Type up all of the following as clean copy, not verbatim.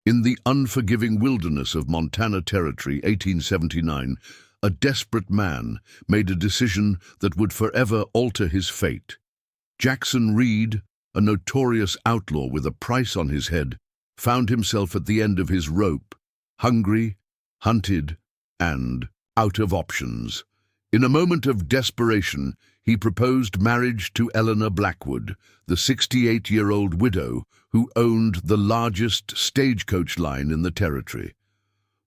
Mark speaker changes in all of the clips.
Speaker 1: In the unforgiving wilderness of Montana Territory, 1879, a desperate man made a decision that would forever alter his fate. Jackson Reed, a notorious outlaw with a price on his head, found himself at the end of his rope, hungry, hunted, and out of options. In a moment of desperation, he proposed marriage to Elena Blackwood, the 68-year-old widow who owned the largest stagecoach line in the territory.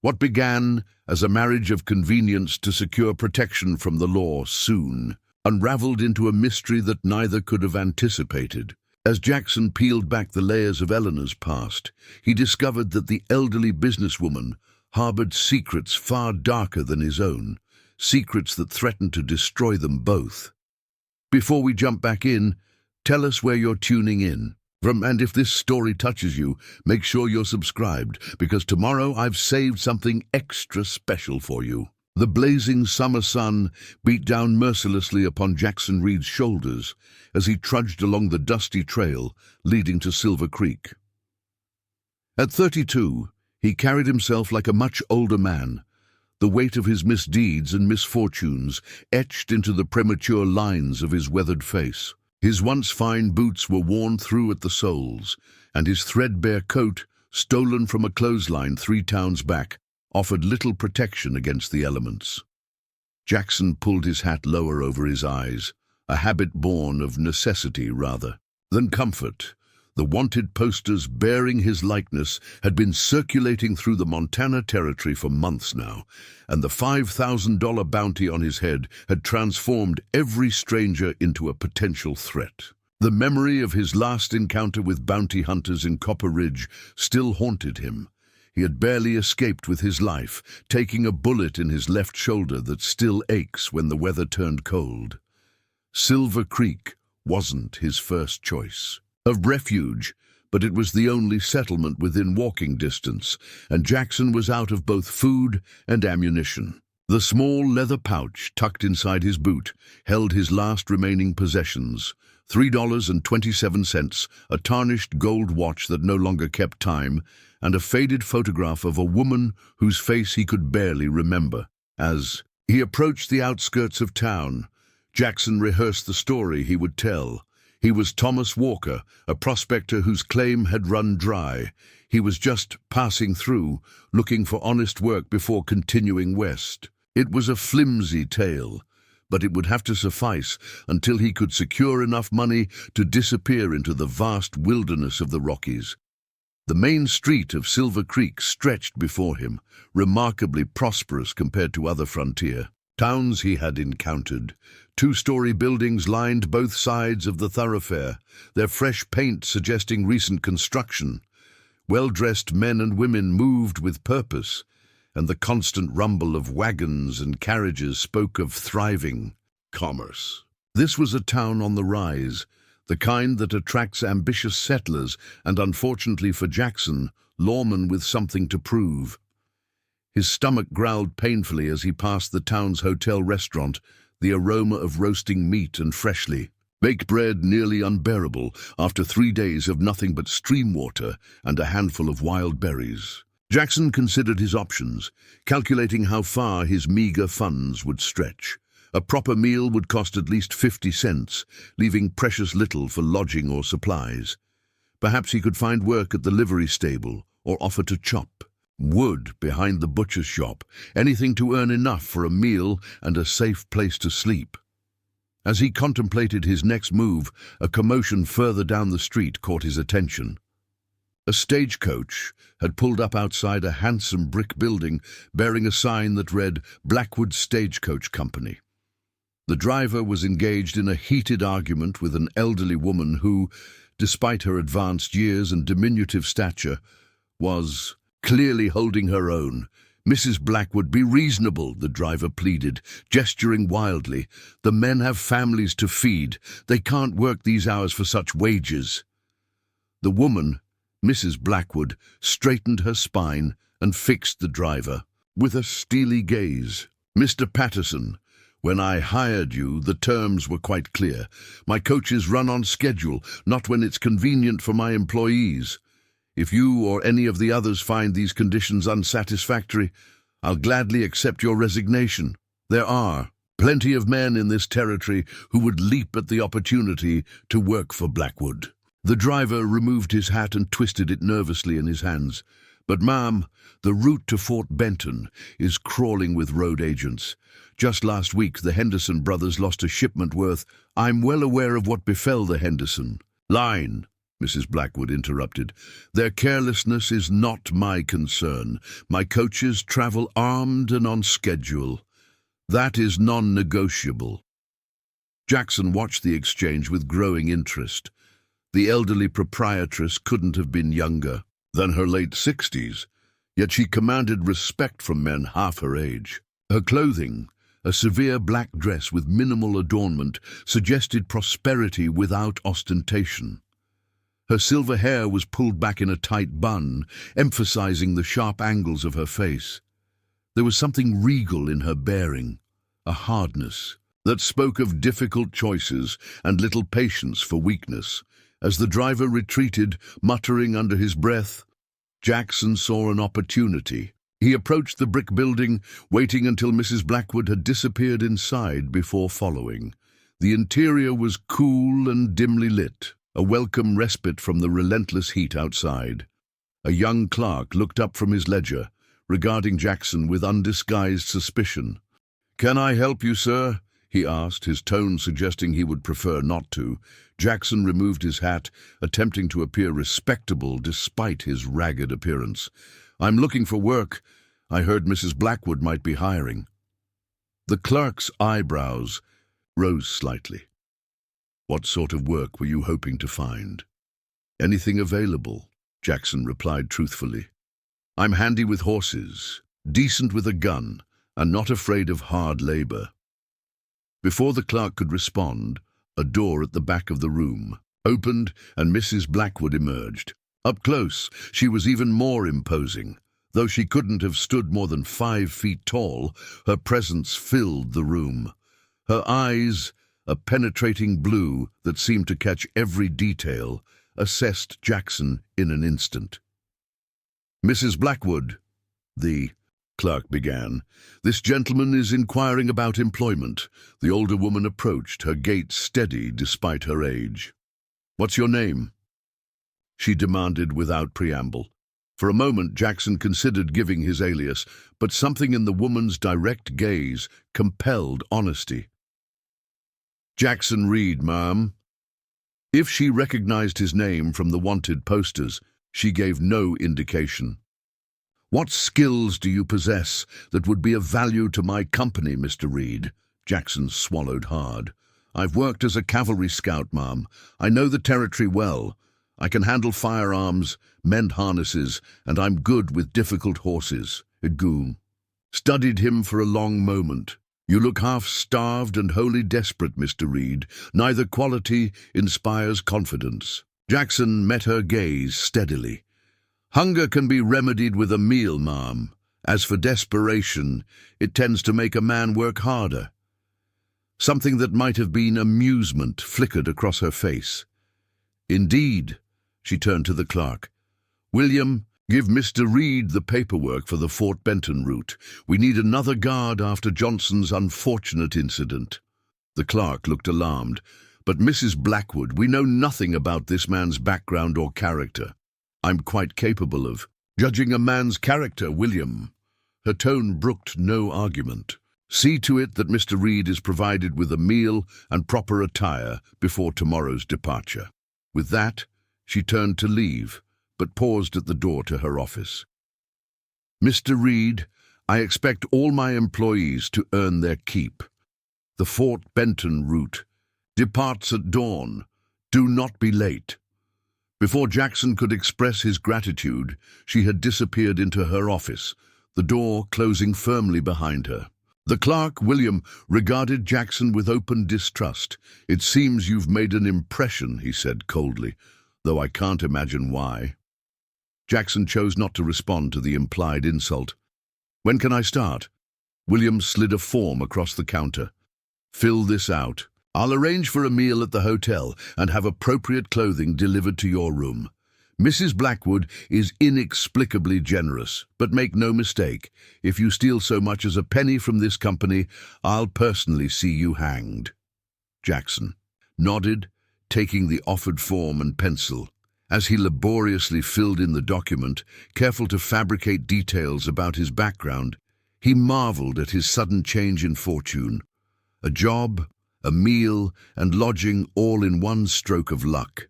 Speaker 1: What began as a marriage of convenience to secure protection from the law soon unraveled into a mystery that neither could have anticipated. As Jackson peeled back the layers of Elena's past, he discovered that the elderly businesswoman harbored secrets far darker than his own, secrets that threatened to destroy them both. Before we jump back in, tell us where you're tuning in from, and if this story touches you, make sure you're subscribed, because tomorrow I've saved something extra special for you. The blazing summer sun beat down mercilessly upon Jackson Reed's shoulders as he trudged along the dusty trail leading to Silver Creek. At 32, he carried himself like a much older man, the weight of his misdeeds and misfortunes etched into the premature lines of his weathered face. His once fine boots were worn through at the soles, and his threadbare coat, stolen from a clothesline 3 towns back, offered little protection against the elements. Jackson pulled his hat lower over his eyes, a habit born of necessity rather than comfort. The wanted posters bearing his likeness had been circulating through the Montana Territory for months now, and the $5,000 bounty on his head had transformed every stranger into a potential threat. The memory of his last encounter with bounty hunters in Copper Ridge still haunted him. He had barely escaped with his life, taking a bullet in his left shoulder that still aches when the weather turned cold. Silver Creek wasn't his first choice of refuge, but it was the only settlement within walking distance, and Jackson was out of both food and ammunition. The small leather pouch tucked inside his boot held his last remaining possessions, $3.27, a tarnished gold watch that no longer kept time, and a faded photograph of a woman whose face he could barely remember. As he approached the outskirts of town, Jackson rehearsed the story he would tell. He was Thomas Walker, a prospector whose claim had run dry. He was just passing through, looking for honest work before continuing west. It was a flimsy tale, but it would have to suffice until he could secure enough money to disappear into the vast wilderness of the Rockies. The main street of Silver Creek stretched before him, remarkably prosperous compared to other frontier towns he had encountered. 2-story buildings lined both sides of the thoroughfare, their fresh paint suggesting recent construction. Well-dressed men and women moved with purpose, and the constant rumble of wagons and carriages spoke of thriving commerce. This was a town on the rise, the kind that attracts ambitious settlers and, unfortunately for Jackson, lawmen with something to prove. His stomach growled painfully as he passed the town's hotel restaurant, the aroma of roasting meat and freshly baked bread nearly unbearable after 3 days of nothing but stream water and a handful of wild berries. Jackson considered his options, calculating how far his meager funds would stretch. A proper meal would cost at least 50 cents, leaving precious little for lodging or supplies. Perhaps he could find work at the livery stable or offer to chop wood behind the butcher's shop, anything to earn enough for a meal and a safe place to sleep. As he contemplated his next move, a commotion further down the street caught his attention. A stagecoach had pulled up outside a handsome brick building bearing a sign that read Blackwood Stagecoach Company. The driver was engaged in a heated argument with an elderly woman who, despite her advanced years and diminutive stature, was clearly holding her own. "Mrs. Blackwood, be reasonable," the driver pleaded, gesturing wildly. "The men have families to feed. They can't work these hours for such wages." The woman, Mrs. Blackwood, straightened her spine and fixed the driver with a steely gaze. "Mr. Patterson, when I hired you, the terms were quite clear. My coaches run on schedule, not when it's convenient for my employees." If you or any of the others find these conditions unsatisfactory, I'll gladly accept your resignation. There are plenty of men in this territory who would leap at the opportunity to work for Blackwood." The driver removed his hat and twisted it nervously in his hands. "But, ma'am, the route to Fort Benton is crawling with road agents. Just last week, the Henderson brothers lost a shipment worth—" "I'm well aware of what befell the Henderson." "Line," Mrs. Blackwood interrupted. "Their carelessness is not my concern. My coaches travel armed and on schedule. That is non-negotiable." Jackson watched the exchange with growing interest. The elderly proprietress couldn't have been younger than her late 60s, yet she commanded respect from men half her age. Her clothing, a severe black dress with minimal adornment, suggested prosperity without ostentation. Her silver hair was pulled back in a tight bun, emphasizing the sharp angles of her face. There was something regal in her bearing, a hardness that spoke of difficult choices and little patience for weakness. As the driver retreated, muttering under his breath, Jackson saw an opportunity. He approached the brick building, waiting until Mrs. Blackwood had disappeared inside before following. The interior was cool and dimly lit, a welcome respite from the relentless heat outside. A young clerk looked up from his ledger, regarding Jackson with undisguised suspicion. "Can I help you, sir?" he asked, his tone suggesting he would prefer not to. Jackson removed his hat, attempting to appear respectable despite his ragged appearance. "I'm looking for work. I heard Mrs. Blackwood might be hiring." The clerk's eyebrows rose slightly. "What sort of work were you hoping to find?" "Anything available," Jackson replied truthfully. "I'm handy with horses, decent with a gun, and not afraid of hard labor." Before the clerk could respond, a door at the back of the room opened and Mrs. Blackwood emerged. Up close, she was even more imposing. Though she couldn't have stood more than 5 feet tall, her presence filled the room. Her eyes, a penetrating blue that seemed to catch every detail, assessed Jackson in an instant. "Mrs. Blackwood," the clerk began, "this gentleman is inquiring about employment." The older woman approached, her gait steady despite her age. "What's your name?" she demanded without preamble. For a moment Jackson considered giving his alias, but something in the woman's direct gaze compelled honesty. "Jackson Reed, ma'am." If she recognized his name from the wanted posters, she gave no indication. "What skills do you possess that would be of value to my company, Mr. Reed?" Jackson swallowed hard. "I've worked as a cavalry scout, ma'am. I know the territory well. I can handle firearms, mend harnesses, and I'm good with difficult horses." Egoon studied him for a long moment. "You look half-starved and wholly desperate, Mr. Reed. Neither quality inspires confidence." Jackson met her gaze steadily. "Hunger can be remedied with a meal, ma'am. As for desperation, it tends to make a man work harder." Something that might have been amusement flickered across her face. "Indeed," she turned to the clerk. "William, give Mr. Reed the paperwork for the Fort Benton route. We need another guard after Johnson's unfortunate incident." The clerk looked alarmed. "But Mrs. Blackwood, we know nothing about this man's background or character." "I'm quite capable of judging a man's character, William." Her tone brooked no argument. "See to it that Mr. Reed is provided with a meal and proper attire before tomorrow's departure." With that, she turned to leave, but paused at the door to her office. "Mr. Reed, I expect all my employees to earn their keep. The Fort Benton route departs at dawn. Do not be late." Before Jackson could express his gratitude, she had disappeared into her office, the door closing firmly behind her. The clerk, William, regarded Jackson with open distrust. "It seems you've made an impression," he said coldly, "though I can't imagine why." Jackson chose not to respond to the implied insult. "When can I start?" William slid a form across the counter. "Fill this out. I'll arrange for a meal at the hotel and have appropriate clothing delivered to your room. Mrs. Blackwood is inexplicably generous, but make no mistake, if you steal so much as a penny from this company, I'll personally see you hanged. Jackson nodded, taking the offered form and pencil. As he laboriously filled in the document, careful to fabricate details about his background, he marveled at his sudden change in fortune. A job, a meal, and lodging all in one stroke of luck.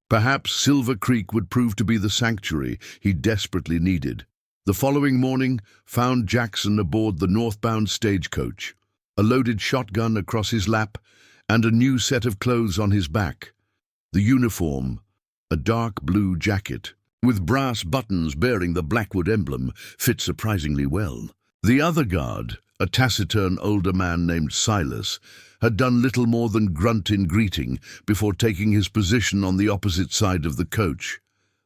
Speaker 1: Perhaps Silver Creek would prove to be the sanctuary he desperately needed. The following morning found Jackson aboard the northbound stagecoach, a loaded shotgun across his lap, and a new set of clothes on his back. The uniform, a dark blue jacket, with brass buttons bearing the Blackwood emblem, fit surprisingly well. The other guard, a taciturn older man named Silas, had done little more than grunt in greeting before taking his position on the opposite side of the coach.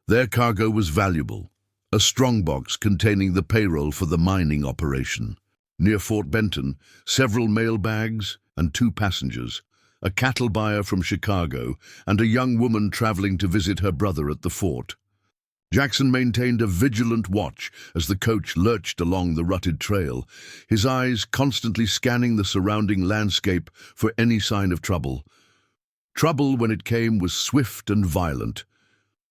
Speaker 1: Their cargo was valuable, a strongbox containing the payroll for the mining operation. Near Fort Benton, several mail bags and 2 passengers, a cattle buyer from Chicago and a young woman traveling to visit her brother at the fort. Jackson maintained a vigilant watch as the coach lurched along the rutted trail, his eyes constantly scanning the surrounding landscape for any sign of trouble. Trouble, when it came, was swift and violent.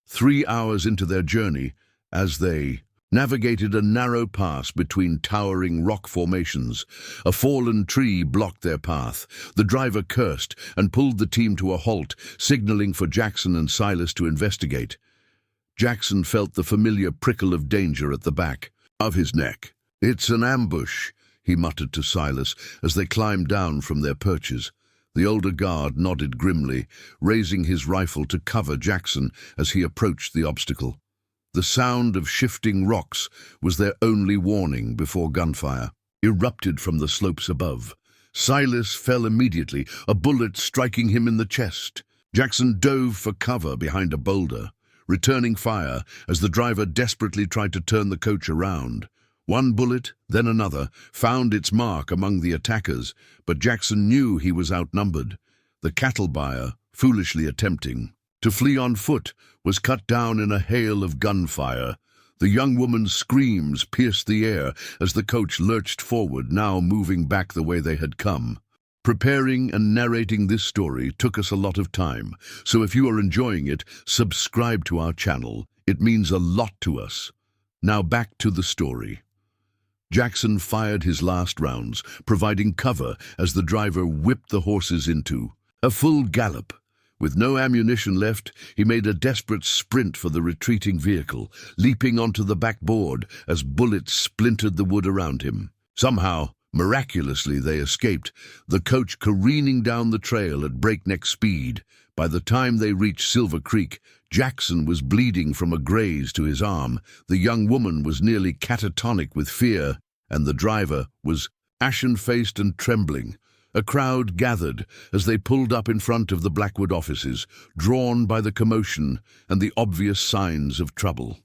Speaker 1: 3 hours into their journey, as they navigated a narrow pass between towering rock formations, a fallen tree blocked their path. The driver cursed and pulled the team to a halt, signaling for Jackson and Silas to investigate. Jackson felt the familiar prickle of danger at the back of his neck. "It's an ambush," he muttered to Silas as they climbed down from their perches. The older guard nodded grimly, raising his rifle to cover Jackson as he approached the obstacle. The sound of shifting rocks was their only warning before gunfire erupted from the slopes above. Silas fell immediately, a bullet striking him in the chest. Jackson dove for cover behind a boulder, returning fire as the driver desperately tried to turn the coach around. One bullet, then another, found its mark among the attackers, but Jackson knew he was outnumbered. The cattle buyer, foolishly attempting to flee on foot, was cut down in a hail of gunfire. The young woman's screams pierced the air as the coach lurched forward, now moving back the way they had come. Preparing and narrating this story took us a lot of time, so if you are enjoying it, subscribe to our channel. It means a lot to us. Now back to the story. Jackson fired his last rounds, providing cover as the driver whipped the horses into a full gallop. With no ammunition left, he made a desperate sprint for the retreating vehicle, leaping onto the backboard as bullets splintered the wood around him. Somehow, miraculously, they escaped, the coach careening down the trail at breakneck speed. By the time they reached Silver Creek, Jackson was bleeding from a graze to his arm, the young woman was nearly catatonic with fear, and the driver was ashen-faced and trembling. A crowd gathered as they pulled up in front of the Blackwood offices, drawn by the commotion and the obvious signs of trouble.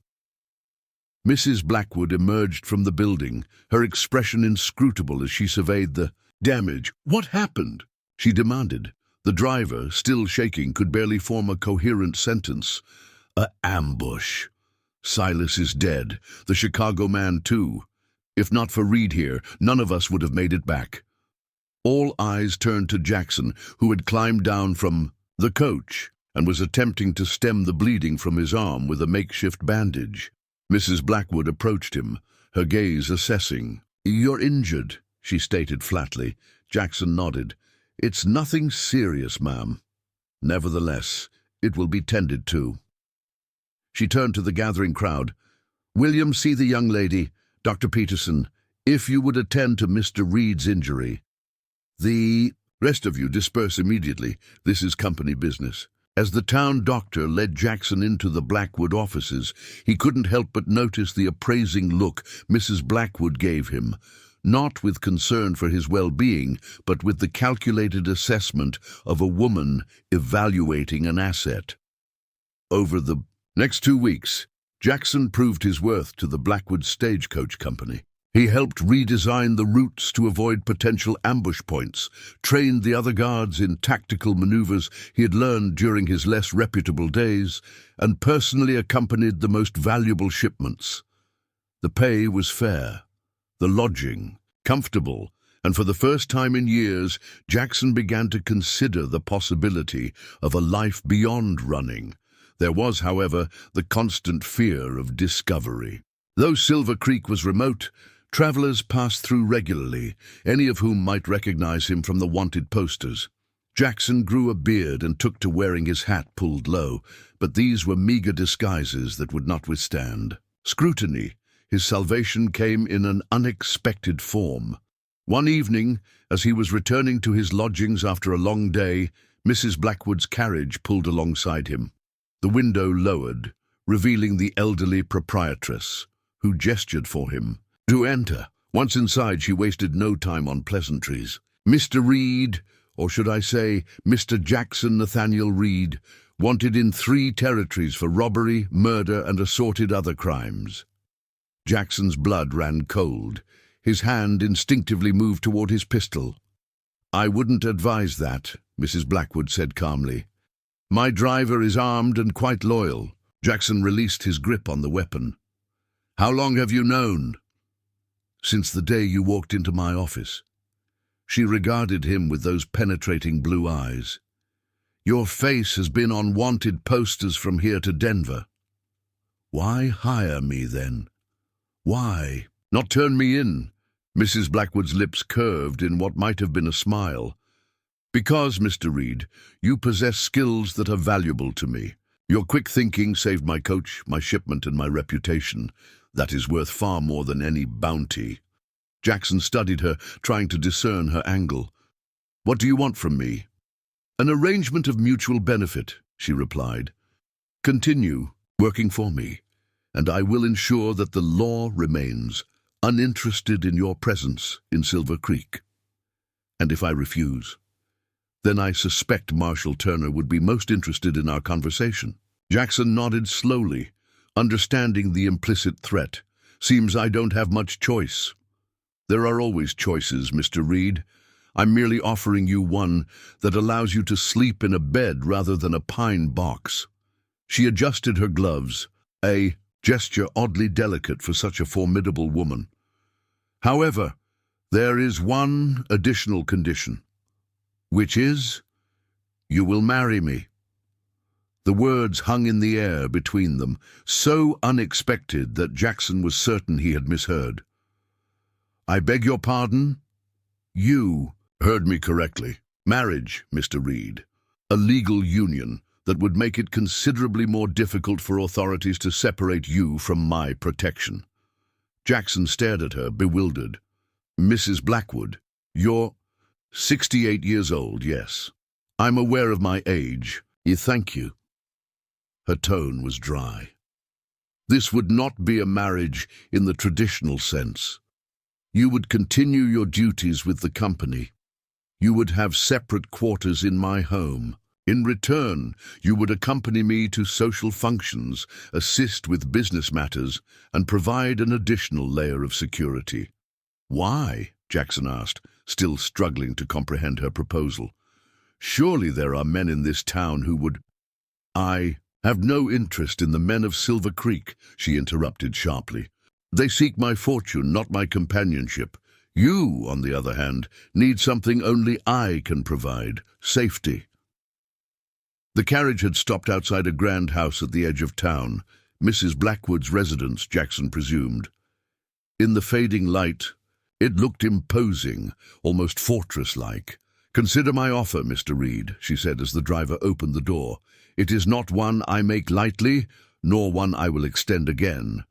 Speaker 1: Mrs. Blackwood emerged from the building, her expression inscrutable as she surveyed the damage. "What happened?" she demanded. The driver, still shaking, could barely form a coherent sentence. "A ambush. Silas is dead. The Chicago man, too. If not for Reed here, none of us would have made it back." All eyes turned to Jackson, who had climbed down from the coach and was attempting to stem the bleeding from his arm with a makeshift bandage. Mrs. Blackwood approached him, her gaze assessing. "You're injured," she stated flatly. Jackson nodded. "It's nothing serious, ma'am. Nevertheless, it will be tended to." She turned to the gathering crowd. "William, see the young lady. Dr. Peterson, if you would attend to Mr. Reed's injury. The rest of you disperse immediately. This is company business." As the town doctor led Jackson into the Blackwood offices, he couldn't help but notice the appraising look Mrs. Blackwood gave him, not with concern for his well-being, but with the calculated assessment of a woman evaluating an asset. Over the next 2 weeks, Jackson proved his worth to the Blackwood Stagecoach Company. He helped redesign the routes to avoid potential ambush points, trained the other guards in tactical maneuvers he had learned during his less reputable days, and personally accompanied the most valuable shipments. The pay was fair, the lodging comfortable, and for the first time in years, Jackson began to consider the possibility of a life beyond running. There was, however, the constant fear of discovery. Though Silver Creek was remote, travelers passed through regularly, any of whom might recognize him from the wanted posters. Jackson grew a beard and took to wearing his hat pulled low, but these were meager disguises that would not withstand scrutiny. His salvation came in an unexpected form. One evening, as he was returning to his lodgings after a long day, Mrs. Blackwood's carriage pulled alongside him. The window lowered, revealing the elderly proprietress, who gestured for him to enter. Once inside, she wasted no time on pleasantries. Mr. Reed, or should I say Mr. Jackson Nathaniel Reed, wanted in 3 territories for robbery, murder, and assorted other crimes. Jackson's blood ran cold. His hand instinctively moved toward his pistol. "I wouldn't advise that," Mrs. Blackwood said calmly. "My driver is armed and quite loyal." Jackson released his grip on the weapon. "How long have you known?" "Since the day you walked into my office." She regarded him with those penetrating blue eyes. "Your face has been on wanted posters from here to Denver." "Why hire me then? Why not turn me in?" Mrs. Blackwood's lips curved in what might have been a smile. "Because, Mr. Reed, you possess skills that are valuable to me. Your quick thinking saved my coach, my shipment, and my reputation. That is worth far more than any bounty." Jackson studied her, trying to discern her angle. "What do you want from me?" "An arrangement of mutual benefit," she replied. "Continue working for me, and I will ensure that the law remains uninterested in your presence in Silver Creek. And if I refuse, then I suspect Marshal Turner would be most interested in our conversation." Jackson nodded slowly, understanding the implicit threat. "Seems I don't have much choice." "There are always choices, Mr. Reed. I'm merely offering you one that allows you to sleep in a bed rather than a pine box." She adjusted her gloves, a gesture oddly delicate for such a formidable woman. "However, there is one additional condition, which is, you will marry me." The words hung in the air between them, so unexpected that Jackson was certain he had misheard. "I beg your pardon?" "You heard me correctly. Marriage, Mr. Reed. A legal union that would make it considerably more difficult for authorities to separate you from my protection." Jackson stared at her, bewildered. "Mrs. Blackwood, you're 68 years old, yes. I'm aware of my age. Thank you." Her tone was dry. "This would not be a marriage in the traditional sense. You would continue your duties with the company. You would have separate quarters in my home. In return, you would accompany me to social functions, assist with business matters, and provide an additional layer of security." "Why?" Jackson asked, still struggling to comprehend her proposal. "Surely there are men in this town who would—" "I have no interest in the men of Silver Creek," she interrupted sharply. "They seek my fortune, not my companionship. You, on the other hand, need something only I can provide: safety." The carriage had stopped outside a grand house at the edge of town, Mrs. Blackwood's residence, Jackson presumed. In the fading light, it looked imposing, almost fortress-like. "Consider my offer, Mr. Reed," she said as the driver opened the door. "It is not one I make lightly, nor one I will extend again.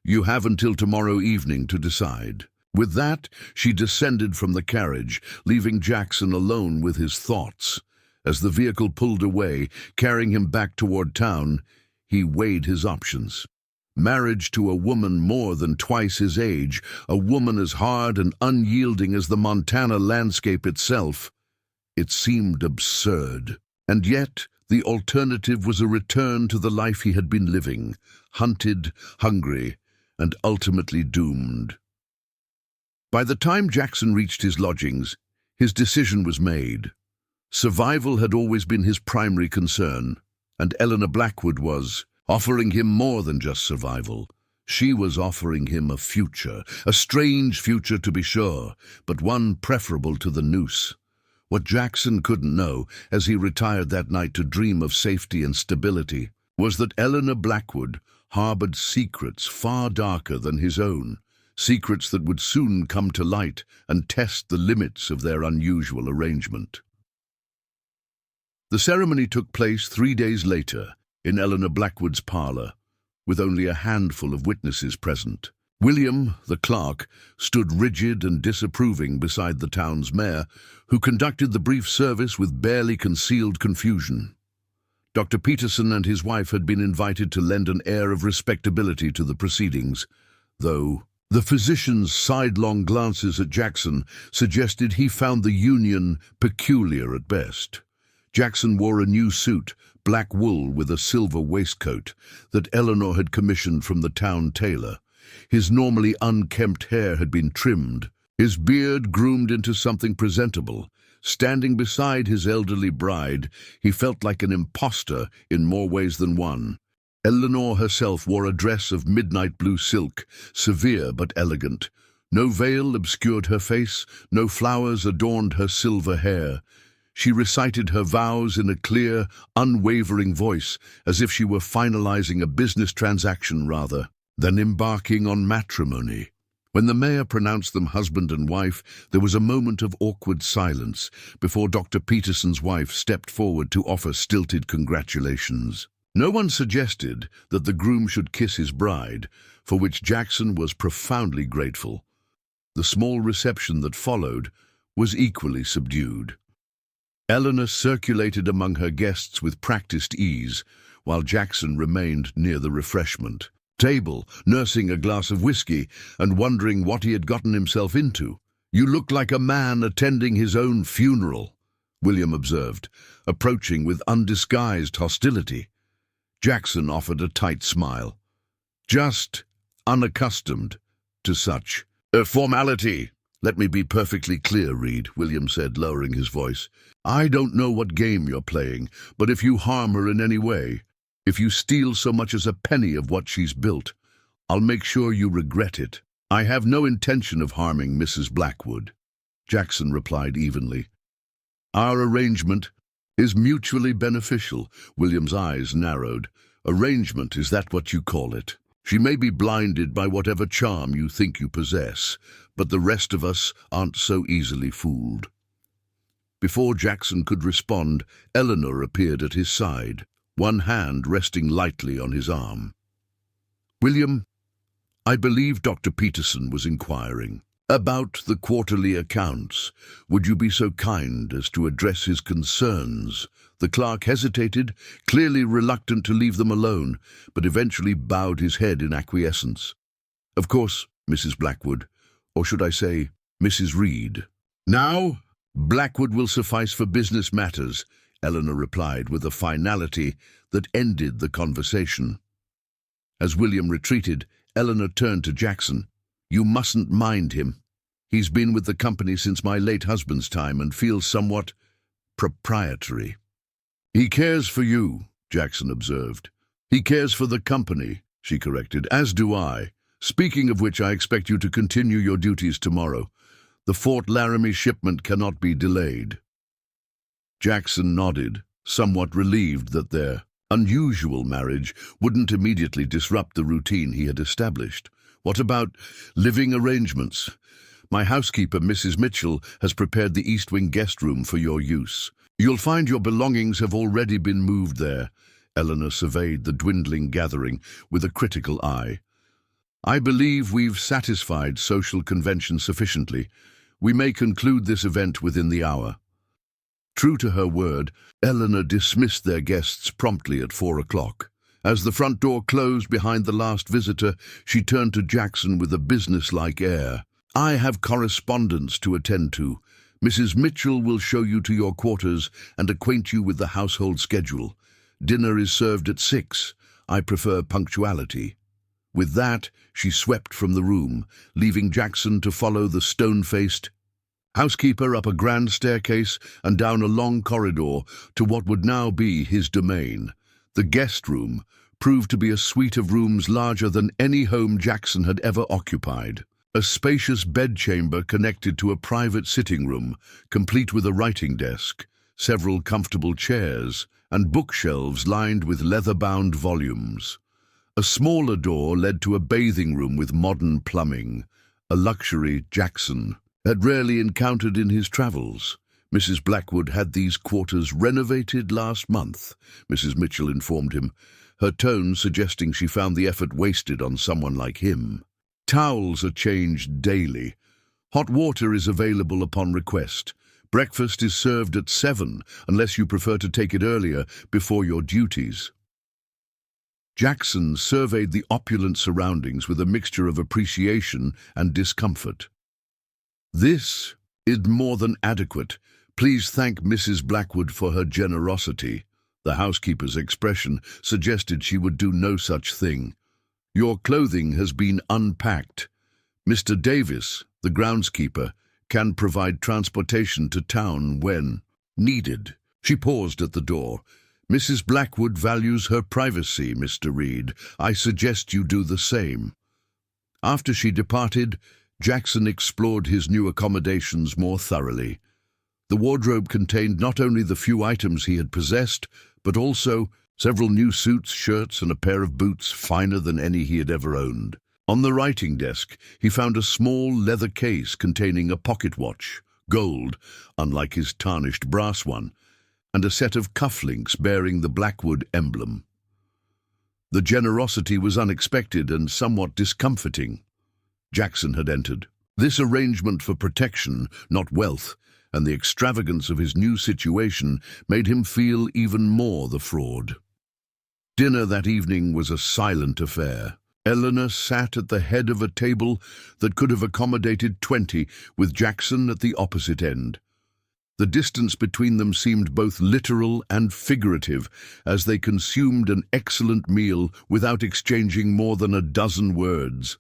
Speaker 1: You have until tomorrow evening to decide." With that, she descended from the carriage, leaving Jackson alone with his thoughts. As the vehicle pulled away, carrying him back toward town, he weighed his options. Marriage to a woman more than twice his age, a woman as hard and unyielding as the Montana landscape itself. It seemed absurd. And yet, the alternative was a return to the life he had been living, hunted, hungry, and ultimately doomed. By the time Jackson reached his lodgings, his decision was made. Survival had always been his primary concern, and Elena Blackwood was offering him more than just survival. She was offering him a future, a strange future to be sure, but one preferable to the noose. What Jackson couldn't know, as he retired that night to dream of safety and stability, was that Elena Blackwood harbored secrets far darker than his own, secrets that would soon come to light and test the limits of their unusual arrangement. The ceremony took place 3 days later in Elena Blackwood's parlour, with only a handful of witnesses present. William, the clerk, stood rigid and disapproving beside the town's mayor, who conducted the brief service with barely concealed confusion. Dr. Peterson and his wife had been invited to lend an air of respectability to the proceedings, though the physician's sidelong glances at Jackson suggested he found the union peculiar at best. Jackson wore a new suit, black wool with a silver waistcoat, that Eleanor had commissioned from the town tailor. His normally unkempt hair had been trimmed, his beard groomed into something presentable. Standing beside his elderly bride, he felt like an impostor in more ways than one. Eleanor herself wore a dress of midnight blue silk, severe but elegant. No veil obscured her face, no flowers adorned her silver hair. She recited her vows in a clear, unwavering voice, as if she were finalizing a business transaction rather than embarking on matrimony. When the mayor pronounced them husband and wife, there was a moment of awkward silence before Dr. Peterson's wife stepped forward to offer stilted congratulations. No one suggested that the groom should kiss his bride, for which Jackson was profoundly grateful. The small reception that followed was equally subdued. Eleanor circulated among her guests with practiced ease, while Jackson remained near the refreshment table, nursing a glass of whiskey and wondering what he had gotten himself into. "You look like a man attending his own funeral," William observed, approaching with undisguised hostility. Jackson offered a tight smile. "Just unaccustomed to such formality." "Let me be perfectly clear, Reed," William said, lowering his voice. "I don't know what game you're playing, but if you harm her in any way, if you steal so much as a penny of what she's built, I'll make sure you regret it." "I have no intention of harming Mrs. Blackwood," Jackson replied evenly. "Our arrangement is mutually beneficial." William's eyes narrowed. "Arrangement, is that what you call it? She may be blinded by whatever charm you think you possess, but the rest of us aren't so easily fooled." Before Jackson could respond, Eleanor appeared at his side, one hand resting lightly on his arm. "William, I believe Dr. Peterson was inquiring about the quarterly accounts. Would you be so kind as to address his concerns?" The clerk hesitated, clearly reluctant to leave them alone, but eventually bowed his head in acquiescence. "Of course, Mrs. Blackwood, or should I say, Mrs. Reed." "Now, Blackwood will suffice for business matters," Eleanor replied with a finality that ended the conversation. As William retreated, Eleanor turned to Jackson. "You mustn't mind him. He's been with the company since my late husband's time and feels somewhat proprietary." "He cares for you," Jackson observed. "He cares for the company," she corrected, "as do I. Speaking of which, I expect you to continue your duties tomorrow. The Fort Laramie shipment cannot be delayed." Jackson nodded, somewhat relieved that their unusual marriage wouldn't immediately disrupt the routine he had established. "What about living arrangements? My housekeeper, Mrs. Mitchell, has prepared the East Wing guest room for your use. You'll find your belongings have already been moved there." Eleanor surveyed the dwindling gathering with a critical eye. "I believe we've satisfied social convention sufficiently. We may conclude this event within the hour." True to her word, Eleanor dismissed their guests promptly at 4 o'clock. As the front door closed behind the last visitor, she turned to Jackson with a businesslike air. "I have correspondence to attend to. Mrs. Mitchell will show you to your quarters and acquaint you with the household schedule. Dinner is served at 6. I prefer punctuality." With that, she swept from the room, leaving Jackson to follow the stone-faced housekeeper up a grand staircase and down a long corridor to what would now be his domain. The guest room proved to be a suite of rooms larger than any home Jackson had ever occupied. A spacious bedchamber connected to a private sitting room, complete with a writing desk, several comfortable chairs, and bookshelves lined with leather-bound volumes. A smaller door led to a bathing room with modern plumbing, a luxury Jackson had rarely encountered in his travels. Mrs. Blackwood had these quarters renovated last month, Mrs. Mitchell informed him, her tone suggesting she found the effort wasted on someone like him. Towels are changed daily. Hot water is available upon request. Breakfast is served at 7, unless you prefer to take it earlier, before your duties. Jackson surveyed the opulent surroundings with a mixture of appreciation and discomfort. "This is more than adequate. Please thank Mrs. Blackwood for her generosity." The housekeeper's expression suggested she would do no such thing. "Your clothing has been unpacked. Mr. Davis, the groundskeeper, can provide transportation to town when needed." She paused at the door. "Mrs. Blackwood values her privacy, Mr. Reed. I suggest you do the same." After she departed, Jackson explored his new accommodations more thoroughly. The wardrobe contained not only the few items he had possessed, but also several new suits, shirts, and a pair of boots finer than any he had ever owned. On the writing desk, he found a small leather case containing a pocket watch, gold, unlike his tarnished brass one, and a set of cufflinks bearing the Blackwood emblem. The generosity was unexpected and somewhat discomforting. Jackson had entered. This arrangement for protection, not wealth, and the extravagance of his new situation made him feel even more the fraud. Dinner that evening was a silent affair. Elena sat at the head of a table that could have accommodated 20, with Jackson at the opposite end. The distance between them seemed both literal and figurative as they consumed an excellent meal without exchanging more than a dozen words.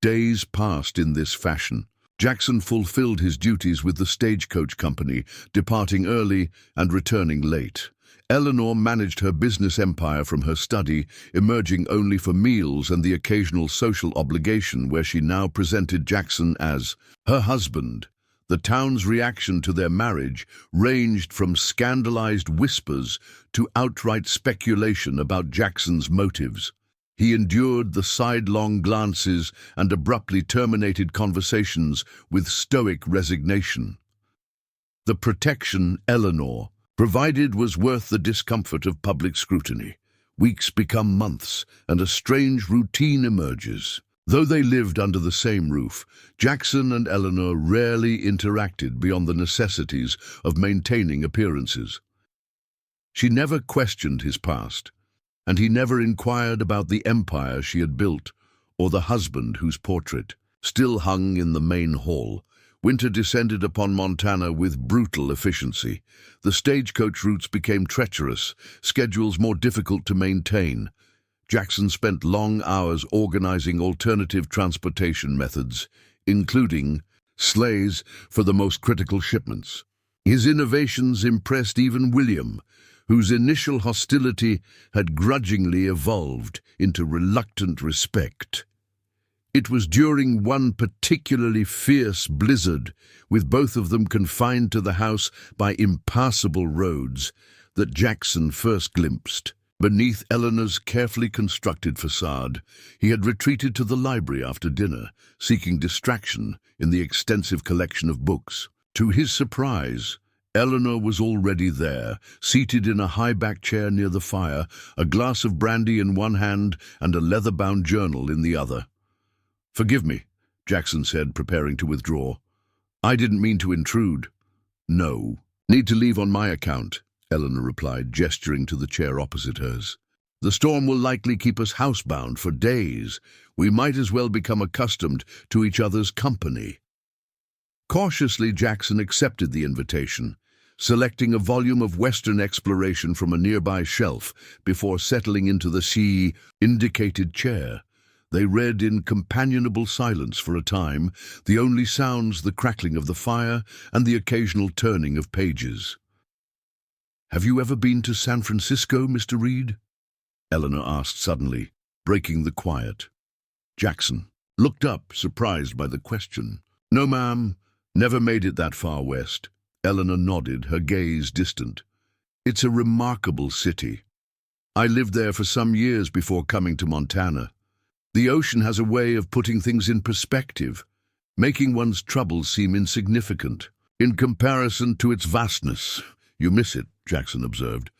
Speaker 1: Days passed in this fashion. Jackson fulfilled his duties with the Stagecoach company, departing early and returning late. Eleanor managed her business empire from her study, emerging only for meals and the occasional social obligation where she now presented Jackson as her husband. The town's reaction to their marriage ranged from scandalized whispers to outright speculation about Jackson's motives. He endured the sidelong glances and abruptly terminated conversations with stoic resignation. The protection Eleanor provided was worth the discomfort of public scrutiny. Weeks become months, and a strange routine emerges. Though they lived under the same roof, Jackson and Eleanor rarely interacted beyond the necessities of maintaining appearances. She never questioned his past, and he never inquired about the empire she had built or the husband whose portrait still hung in the main hall. Winter descended upon Montana with brutal efficiency. The stagecoach routes became treacherous, schedules more difficult to maintain. Jackson spent long hours organizing alternative transportation methods, including sleighs for the most critical shipments. His innovations impressed even William, whose initial hostility had grudgingly evolved into reluctant respect. It was during one particularly fierce blizzard, with both of them confined to the house by impassable roads, that Jackson first glimpsed. Beneath Eleanor's carefully constructed facade, he had retreated to the library after dinner, seeking distraction in the extensive collection of books. To his surprise, Eleanor was already there, seated in a high-backed chair near the fire, a glass of brandy in one hand and a leather-bound journal in the other. "Forgive me," Jackson said, preparing to withdraw. "I didn't mean to intrude." "No. Need to leave on my account," Eleanor replied, gesturing to the chair opposite hers. "The storm will likely keep us housebound for days. We might as well become accustomed to each other's company." Cautiously, Jackson accepted the invitation, selecting a volume of Western exploration from a nearby shelf before settling into the she-indicated chair. They read in companionable silence for a time, the only sounds the crackling of the fire and the occasional turning of pages. "Have you ever been to San Francisco, Mr. Reed?" Eleanor asked suddenly, breaking the quiet. Jackson looked up, surprised by the question. "No, ma'am, never made it that far west." Eleanor nodded, her gaze distant. "It's a remarkable city. I lived there for some years before coming to Montana. The ocean has a way of putting things in perspective, making one's troubles seem insignificant. In comparison to its vastness, you miss it," Jackson observed.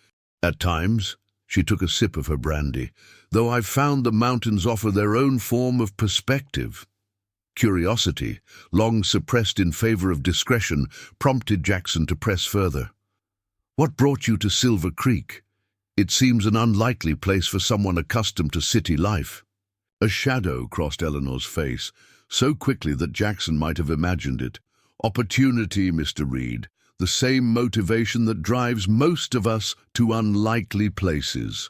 Speaker 1: "At times," she took a sip of her brandy, "though I've found the mountains offer their own form of perspective." Curiosity, long suppressed in favor of discretion, prompted Jackson to press further. "What brought you to Silver Creek? It seems an unlikely place for someone accustomed to city life." A shadow crossed Eleanor's face, so quickly that Jackson might have imagined it. "Opportunity, Mr. Reed, the same motivation that drives most of us to unlikely places."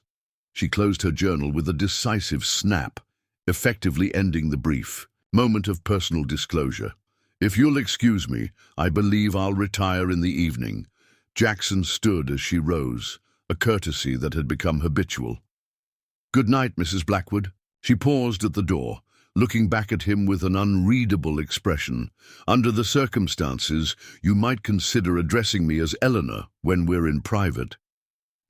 Speaker 1: She closed her journal with a decisive snap, effectively ending the brief. "Moment of personal disclosure. If you'll excuse me, I believe I'll retire in the evening." Jackson stood as she rose, a courtesy that had become habitual. "Good night, Mrs. Blackwood." She paused at the door, looking back at him with an unreadable expression. "Under the circumstances, you might consider addressing me as Eleanor when we're in private."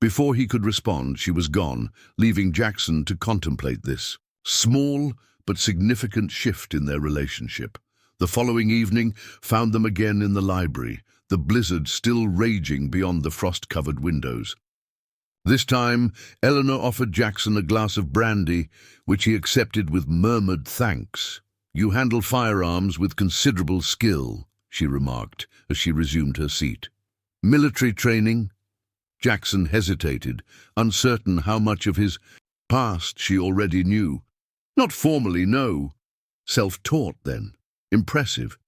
Speaker 1: Before he could respond, she was gone, leaving Jackson to contemplate this small but significant shift in their relationship. The following evening found them again in the library, the blizzard still raging beyond the frost-covered windows. This time, Eleanor offered Jackson a glass of brandy, which he accepted with murmured thanks. "You handle firearms with considerable skill," she remarked as she resumed her seat. "Military training?" Jackson hesitated, uncertain how much of his past she already knew. "Not formally, no." "Self-taught, then. Impressive."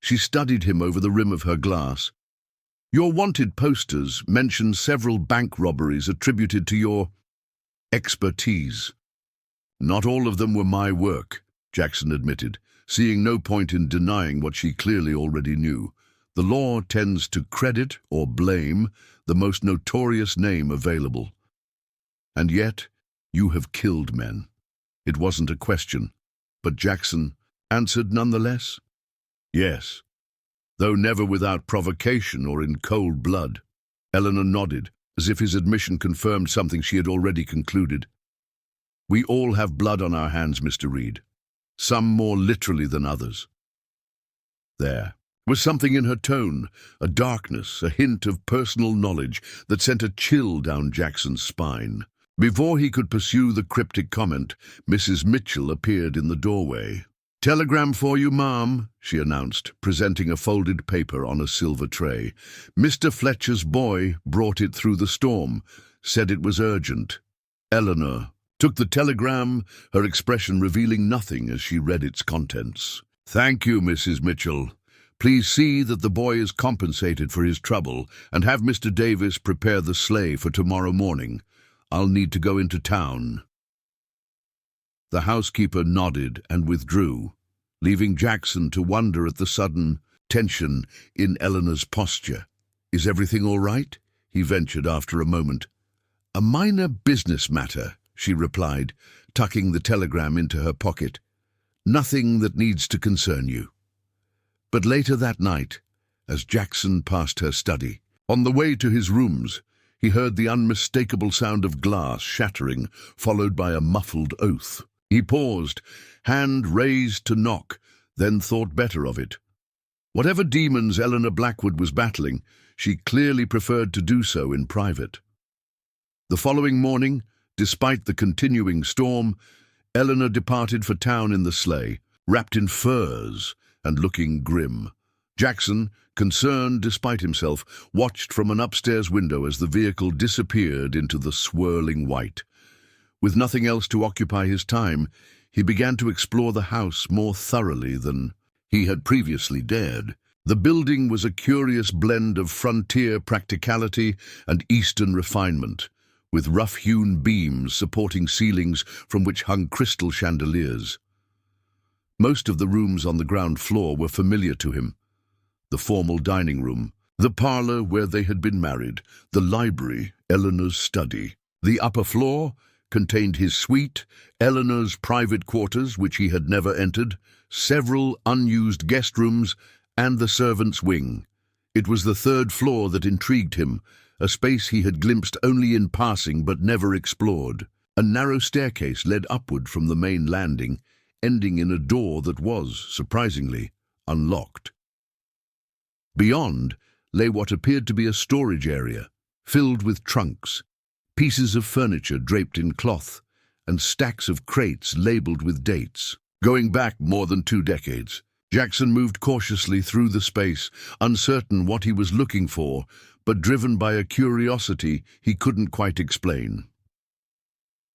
Speaker 1: She studied him over the rim of her glass. "Your wanted posters mention several bank robberies attributed to your expertise." "Not all of them were my work," Jackson admitted, seeing no point in denying what she clearly already knew. "The law tends to credit or blame the most notorious name available. And yet, you have killed men." It wasn't a question, but Jackson answered nonetheless. "Yes, though never without provocation or in cold blood." Eleanor nodded, as if his admission confirmed something she had already concluded. "We all have blood on our hands, Mr. Reed. Some more literally than others." There was something in her tone, a darkness, a hint of personal knowledge that sent a chill down Jackson's spine. Before he could pursue the cryptic comment, Mrs. Mitchell appeared in the doorway. "Telegram for you, ma'am," she announced, presenting a folded paper on a silver tray. "Mr. Fletcher's boy brought it through the storm, said it was urgent." Eleanor took the telegram, her expression revealing nothing as she read its contents. "Thank you, Mrs. Mitchell. Please see that the boy is compensated for his trouble and have Mr. Davis prepare the sleigh for tomorrow morning. I'll need to go into town." The housekeeper nodded and withdrew, leaving Jackson to wonder at the sudden tension in Eleanor's posture. "Is everything all right?" he ventured after a moment. "A minor business matter," she replied, tucking the telegram into her pocket. "Nothing that needs to concern you." But later that night, as Jackson passed her study, on the way to his rooms, he heard the unmistakable sound of glass shattering, followed by a muffled oath. He paused, hand raised to knock, then thought better of it. Whatever demons Eleanor Blackwood was battling, she clearly preferred to do so in private. The following morning, despite the continuing storm, Eleanor departed for town in the sleigh, wrapped in furs and looking grim. Jackson, concerned despite himself, watched from an upstairs window as the vehicle disappeared into the swirling white. With nothing else to occupy his time, he began to explore the house more thoroughly than he had previously dared. The building was a curious blend of frontier practicality and Eastern refinement, with rough-hewn beams supporting ceilings from which hung crystal chandeliers. Most of the rooms on the ground floor were familiar to him. The formal dining room, the parlor where they had been married, the library, Eleanor's study. The upper floor contained his suite, Eleanor's private quarters, which he had never entered, several unused guest rooms, and the servants' wing. It was the third floor that intrigued him, a space he had glimpsed only in passing but never explored. A narrow staircase led upward from the main landing, ending in a door that was, surprisingly, unlocked. Beyond lay what appeared to be a storage area, filled with trunks, pieces of furniture draped in cloth, and stacks of crates labeled with dates. Going back more than 2 decades, Jackson moved cautiously through the space, uncertain what he was looking for, but driven by a curiosity he couldn't quite explain.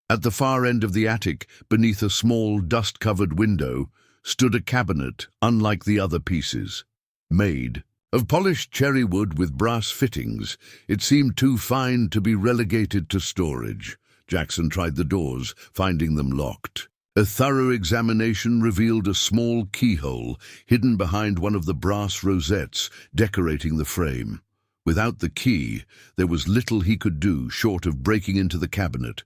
Speaker 1: At the far end of the attic, beneath a small, dust-covered window, stood a cabinet unlike the other pieces. Made of polished cherry wood with brass fittings, it seemed too fine to be relegated to storage. Jackson tried the doors, finding them locked. A thorough examination revealed a small keyhole hidden behind one of the brass rosettes decorating the frame. Without the key, there was little he could do short of breaking into the cabinet,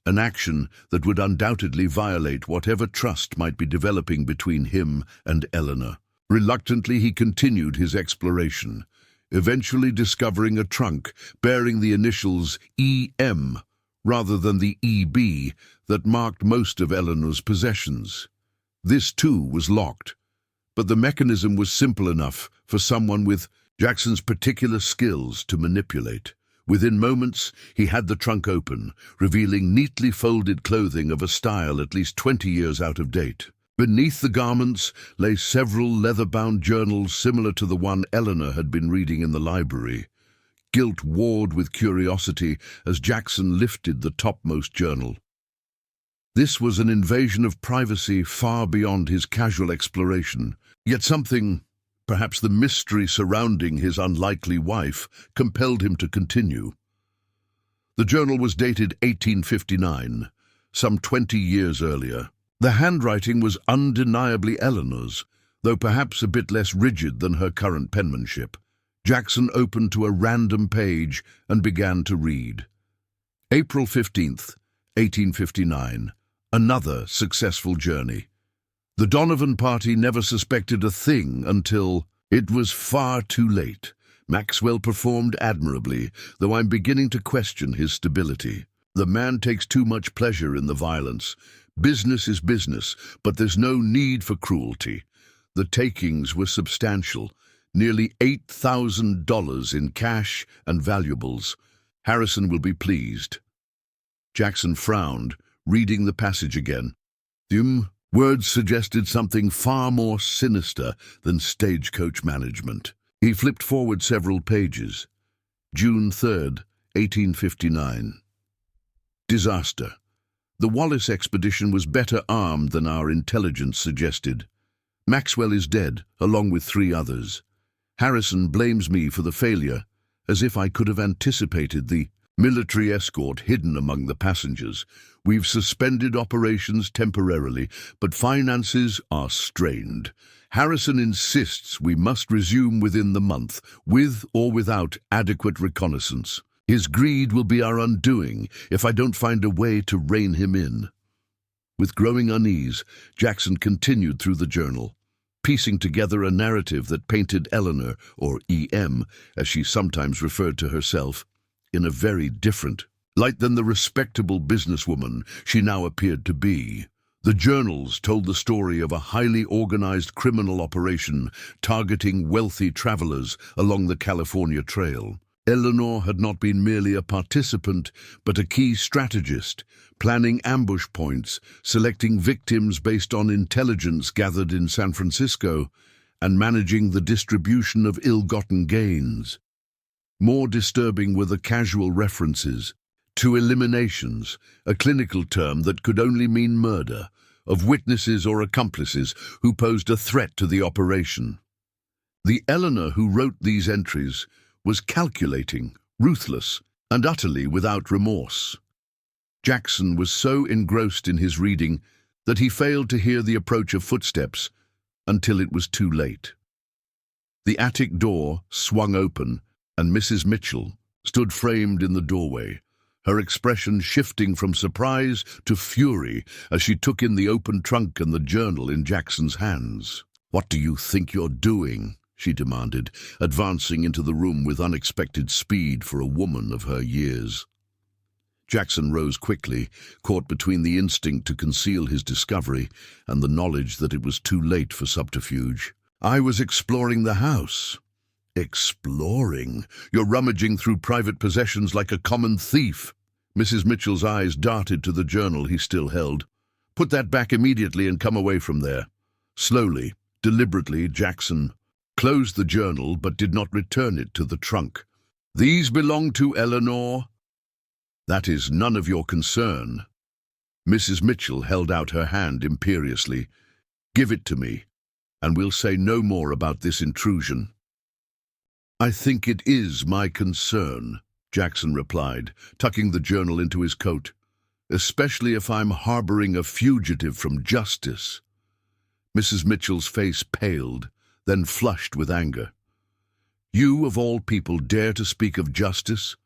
Speaker 1: an action that would undoubtedly violate whatever trust might be developing between him and Eleanor. Reluctantly, he continued his exploration, eventually discovering a trunk bearing the initials EM rather than the EB that marked most of Eleanor's possessions. This, too, was locked, but the mechanism was simple enough for someone with Jackson's particular skills to manipulate. Within moments, he had the trunk open, revealing neatly folded clothing of a style at least 20 years out of date. Beneath the garments lay several leather-bound journals similar to the one Eleanor had been reading in the library. Guilt warred with curiosity as Jackson lifted the topmost journal. This was an invasion of privacy far beyond his casual exploration, yet something, perhaps the mystery surrounding his unlikely wife, compelled him to continue. The journal was dated 1859, some 20 years earlier. The handwriting was undeniably Eleanor's, though perhaps a bit less rigid than her current penmanship. Jackson opened to a random page and began to read. April 15th, 1859. Another successful journey. The Donovan party never suspected a thing until it was far too late. Maxwell performed admirably, though I'm beginning to question his stability. The man takes too much pleasure in the violence. Business is business, but there's no need for cruelty. The takings were substantial, nearly $8,000 in cash and valuables. Harrison will be pleased. Jackson frowned, reading the passage again. Words suggested something far more sinister than Stagecoach management. He flipped forward several pages. June 3rd, 1859. Disaster. The Wallace expedition was better armed than our intelligence suggested. Maxwell is dead, along with 3 others. Harrison blames me for the failure, as if I could have anticipated the military escort hidden among the passengers. We've suspended operations temporarily, but finances are strained. Harrison insists we must resume within the month, with or without adequate reconnaissance. His greed will be our undoing if I don't find a way to rein him in. With growing unease, Jackson continued through the journal, piecing together a narrative that painted Eleanor, or EM, as she sometimes referred to herself, in a very different light than the respectable businesswoman she now appeared to be. The journals told the story of a highly organized criminal operation targeting wealthy travelers along the California Trail. Eleanor had not been merely a participant, but a key strategist, planning ambush points, selecting victims based on intelligence gathered in San Francisco, and managing the distribution of ill-gotten gains. More disturbing were the casual references to eliminations, a clinical term that could only mean murder, of witnesses or accomplices who posed a threat to the operation. The Eleanor who wrote these entries was calculating, ruthless, and utterly without remorse. Jackson was so engrossed in his reading that he failed to hear the approach of footsteps until it was too late. The attic door swung open, and Mrs. Mitchell stood framed in the doorway, her expression shifting from surprise to fury as she took in the open trunk and the journal in Jackson's hands. "What do you think you're doing?" she demanded, advancing into the room with unexpected speed for a woman of her years. Jackson rose quickly, caught between the instinct to conceal his discovery and the knowledge that it was too late for subterfuge. "I was exploring the house." "Exploring? You're rummaging through private possessions like a common thief." Mrs. Mitchell's eyes darted to the journal he still held. "Put that back immediately and come away from there." Slowly, deliberately, Jackson closed the journal but did not return it to the trunk. "These belong to Eleanor." "That is none of your concern." Mrs. Mitchell held out her hand imperiously. "Give it to me, and we'll say no more about this intrusion." "I think it is my concern," Jackson replied, tucking the journal into his coat, "especially if I'm harboring a fugitive from justice." Mrs. Mitchell's face paled, then flushed with anger. "You, of all people, dare to speak of justice?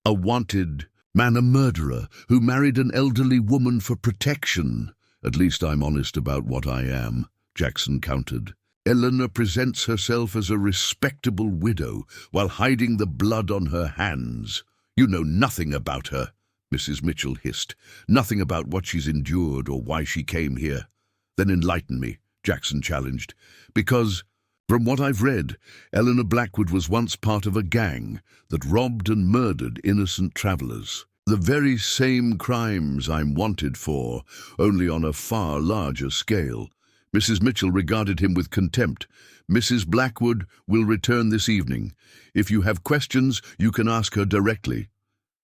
Speaker 1: A wanted man, a murderer, who married an elderly woman for protection." "At least I'm honest about what I am," Jackson countered. "Eleanor presents herself as a respectable widow while hiding the blood on her hands. You know nothing about her," Mrs. Mitchell hissed. "Nothing about what she's endured or why she came here." "Then enlighten me," Jackson challenged. "Because, from what I've read, Eleanor Blackwood was once part of a gang that robbed and murdered innocent travelers. The very same crimes I'm wanted for, only on a far larger scale." Mrs. Mitchell regarded him with contempt. "Mrs. Blackwood will return this evening. If you have questions, you can ask her directly."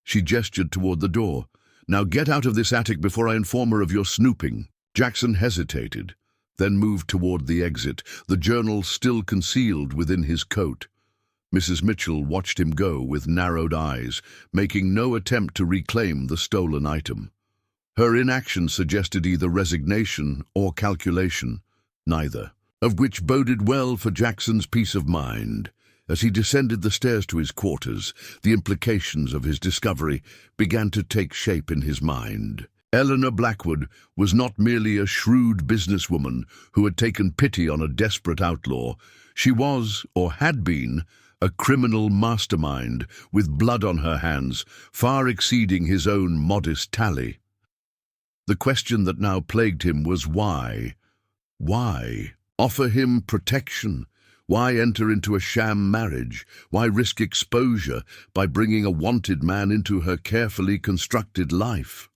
Speaker 1: She gestured toward the door. "Now get out of this attic before I inform her of your snooping." Jackson hesitated, then moved toward the exit, the journal still concealed within his coat. Mrs. Mitchell watched him go with narrowed eyes, making no attempt to reclaim the stolen item. Her inaction suggested either resignation or calculation, neither, of which boded well for Jackson's peace of mind. As he descended the stairs to his quarters, the implications of his discovery began to take shape in his mind. Eleanor Blackwood was not merely a shrewd businesswoman who had taken pity on a desperate outlaw. She was, or had been, a criminal mastermind with blood on her hands, far exceeding his own modest tally. The question that now plagued him was why? Why offer him protection? Why enter into a sham marriage? Why risk exposure by bringing a wanted man into her carefully constructed life?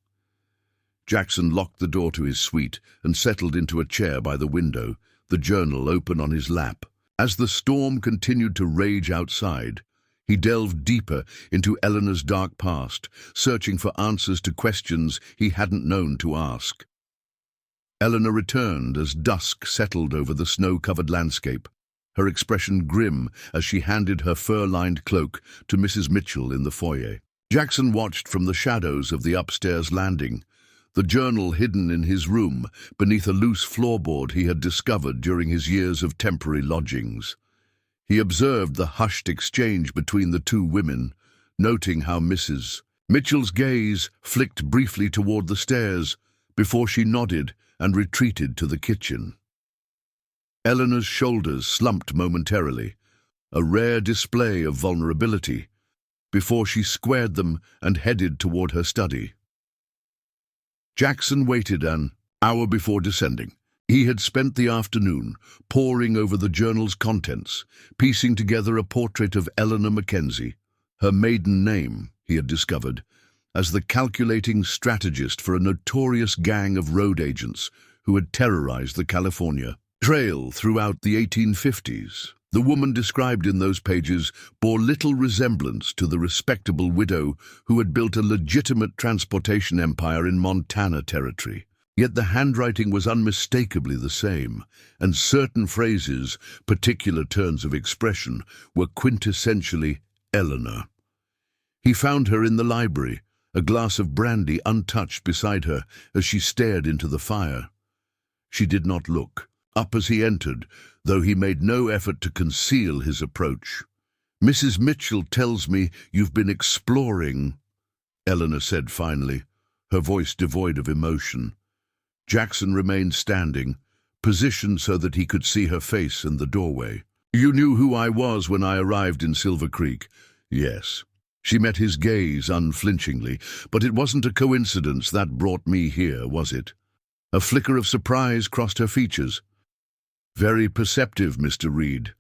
Speaker 1: Jackson locked the door to his suite and settled into a chair by the window, the journal open on his lap. As the storm continued to rage outside, he delved deeper into Eleanor's dark past, searching for answers to questions he hadn't known to ask. Eleanor returned as dusk settled over the snow-covered landscape, her expression grim as she handed her fur-lined cloak to Mrs. Mitchell in the foyer. Jackson watched from the shadows of the upstairs landing, the journal hidden in his room beneath a loose floorboard he had discovered during his years of temporary lodgings. He observed the hushed exchange between the two women, noting how Mrs. Mitchell's gaze flicked briefly toward the stairs before she nodded and retreated to the kitchen. Eleanor's shoulders slumped momentarily, a rare display of vulnerability, before she squared them and headed toward her study. Jackson waited an hour before descending. He had spent the afternoon poring over the journal's contents, piecing together a portrait of Elellanena McKenzie, her maiden name, he had discovered, as the calculating strategist for a notorious gang of road agents who had terrorized the California Trail throughout the 1850s. The woman described in those pages bore little resemblance to the respectable widow who had built a legitimate transportation empire in Montana Territory. Yet the handwriting was unmistakably the same, and certain phrases, particular turns of expression, were quintessentially Eleanor. He found her in the library, a glass of brandy untouched beside her as she stared into the fire. She did not look up as he entered, though he made no effort to conceal his approach. "Mrs. Mitchell tells me you've been exploring," Eleanor said finally, her voice devoid of emotion. Jackson remained standing, positioned so that he could see her face in the doorway. "You knew who I was when I arrived in Silver Creek?" "Yes." She met his gaze unflinchingly. "But it wasn't a coincidence that brought me here, was it?" A flicker of surprise crossed her features. "Very perceptive, Mr. Reed."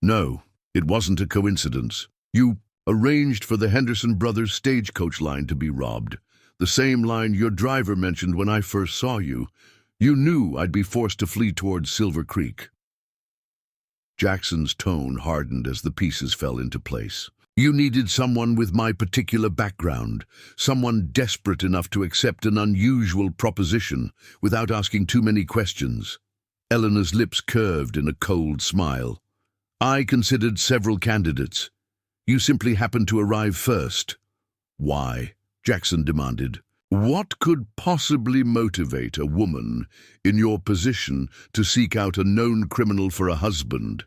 Speaker 1: "No, it wasn't a coincidence. You arranged for the Henderson Brothers Stagecoach line to be robbed, the same line your driver mentioned when I first saw you. You knew I'd be forced to flee towards Silver Creek." Jackson's tone hardened as the pieces fell into place. "You needed someone with my particular background, someone desperate enough to accept an unusual proposition without asking too many questions." Eleanor's lips curved in a cold smile. "I considered several candidates. You simply happened to arrive first." "Why?" Jackson demanded. "What could possibly motivate a woman in your position to seek out a known criminal for a husband?"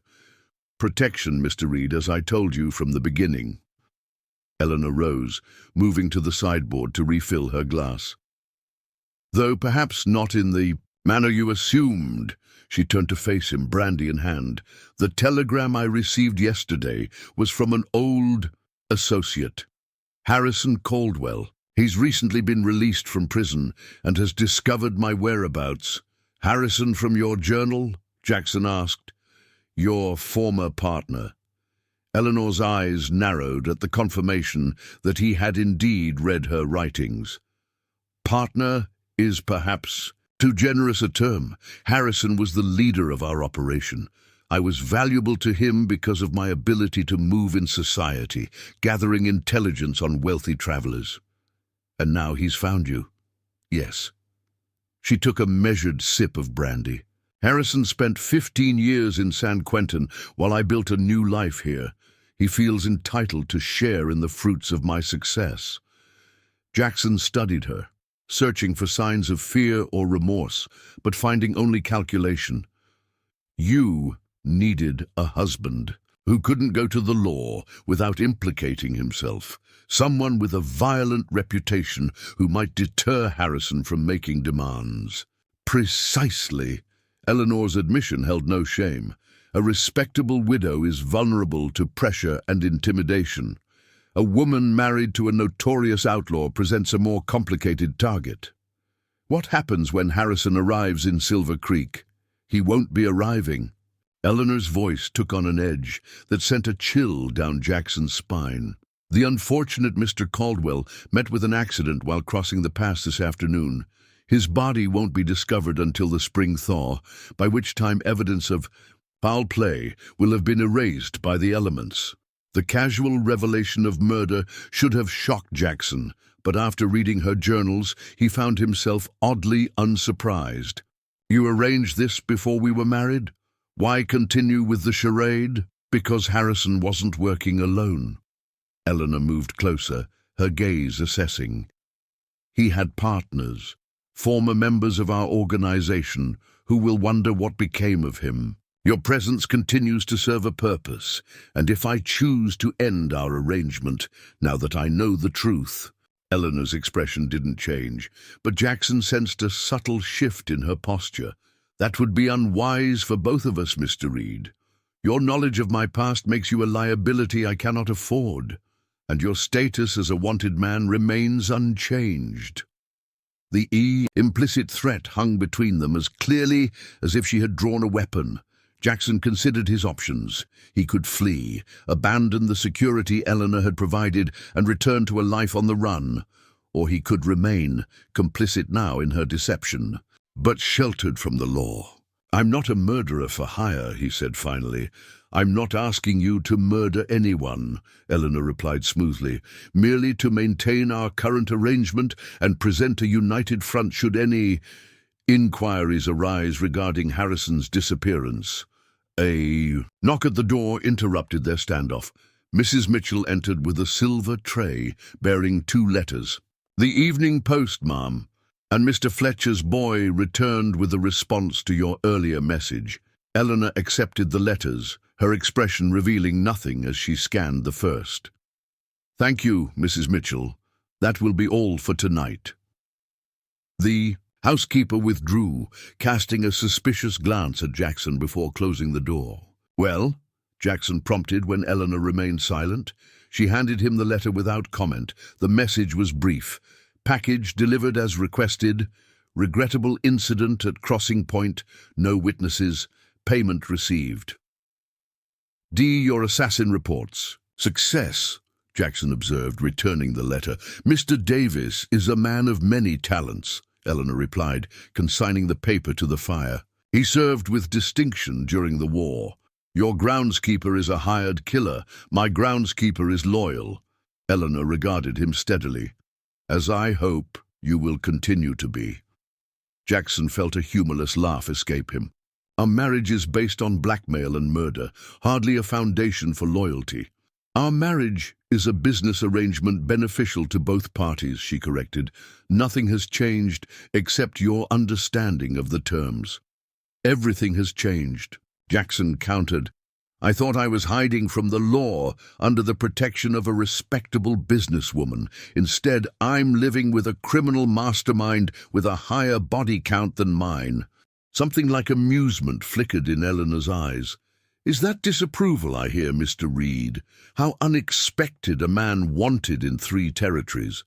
Speaker 1: "Protection, Mr. Reed, as I told you from the beginning." Eleanor rose, moving to the sideboard to refill her glass. "Though perhaps not in the manner you assumed." She turned to face him, brandy in hand. "The telegram I received yesterday was from an old associate, Harrison Caldwell. He's recently been released from prison and has discovered my whereabouts." "Harrison from your journal?" Jackson asked. "Your former partner." Eleanor's eyes narrowed at the confirmation that he had indeed read her writings. "Partner is perhaps too generous a term. Harrison was the leader of our operation. I was valuable to him because of my ability to move in society, gathering intelligence on wealthy travelers. And now he's found you." "Yes." She took a measured sip of brandy. "Harrison spent 15 years in San Quentin while I built a new life here. He feels entitled to share in the fruits of my success." Jackson studied her, searching for signs of fear or remorse, but finding only calculation. "You needed a husband who couldn't go to the law without implicating himself, someone with a violent reputation who might deter Harrison from making demands." "Precisely." Eleanor's admission held no shame. "A respectable widow is vulnerable to pressure and intimidation. A woman married to a notorious outlaw presents a more complicated target." "What happens when Harrison arrives in Silver Creek?" "He won't be arriving." Eleanor's voice took on an edge that sent a chill down Jackson's spine. "The unfortunate Mr. Caldwell met with an accident while crossing the pass this afternoon. His body won't be discovered until the spring thaw, by which time evidence of foul play will have been erased by the elements." The casual revelation of murder should have shocked Jackson, but after reading her journals, he found himself oddly unsurprised. "You arranged this before we were married? Why continue with the charade?" "Because Harrison wasn't working alone." Eleanor moved closer, her gaze assessing. "He had partners, former members of our organization, who will wonder what became of him. Your presence continues to serve a purpose, and if I choose to end our arrangement, now that I know the truth—" Eleanor's expression didn't change, but Jackson sensed a subtle shift in her posture. "That would be unwise for both of us, Mr. Reed. Your knowledge of my past makes you a liability I cannot afford, and your status as a wanted man remains unchanged." The implicit threat hung between them as clearly as if she had drawn a weapon. Jackson considered his options. He could flee, abandon the security Eleanor had provided, and return to a life on the run. Or he could remain, complicit now in her deception, but sheltered from the law. "I'm not a murderer for hire," he said finally. "I'm not asking you to murder anyone," Eleanor replied smoothly, "merely to maintain our current arrangement and present a united front should any Inquiries arise regarding Harrison's disappearance. A knock at the door interrupted their standoff. Mrs. Mitchell entered with a silver tray bearing 2 letters. "The Evening Post, ma'am, and Mr. Fletcher's boy returned with a response to your earlier message." Elena accepted the letters, her expression revealing nothing as she scanned the first. "Thank you, Mrs. Mitchell. That will be all for tonight." The housekeeper withdrew, casting a suspicious glance at Jackson before closing the door. "Well?" Jackson prompted when Elena remained silent. She handed him the letter without comment. The message was brief. "Package delivered as requested. Regrettable incident at crossing point. No witnesses. Payment received. Your assassin reports. Success," Jackson observed, returning the letter. "Mr. Davis is a man of many talents," Elena replied, consigning the paper to the fire. "He served with distinction during the war. Your groundskeeper is a hired killer. My groundskeeper is loyal." Elena regarded him steadily. "As I hope you will continue to be." Jackson felt a humorless laugh escape him. "Our marriage is based on blackmail and murder, hardly a foundation for loyalty." "Our marriage is a business arrangement beneficial to both parties," she corrected. "Nothing has changed except your understanding of the terms." "Everything has changed," Jackson countered. "I thought I was hiding from the law under the protection of a respectable businesswoman. Instead, I'm living with a criminal mastermind with a higher body count than mine." Something like amusement flickered in Eleanor's eyes. "Is that disapproval I hear, Mr. Reed? How unexpected, a man wanted in 3 territories.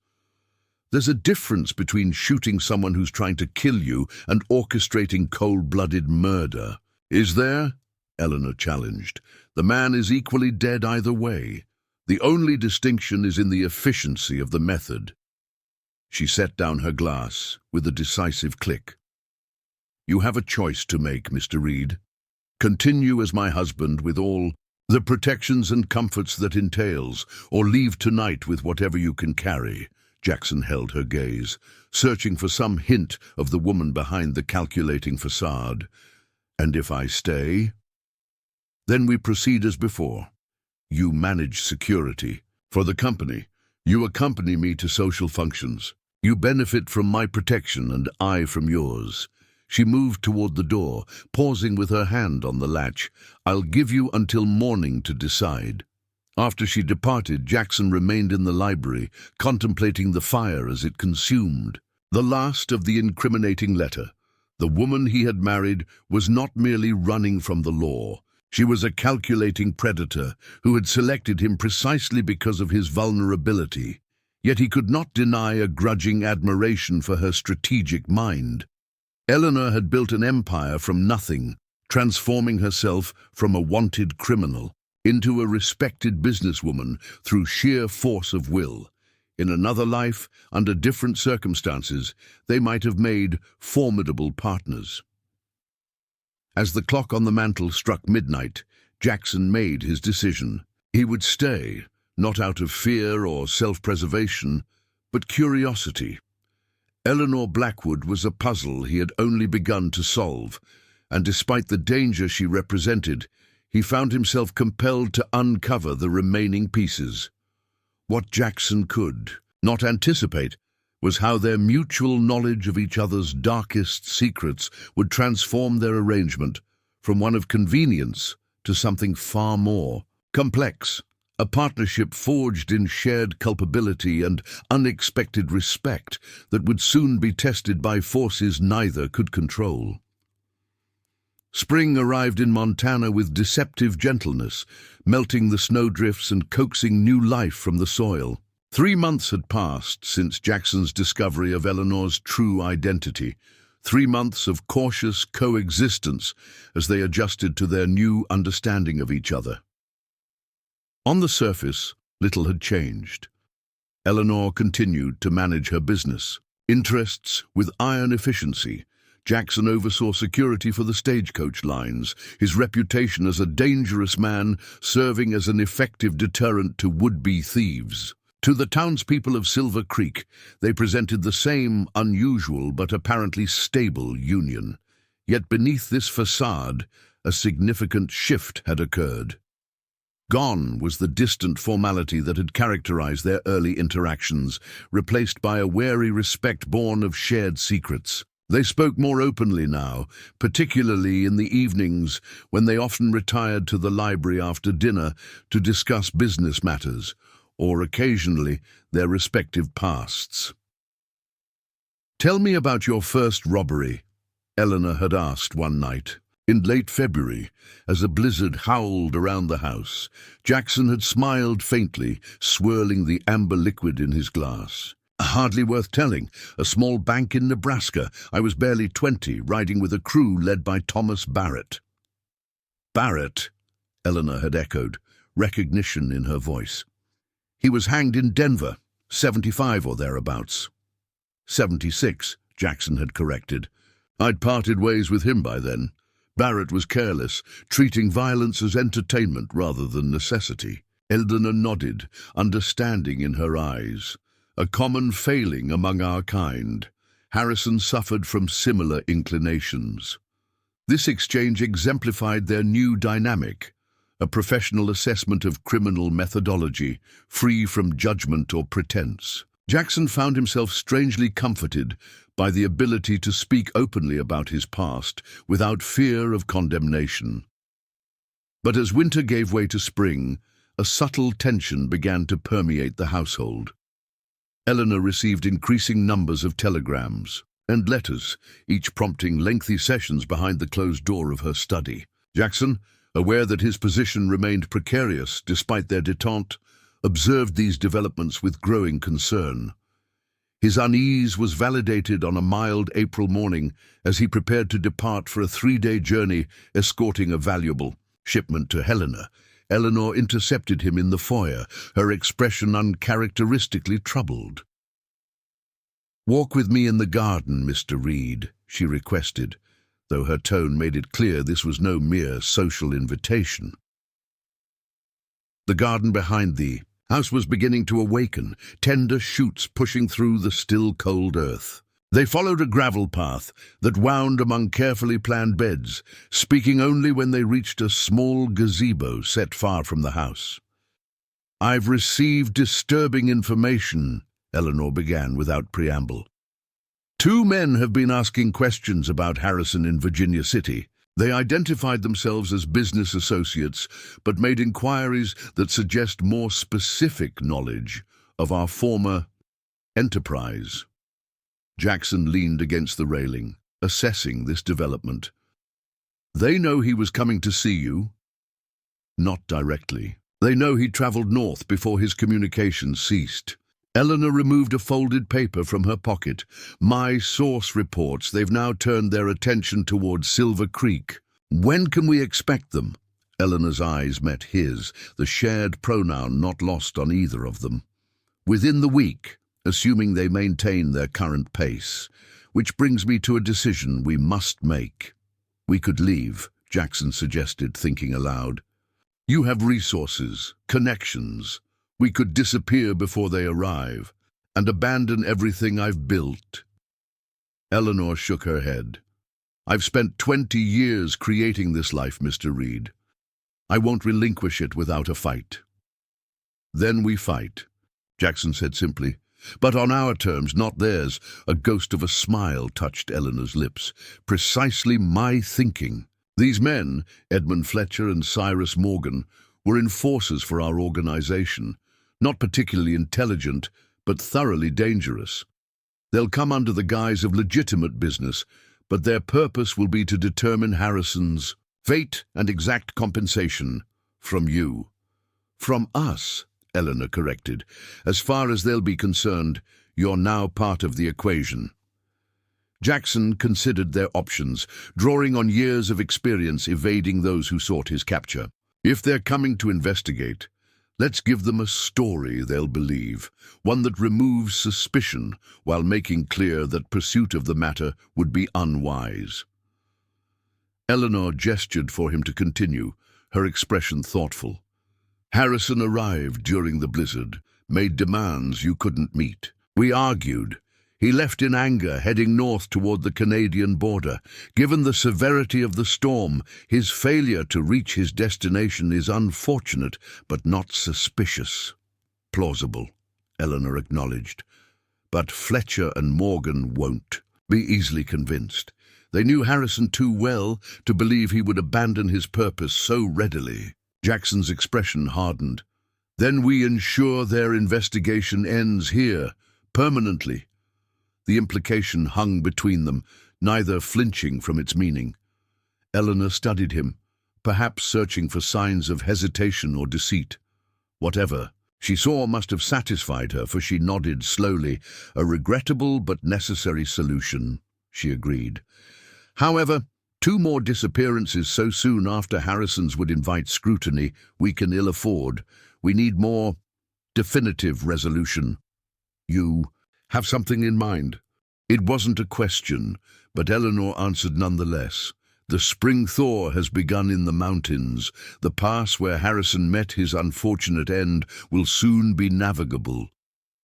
Speaker 1: There's a difference between shooting someone who's trying to kill you and orchestrating cold-blooded murder." "Is there?" Eleanor challenged. "The man is equally dead either way. The only distinction is in the efficiency of the method." She set down her glass with a decisive click. "You have a choice to make, Mr. Reed. Continue as my husband with all the protections and comforts that entails, or leave tonight with whatever you can carry." Jackson held her gaze, searching for some hint of the woman behind the calculating facade. "And if I stay?" "Then we proceed as before. You manage security for the company. You accompany me to social functions. You benefit from my protection and I from yours." She moved toward the door, pausing with her hand on the latch. "I'll give you until morning to decide." After she departed, Jackson remained in the library, contemplating the fire as it consumed. The last of the incriminating letter. The woman he had married was not merely running from the law. She was a calculating predator who had selected him precisely because of his vulnerability. Yet he could not deny a grudging admiration for her strategic mind. Eleanor had built an empire from nothing, transforming herself from a wanted criminal into a respected businesswoman through sheer force of will. In another life, under different circumstances, they might have made formidable partners. As the clock on the mantel struck midnight, Jackson made his decision. He would stay, not out of fear or self-preservation, but curiosity. Eleanor Blackwood was a puzzle he had only begun to solve, and despite the danger she represented, he found himself compelled to uncover the remaining pieces. What Jackson could not anticipate was how their mutual knowledge of each other's darkest secrets would transform their arrangement from one of convenience to something far more complex, a partnership forged in shared culpability and unexpected respect that would soon be tested by forces neither could control. Spring arrived in Montana with deceptive gentleness, melting the snowdrifts and coaxing new life from the soil. 3 months had passed since Jackson's discovery of Eleanor's true identity. 3 months of cautious coexistence as they adjusted to their new understanding of each other. On the surface, little had changed. Eleanor continued to manage her business interests with iron efficiency. Jackson oversaw security for the Stagecoach lines, his reputation as a dangerous man serving as an effective deterrent to would-be thieves. To the townspeople of Silver Creek, they presented the same unusual but apparently stable union. Yet beneath this facade, a significant shift had occurred. Gone was the distant formality that had characterized their early interactions, replaced by a wary respect born of shared secrets. They spoke more openly now, particularly in the evenings when they often retired to the library after dinner to discuss business matters, or occasionally their respective pasts. "Tell me about your first robbery," Elena had asked one night. In late February, as a blizzard howled around the house, Jackson had smiled faintly, swirling the amber liquid in his glass. "Hardly worth telling. A small bank in Nebraska. I was barely 20, riding with a crew led by Thomas Barrett." "Barrett," Elena had echoed, recognition in her voice. "He was hanged in Denver, 75 or thereabouts." 76, Jackson had corrected. "I'd parted ways with him by then. Barrett was careless, treating violence as entertainment rather than necessity." Elena nodded, understanding in her eyes. "A common failing among our kind. Harrison suffered from similar inclinations." This exchange exemplified their new dynamic, a professional assessment of criminal methodology, free from judgment or pretense. Jackson found himself strangely comforted by the ability to speak openly about his past without fear of condemnation. But as winter gave way to spring, a subtle tension began to permeate the household. Elena received increasing numbers of telegrams and letters, each prompting lengthy sessions behind the closed door of her study. Jackson, aware that his position remained precarious despite their détente, observed these developments with growing concern. His unease was validated on a mild April morning as he prepared to depart for a 3-day journey escorting a valuable shipment to Helena. Eleanor intercepted him in the foyer, her expression uncharacteristically troubled. "Walk with me in the garden, Mr. Reed," she requested, though her tone made it clear this was no mere social invitation. "The garden behind thee." House was beginning to awaken, tender shoots pushing through the still cold earth. They followed a gravel path that wound among carefully planned beds, speaking only when they reached a small gazebo set far from the house. "I've received disturbing information," Eleanor began without preamble. "Two men have been asking questions about Harrison in Virginia City. They identified themselves as business associates, but made inquiries that suggest more specific knowledge of our former enterprise." Jackson leaned against the railing, assessing this development. "They know he was coming to see you?" "Not directly. They know he traveled north before his communications ceased." Eleanor removed a folded paper from her pocket. "My source reports they've now turned their attention towards Silver Creek. When can we expect them?" Eleanor's eyes met his, the shared pronoun not lost on either of them. "Within the week, assuming they maintain their current pace. Which brings me to a decision we must make." "We could leave," Jackson suggested, thinking aloud. "You have resources, connections. We could disappear before they arrive, and abandon everything I've built." Eleanor shook her head. "I've spent 20 years creating this life, Mr. Reed. I won't relinquish it without a fight." "Then we fight," Jackson said simply. "But on our terms, not theirs." A ghost of a smile touched Eleanor's lips. "Precisely my thinking. These men, Edmund Fletcher and Cyrus Morgan, were enforcers for our organization. Not particularly intelligent, but thoroughly dangerous. They'll come under the guise of legitimate business, but their purpose will be to determine Harrison's fate and exact compensation from you." "From us," Eleanor corrected. "As far as they'll be concerned, you're now part of the equation." Jackson considered their options, drawing on years of experience evading those who sought his capture. "If they're coming to investigate, let's give them a story they'll believe, one that removes suspicion while making clear that pursuit of the matter would be unwise." Eleanor gestured for him to continue, her expression thoughtful. "Harrison arrived during the blizzard, made demands you couldn't meet. We argued. He left in anger, heading north toward the Canadian border. Given the severity of the storm, his failure to reach his destination is unfortunate, but not suspicious. Plausible, Eleanor acknowledged. But Fletcher and Morgan won't be easily convinced. They knew Harrison too well to believe he would abandon his purpose so readily. Jackson's expression hardened. Then we ensure their investigation ends here, permanently. The implication hung between them, neither flinching from its meaning. Eleanor studied him, perhaps searching for signs of hesitation or deceit. Whatever she saw must have satisfied her, for she nodded slowly. A regrettable but necessary solution, she agreed. However, 2 more disappearances so soon after Harrison's would invite scrutiny we can ill afford. We need more definitive resolution. You have something in mind? It wasn't a question, but Eleanor answered nonetheless. The spring thaw has begun in the mountains. The pass where Harrison met his unfortunate end will soon be navigable.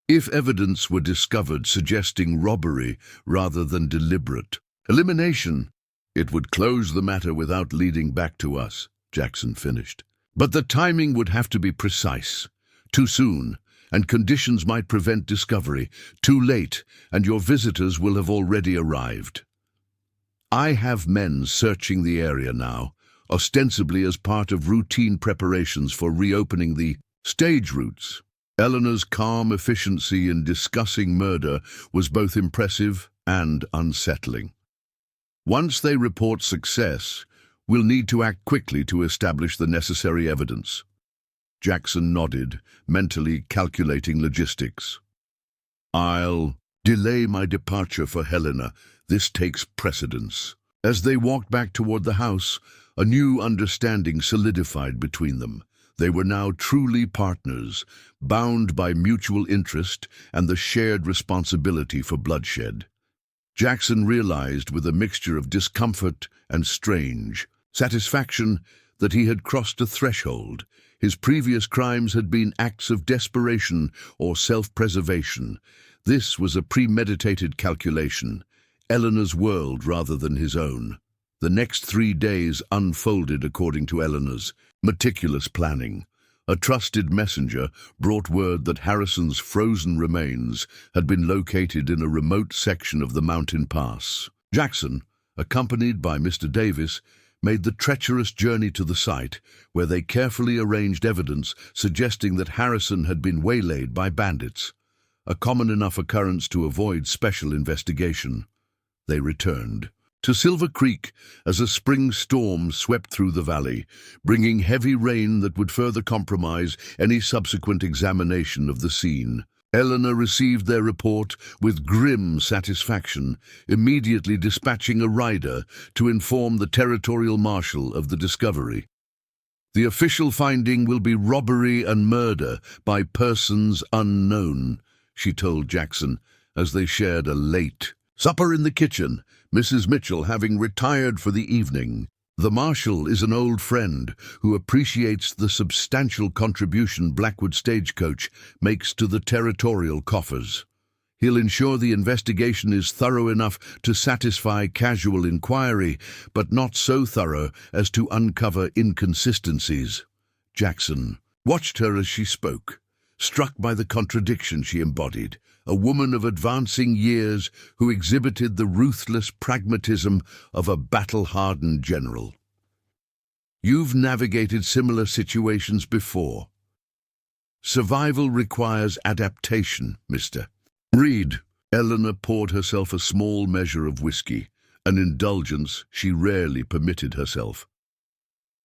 Speaker 1: If evidence were discovered suggesting robbery rather than deliberate elimination, it would close the matter without leading back to us, Jackson finished. But the timing would have to be precise. Too soon, and conditions might prevent discovery. Too late, and your visitors will have already arrived. I have men searching the area now, ostensibly as part of routine preparations for reopening the stage routes. Eleanor's calm efficiency in discussing murder was both impressive and unsettling. Once they report success, we'll need to act quickly to establish the necessary evidence. Jackson nodded, mentally calculating logistics. I'll delay my departure for Helena. This takes precedence. As they walked back toward the house, a new understanding solidified between them. They were now truly partners, bound by mutual interest and the shared responsibility for bloodshed. Jackson realized with a mixture of discomfort and strange satisfaction that he had crossed a threshold. His previous crimes had been acts of desperation or self-preservation. This was a premeditated calculation, Eleanor's world rather than his own. The next 3 days unfolded according to Eleanor's meticulous planning. A trusted messenger brought word that Harrison's frozen remains had been located in a remote section of the mountain pass. Jackson, accompanied by Mr. Davis, made the treacherous journey to the site, where they carefully arranged evidence suggesting that Harrison had been waylaid by bandits, a common enough occurrence to avoid special investigation. They returned to Silver Creek as a spring storm swept through the valley, bringing heavy rain that would further compromise any subsequent examination of the scene. Eleanor received their report with grim satisfaction, immediately dispatching a rider to inform the territorial marshal of the discovery. The official finding will be robbery and murder by persons unknown, she told Jackson as they shared a late supper in the kitchen, Mrs. Mitchell having retired for the evening. The marshal is an old friend who appreciates the substantial contribution Blackwood Stagecoach makes to the territorial coffers. He'll ensure the investigation is thorough enough to satisfy casual inquiry, but not so thorough as to uncover inconsistencies. Jackson watched her as she spoke, struck by the contradiction she embodied. A woman of advancing years who exhibited the ruthless pragmatism of a battle-hardened general. You've navigated similar situations before. Survival requires adaptation, Mr. Reed. Eleanor poured herself a small measure of whiskey, an indulgence she rarely permitted herself.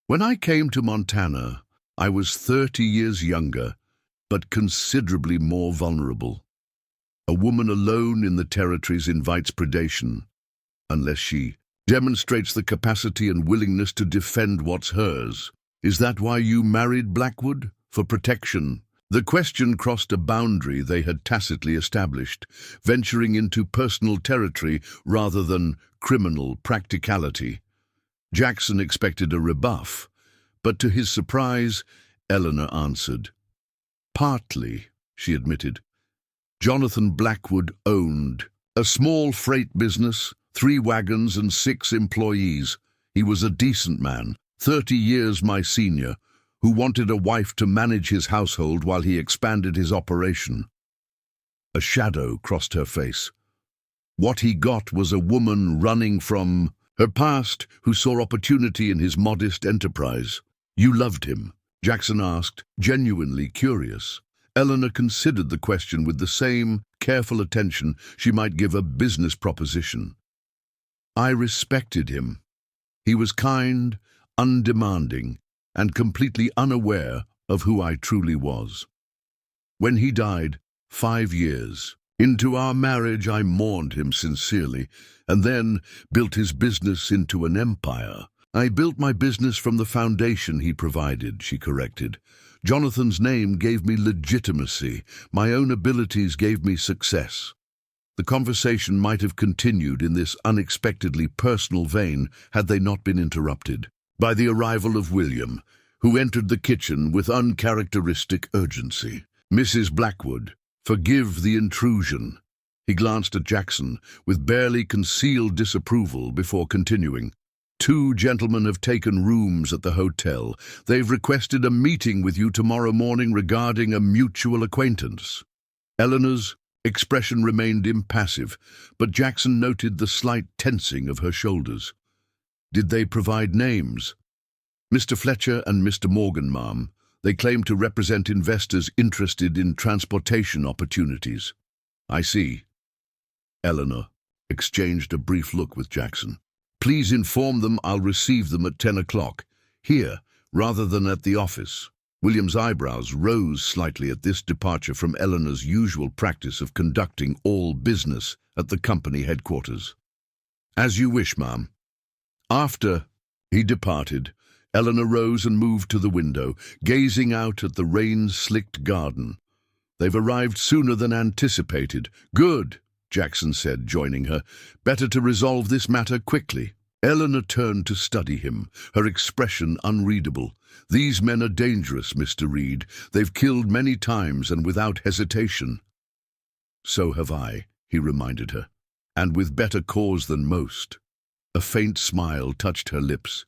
Speaker 1: When I came to Montana, I was 30 years younger, but considerably more vulnerable. A woman alone in the territories invites predation, unless she demonstrates the capacity and willingness to defend what's hers. Is that why you married Blackwood? For protection? The question crossed a boundary they had tacitly established, venturing into personal territory rather than criminal practicality. Jackson expected a rebuff, but to his surprise, Eleanor answered. Partly. she admitted. Jonathan Blackwood owned a small freight business, 3 wagons and 6 employees. He was a decent man, 30 years my senior, who wanted a wife to manage his household while he expanded his operation. A shadow crossed her face. What he got was a woman running from her past who saw opportunity in his modest enterprise. You loved him? Jackson asked, genuinely curious. Elena considered the question with the same careful attention she might give a business proposition. I respected him. He was kind, undemanding, and completely unaware of who I truly was. When he died, 5 years into our marriage, I mourned him sincerely, and then built his business into an empire. I built my business from the foundation he provided, she corrected. Jonathan's name gave me legitimacy. My own abilities gave me success. The conversation might have continued in this unexpectedly personal vein had they not been interrupted by the arrival of William, who entered the kitchen with uncharacteristic urgency. Mrs. Blackwood, forgive the intrusion. He glanced at Jackson with barely concealed disapproval before continuing. 2 gentlemen have taken rooms at the hotel. They've requested a meeting with you tomorrow morning regarding a mutual acquaintance. Eleanor's expression remained impassive, but Jackson noted the slight tensing of her shoulders. Did they provide names? Mr. Fletcher and Mr. Morgan, ma'am. They claim to represent investors interested in transportation opportunities. I see. Eleanor exchanged a brief look with Jackson. Please inform them I'll receive them at 10 o'clock, here, rather than at the office. William's eyebrows rose slightly at this departure from Eleanor's usual practice of conducting all business at the company headquarters. As you wish, ma'am. After he departed, Eleanor rose and moved to the window, gazing out at the rain-slicked garden. They've arrived sooner than anticipated. Good, Jackson said, joining her. Better to resolve this matter quickly. Eleanor turned to study him, her expression unreadable. These men are dangerous, Mr. Reed. They've killed many times and without hesitation. So have I, he reminded her, and with better cause than most. A faint smile touched her lips.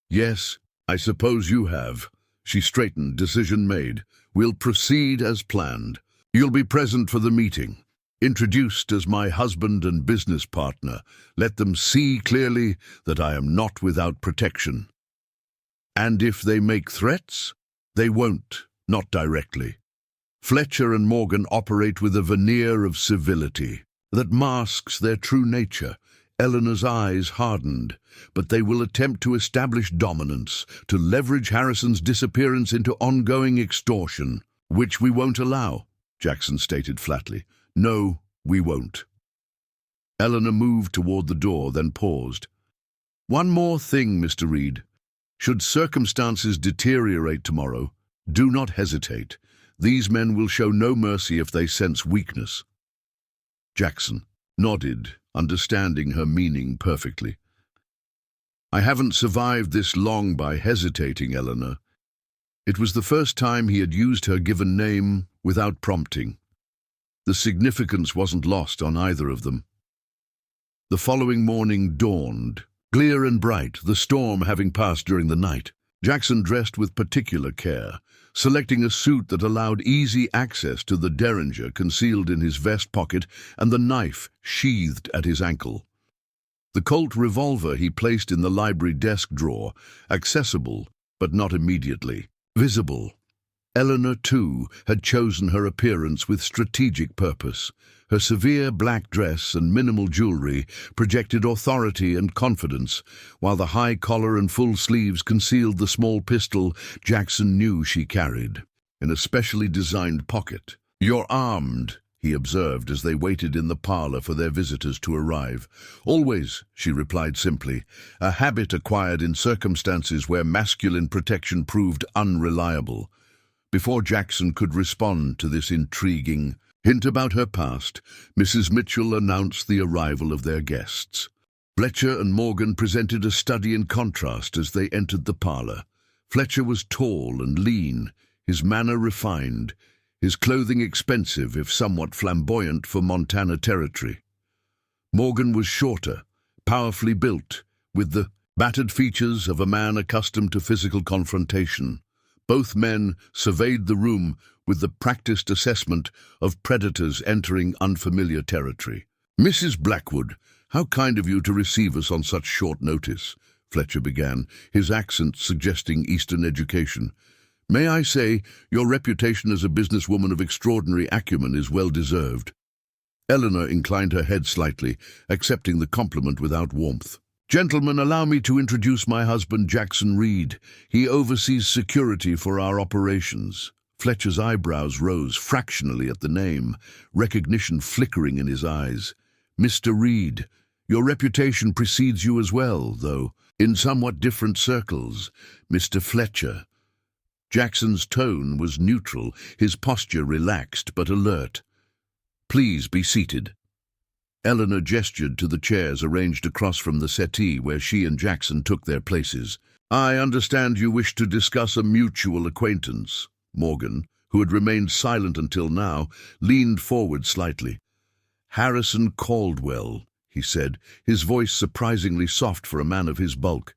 Speaker 1: Yes, I suppose you have. She straightened, decision made. We'll proceed as planned. You'll be present for the meeting. Introduced as my husband and business partner, let them see clearly that I am not without protection. And if they make threats, they won't, not directly. Fletcher and Morgan operate with a veneer of civility that masks their true nature. Eleanor's eyes hardened, but they will attempt to establish dominance, to leverage Harrison's disappearance into ongoing extortion, which we won't allow, Jackson stated flatly. No, we won't. Eleanor moved toward the door, then paused. One more thing, Mr. Reed. Should circumstances deteriorate tomorrow, do not hesitate. These men will show no mercy if they sense weakness. Jackson nodded, understanding her meaning perfectly. I haven't survived this long by hesitating, Eleanor. It was the first time he had used her given name without prompting. The significance wasn't lost on either of them. The following morning dawned, clear and bright, the storm having passed during the night. Jackson dressed with particular care, selecting a suit that allowed easy access to the derringer concealed in his vest pocket and the knife sheathed at his ankle. The Colt revolver he placed in the library desk drawer, accessible but not immediately visible. Eleanor, too, had chosen her appearance with strategic purpose. Her severe black dress and minimal jewelry projected authority and confidence, while the high collar and full sleeves concealed the small pistol Jackson knew she carried in a specially designed pocket. You're armed, he observed as they waited in the parlor for their visitors to arrive. Always, she replied simply, a habit acquired in circumstances where masculine protection proved unreliable. Before Jackson could respond to this intriguing hint about her past, Mrs. Mitchell announced the arrival of their guests. Fletcher and Morgan presented a study in contrast as they entered the parlor. Fletcher was tall and lean, his manner refined, his clothing expensive if somewhat flamboyant for Montana territory. Morgan was shorter, powerfully built, with the battered features of a man accustomed to physical confrontation. Both men surveyed the room with the practiced assessment of predators entering unfamiliar territory. "Mrs. Blackwood, how kind of you to receive us on such short notice," Fletcher began, his accent suggesting Eastern education. "May I say, your reputation as a businesswoman of extraordinary acumen is well deserved." Eleanor inclined her head slightly, accepting the compliment without warmth. "Gentlemen, allow me to introduce my husband, Jackson Reed. He oversees security for our operations." Fletcher's eyebrows rose fractionally at the name, recognition flickering in his eyes. "Mr. Reed, your reputation precedes you as well, though in somewhat different circles. Mr. Fletcher." Jackson's tone was neutral, his posture relaxed but alert. "Please be seated." Eleanor gestured to the chairs arranged across from the settee where she and Jackson took their places. "I understand you wish to discuss a mutual acquaintance." Morgan, who had remained silent until now, leaned forward slightly. "Harrison Caldwell," he said, his voice surprisingly soft for a man of his bulk.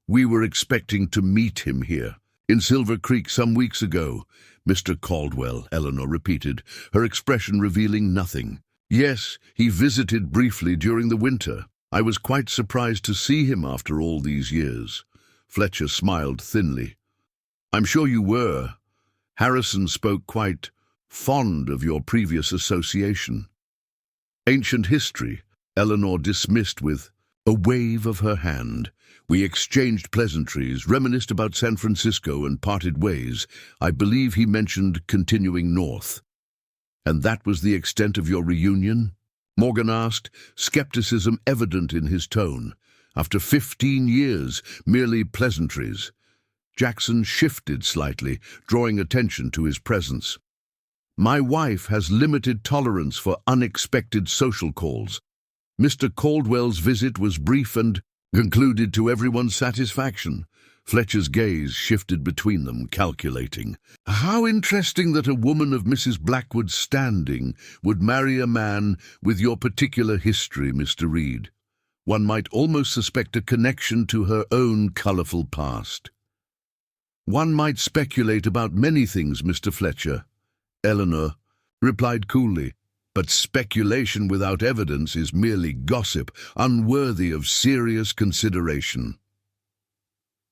Speaker 1: "We were expecting to meet him here, in Silver Creek some weeks ago." "Mr. Caldwell," Eleanor repeated, her expression revealing nothing. "Yes, he visited briefly during the winter. I was quite surprised to see him after all these years." Fletcher smiled thinly. "I'm sure you were. Harrison spoke quite fond of your previous association." "Ancient history," Eleanor dismissed with a wave of her hand. "We exchanged pleasantries, reminisced about San Francisco, and parted ways. I believe he mentioned continuing north." "And that was the extent of your reunion?" Morgan asked, skepticism evident in his tone. "After 15 years, merely pleasantries?" Jackson shifted slightly, drawing attention to his presence. "My wife has limited tolerance for unexpected social calls. Mr. Caldwell's visit was brief and concluded to everyone's satisfaction." Fletcher's gaze shifted between them, calculating. "How interesting that a woman of Mrs. Blackwood's standing would marry a man with your particular history, Mr. Reed. One might almost suspect a connection to her own colourful past." "One might speculate about many things, Mr. Fletcher," Eleanor replied coolly. "But speculation without evidence is merely gossip, unworthy of serious consideration."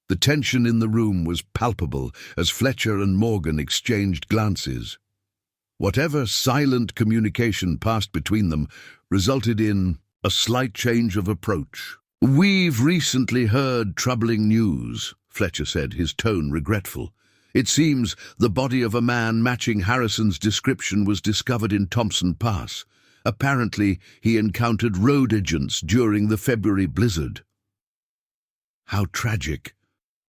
Speaker 1: The tension in the room was palpable as Fletcher and Morgan exchanged glances. Whatever silent communication passed between them resulted in a slight change of approach. "We've recently heard troubling news," Fletcher said, his tone regretful. "It seems the body of a man matching Harrison's description was discovered in Thompson Pass. Apparently, he encountered road agents during the February blizzard." "How tragic,"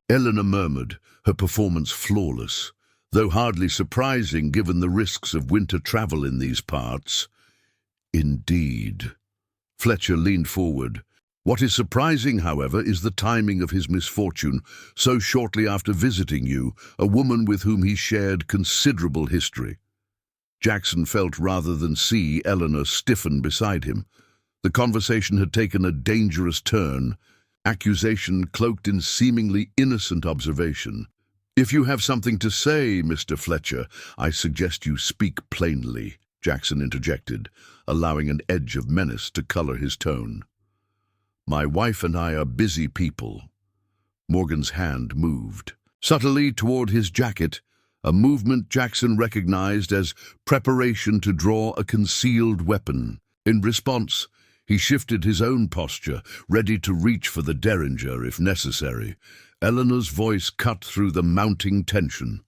Speaker 1: Eleanor murmured, her performance flawless, though hardly surprising given the risks of winter travel in these parts. "Indeed." Fletcher leaned forward. "What is surprising, however, is the timing of his misfortune, so shortly after visiting you, a woman with whom he shared considerable history." Jackson felt rather than see Eleanor stiffen beside him. The conversation had taken a dangerous turn, accusation cloaked in seemingly innocent observation. "If you have something to say, Mr. Fletcher, I suggest you speak plainly," Jackson interjected, allowing an edge of menace to color his tone. "My wife and I are busy people." Morgan's hand moved subtly toward his jacket, a movement Jackson recognized as preparation to draw a concealed weapon. In response, he shifted his own posture, ready to reach for the derringer if necessary. Eleanor's voice cut through the mounting tension.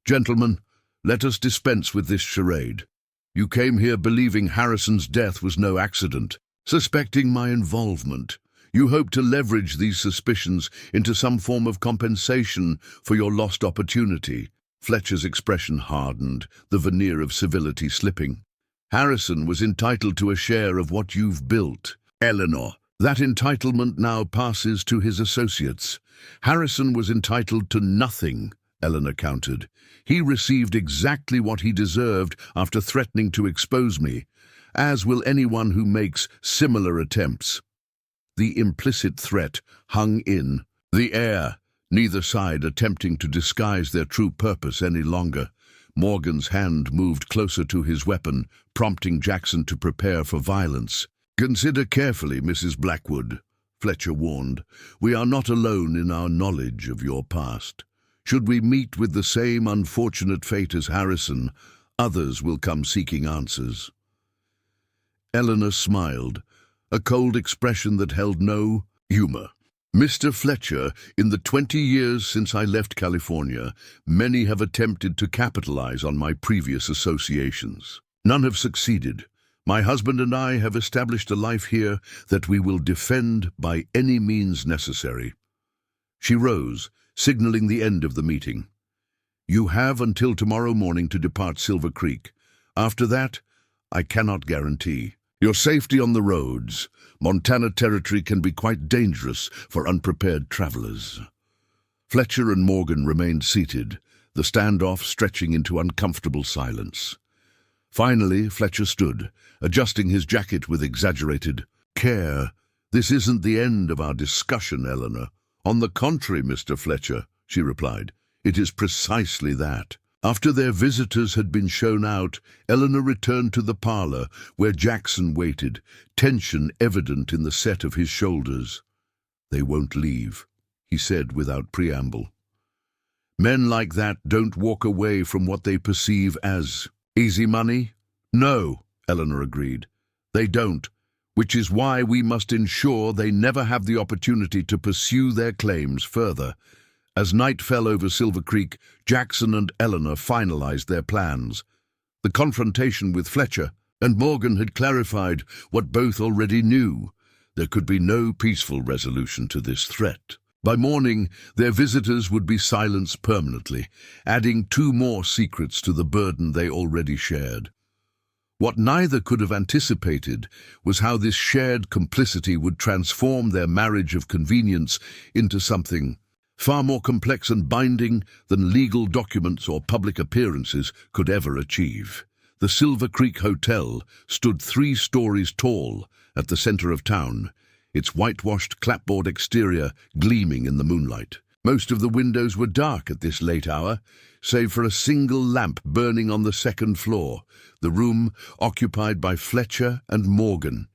Speaker 1: "Gentlemen, let us dispense with this charade. You came here believing Harrison's death was no accident, suspecting my involvement. You hope to leverage these suspicions into some form of compensation for your lost opportunity." Fletcher's expression hardened, the veneer of civility slipping. "Harrison was entitled to a share of what you've built, Eleanor. That entitlement now passes to his associates. Harrison was entitled to nothing, Elena countered. "He received exactly what he deserved after threatening to expose me, as will anyone who makes similar attempts." The implicit threat hung in the air, neither side attempting to disguise their true purpose any longer. Morgan's hand moved closer to his weapon, prompting Jackson to prepare for violence. "Consider carefully, Mrs. Blackwood," Fletcher warned. "We are not alone in our knowledge of your past. Should we meet with the same unfortunate fate as Harrison, others will come seeking answers." Elena smiled, a cold expression that held no humor. "Mr. Fletcher, in the 20 years since I left California, many have attempted to capitalize on my previous associations. None have succeeded. My husband and I have established a life here that we will defend by any means necessary." She rose, signaling the end of the meeting. "You have until tomorrow morning to depart Silver Creek. After that, I cannot guarantee your safety on the roads. Montana Territory can be quite dangerous for unprepared travelers." Fletcher and Morgan remained seated, the standoff stretching into uncomfortable silence. Finally, Fletcher stood, adjusting his jacket with exaggerated care. "This isn't the end of our discussion, Elena." "On the contrary, Mr. Fletcher," she replied. "It is precisely that." After their visitors had been shown out, Elena returned to the parlor where Jackson waited, tension evident in the set of his shoulders. "They won't leave," he said without preamble. "Men like that don't walk away from what they perceive as easy money." "No," Elena agreed. "They don't, which is why we must ensure they never have the opportunity to pursue their claims further." As night fell over Silver Creek, Jackson and Elena finalized their plans. The confrontation with Fletcher and Morgan had clarified what both already knew. There could be no peaceful resolution to this threat. By morning, their visitors would be silenced permanently, adding 2 more secrets to the burden they already shared. What neither could have anticipated was how this shared complicity would transform their marriage of convenience into something far more complex and binding than legal documents or public appearances could ever achieve. The Silver Creek Hotel stood 3 stories tall at the center of town, its whitewashed clapboard exterior gleaming in the moonlight. Most of the windows were dark at this late hour, save for a single lamp burning on the 2nd floor, the room occupied by Fletcher and Morgan.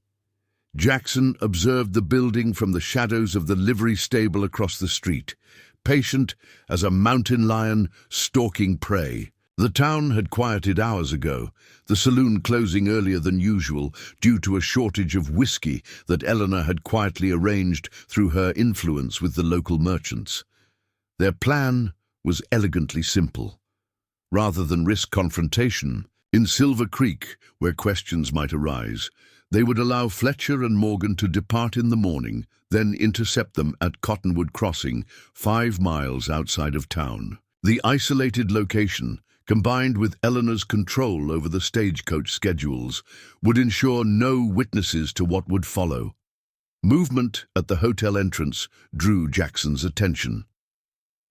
Speaker 1: Jackson observed the building from the shadows of the livery stable across the street, patient as a mountain lion stalking prey. The town had quieted hours ago, the saloon closing earlier than usual due to a shortage of whiskey that Elena had quietly arranged through her influence with the local merchants. Their plan was elegantly simple. Rather than risk confrontation, in Silver Creek, where questions might arise, they would allow Fletcher and Morgan to depart in the morning, then intercept them at Cottonwood Crossing, 5 miles outside of town. The isolated location, combined with Elena's control over the Stagecoach schedules, would ensure no witnesses to what would follow. Movement at the hotel entrance drew Jackson's attention.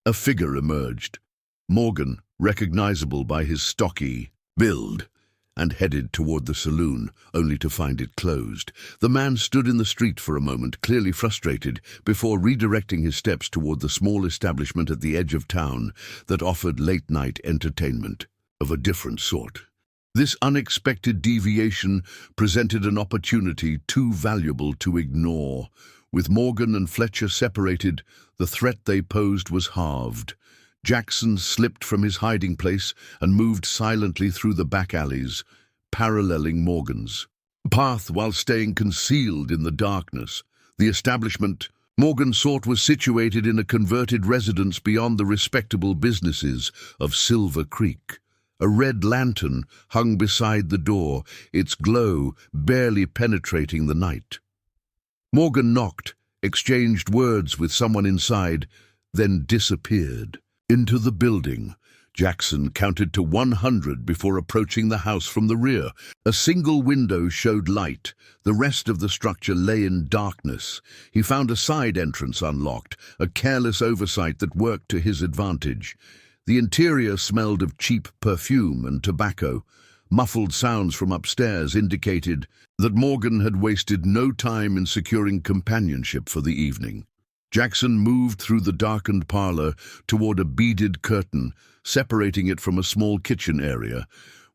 Speaker 1: A figure emerged. Morgan, recognizable by his stocky build, and headed toward the saloon, only to find it closed. The man stood in the street for a moment, clearly frustrated, before redirecting his steps toward the small establishment at the edge of town that offered late-night entertainment of a different sort. This unexpected deviation presented an opportunity too valuable to ignore. With Morgan and Fletcher separated, the threat they posed was halved. Jackson slipped from his hiding place and moved silently through the back alleys, paralleling Morgan's path while staying concealed in the darkness. The establishment Morgan sought was situated in a converted residence beyond the respectable businesses of Silver Creek. A red lantern hung beside the door, its glow barely penetrating the night. Morgan knocked, exchanged words with someone inside, then disappeared. Into the building, Jackson counted to 100 before approaching the house from the rear. A single window showed light. The rest of the structure lay in darkness. He found a side entrance unlocked, a careless oversight that worked to his advantage. The interior smelled of cheap perfume and tobacco. Muffled sounds from upstairs indicated that Morgan had wasted no time in securing companionship for the evening. Jackson moved through the darkened parlor toward a beaded curtain, separating it from a small kitchen area,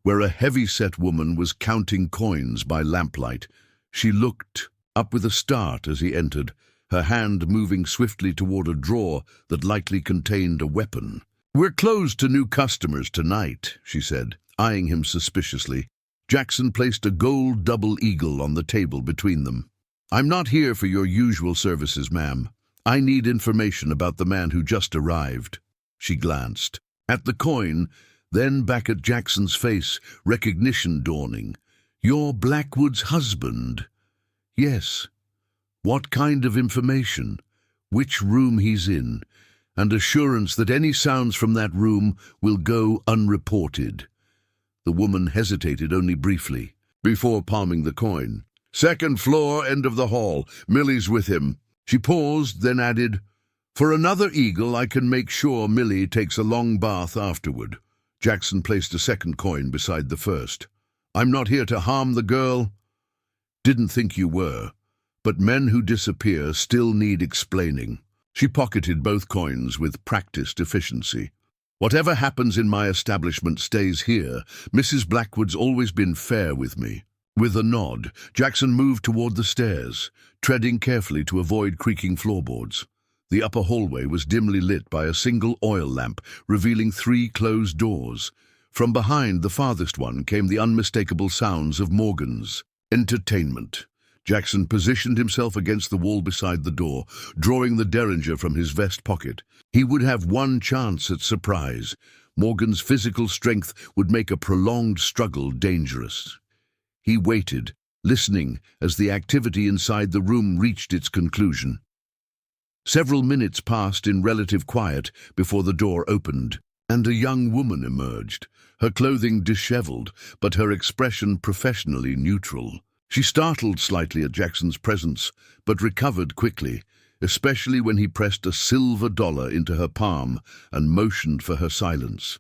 Speaker 1: where a heavy-set woman was counting coins by lamplight. She looked up with a start as he entered, her hand moving swiftly toward a drawer that likely contained a weapon. "We're closed to new customers tonight," she said, eyeing him suspiciously. Jackson placed a gold double eagle on the table between them. "I'm not here for your usual services, ma'am. I need information about the man who just arrived." She glanced at the coin, then back at Jackson's face, recognition dawning. "You're Blackwood's husband?" "Yes." "What kind of information?" "Which room he's in, and assurance that any sounds from that room will go unreported." The woman hesitated only briefly, before palming the coin. "Second floor, end of the hall. Millie's with him." She paused, then added, "For another eagle, I can make sure Millie takes a long bath afterward." Jackson placed a second coin beside the first. "I'm not here to harm the girl." "Didn't think you were, but men who disappear still need explaining." She pocketed both coins with practiced efficiency. "Whatever happens in my establishment stays here. Mrs. Blackwood's always been fair with me." With a nod, Jackson moved toward the stairs, treading carefully to avoid creaking floorboards. The upper hallway was dimly lit by a single oil lamp, revealing 3 closed doors. From behind the farthest one came the unmistakable sounds of Morgan's entertainment. Jackson positioned himself against the wall beside the door, drawing the derringer from his vest pocket. He would have one chance at surprise. Morgan's physical strength would make a prolonged struggle dangerous. He waited, listening as the activity inside the room reached its conclusion. Several minutes passed in relative quiet before the door opened, and a young woman emerged, her clothing disheveled, but her expression professionally neutral. She startled slightly at Jackson's presence, but recovered quickly, especially when he pressed a silver dollar into her palm and motioned for her silence.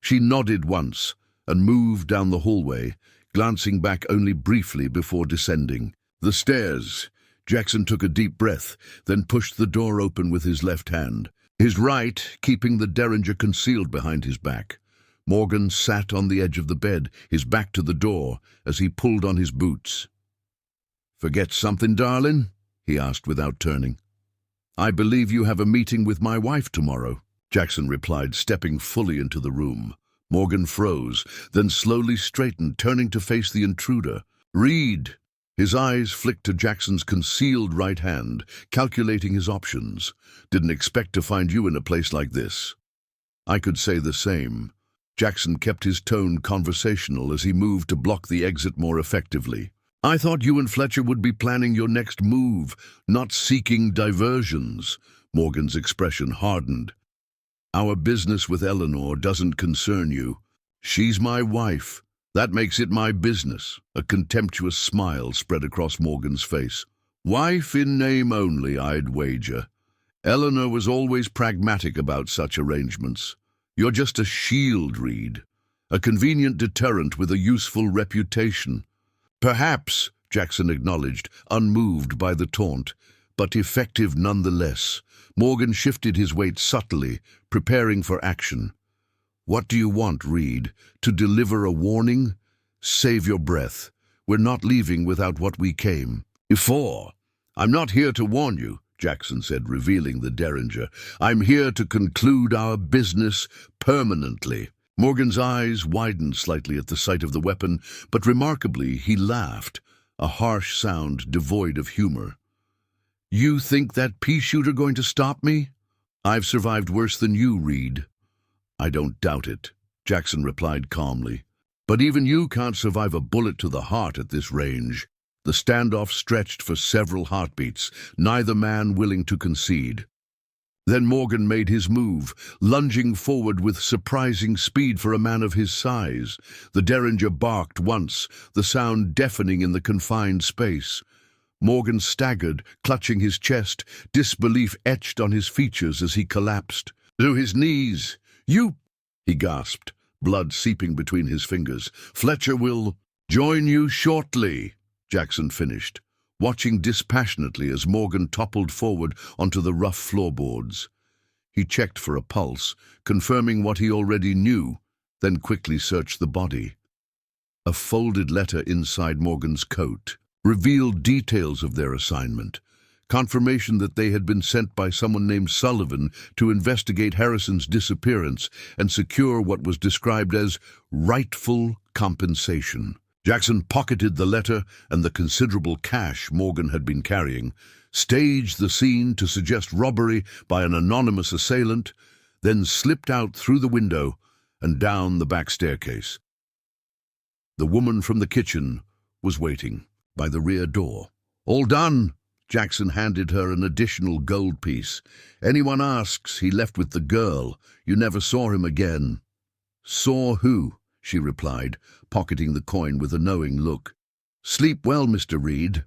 Speaker 1: She nodded once and moved down the hallway, glancing back only briefly before descending. The stairs. Jackson took a deep breath, then pushed the door open with his left hand, his right keeping the derringer concealed behind his back. Morgan sat on the edge of the bed, his back to the door, as he pulled on his boots. "Forget something, darling?" he asked without turning. "I believe you have a meeting with my wife tomorrow," Jackson replied, stepping fully into the room. Morgan froze, then slowly straightened, turning to face the intruder. "Reed!" His eyes flicked to Jackson's concealed right hand, calculating his options. "Didn't expect to find you in a place like this." "I could say the same." Jackson kept his tone conversational as he moved to block the exit more effectively. "I thought you and Fletcher would be planning your next move, not seeking diversions." Morgan's expression hardened. "Our business with Eleanor doesn't concern you. She's my wife. That makes it my business." A contemptuous smile spread across Morgan's face. "Wife in name only, I'd wager. Eleanor was always pragmatic about such arrangements. You're just a shield, Reed. A convenient deterrent with a useful reputation." "Perhaps," Jackson acknowledged, unmoved by the taunt, "but effective nonetheless." Morgan shifted his weight subtly, preparing for action. "What do you want, Reed? To deliver a warning? Save your breath. We're not leaving without what we came for." "I'm not here to warn you," Jackson said, revealing the derringer. "I'm here to conclude our business permanently." Morgan's eyes widened slightly at the sight of the weapon, but remarkably he laughed, a harsh sound devoid of humor. "You think that pea shooter going to stop me? I've survived worse than you, Reed." "I don't doubt it," Jackson replied calmly. "But even you can't survive a bullet to the heart at this range." The standoff stretched for several heartbeats, neither man willing to concede. Then Morgan made his move, lunging forward with surprising speed for a man of his size. The derringer barked once, the sound deafening in the confined space. Morgan staggered, clutching his chest, disbelief etched on his features as he collapsed. "To his knees! You, he gasped, blood seeping between his fingers. Fletcher will join you shortly, Jackson finished, watching dispassionately as Morgan toppled forward onto the rough floorboards. He checked for a pulse, confirming what he already knew, then quickly searched the body. A folded letter inside Morgan's coat revealed details of their assignment, confirmation that they had been sent by someone named Sullivan to investigate Harrison's disappearance and secure what was described as rightful compensation. Jackson pocketed the letter and the considerable cash Morgan had been carrying, staged the scene to suggest robbery by an anonymous assailant, then slipped out through the window and down the back staircase. The woman from the kitchen was waiting by the rear door. "All done." Jackson handed her an additional gold piece. "Anyone asks, he left with the girl. You never saw him again." "Saw who?" she replied, pocketing the coin with a knowing look. "Sleep well, Mr. Reed."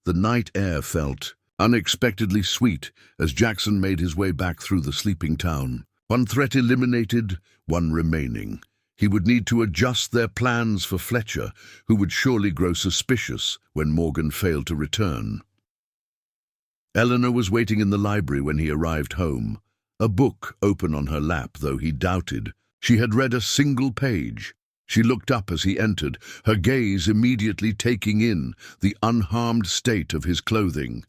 Speaker 1: The night air felt unexpectedly sweet as Jackson made his way back through the sleeping town. One threat eliminated, one remaining. He would need to adjust their plans for Fletcher, who would surely grow suspicious when Morgan failed to return. Eleanor was waiting in the library when he arrived home, a book open on her lap, though he doubted. She had read a single page. She looked up as he entered, her gaze immediately taking in the unharmed state of his clothing.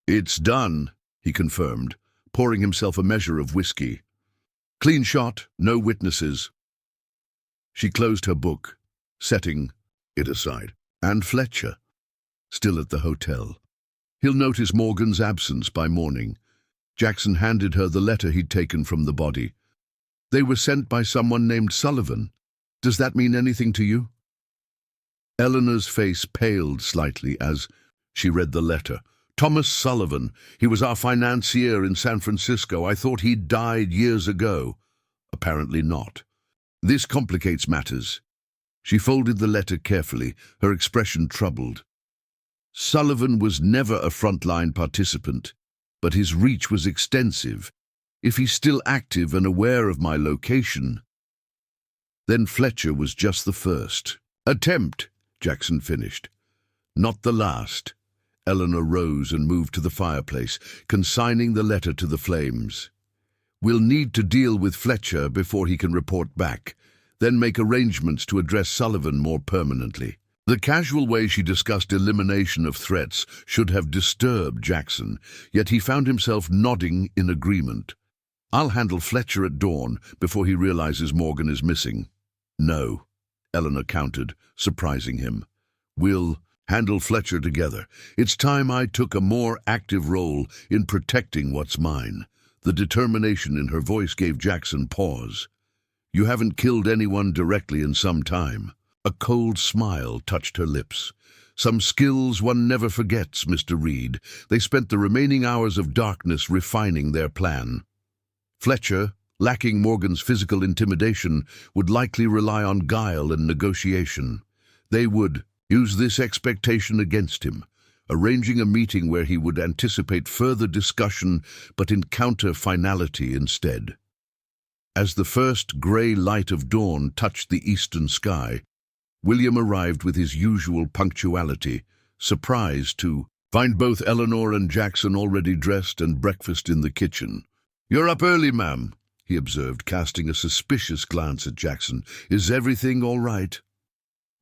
Speaker 1: "It's done," he confirmed, pouring himself a measure of whiskey. "Clean shot, no witnesses." She closed her book, setting it aside. And Fletcher, still at the hotel. He'll notice Morgan's absence by morning. Jackson handed her the letter he'd taken from the body. "They were sent by someone named Sullivan. Does that mean anything to you?" Eleanor's face paled slightly as she read the letter. "Thomas Sullivan. He was our financier in San Francisco. I thought he'd died years ago." "Apparently not. This complicates matters." She folded the letter carefully, her expression troubled. "Sullivan was never a frontline participant, but his reach was extensive. If he's still active and aware of my location..." Then Fletcher was just the first attempt, Jackson finished. "Not the last." Eleanor rose and moved to the fireplace, consigning the letter to the flames. "We'll need to deal with Fletcher before he can report back, then make arrangements to address Sullivan more permanently." The casual way she discussed elimination of threats should have disturbed Jackson, yet he found himself nodding in agreement. "I'll handle Fletcher at dawn before he realizes Morgan is missing." "No," Eleanor countered, surprising him. "We'll handle Fletcher together. It's time I took a more active role in protecting what's mine." The determination in her voice gave Jackson pause. "You haven't killed anyone directly in some time." A cold smile touched her lips. "Some skills one never forgets, Mr. Reed." They spent the remaining hours of darkness refining their plan. Fletcher, lacking Morgan's physical intimidation, would likely rely on guile and negotiation. They would use this expectation against him, arranging a meeting where he would anticipate further discussion but encounter finality instead. As the first grey light of dawn touched the eastern sky, William arrived with his usual punctuality, surprised to find both Eleanor and Jackson already dressed and breakfast in the kitchen. "You're up early, ma'am," he observed, casting a suspicious glance at Jackson. "Is everything all right?"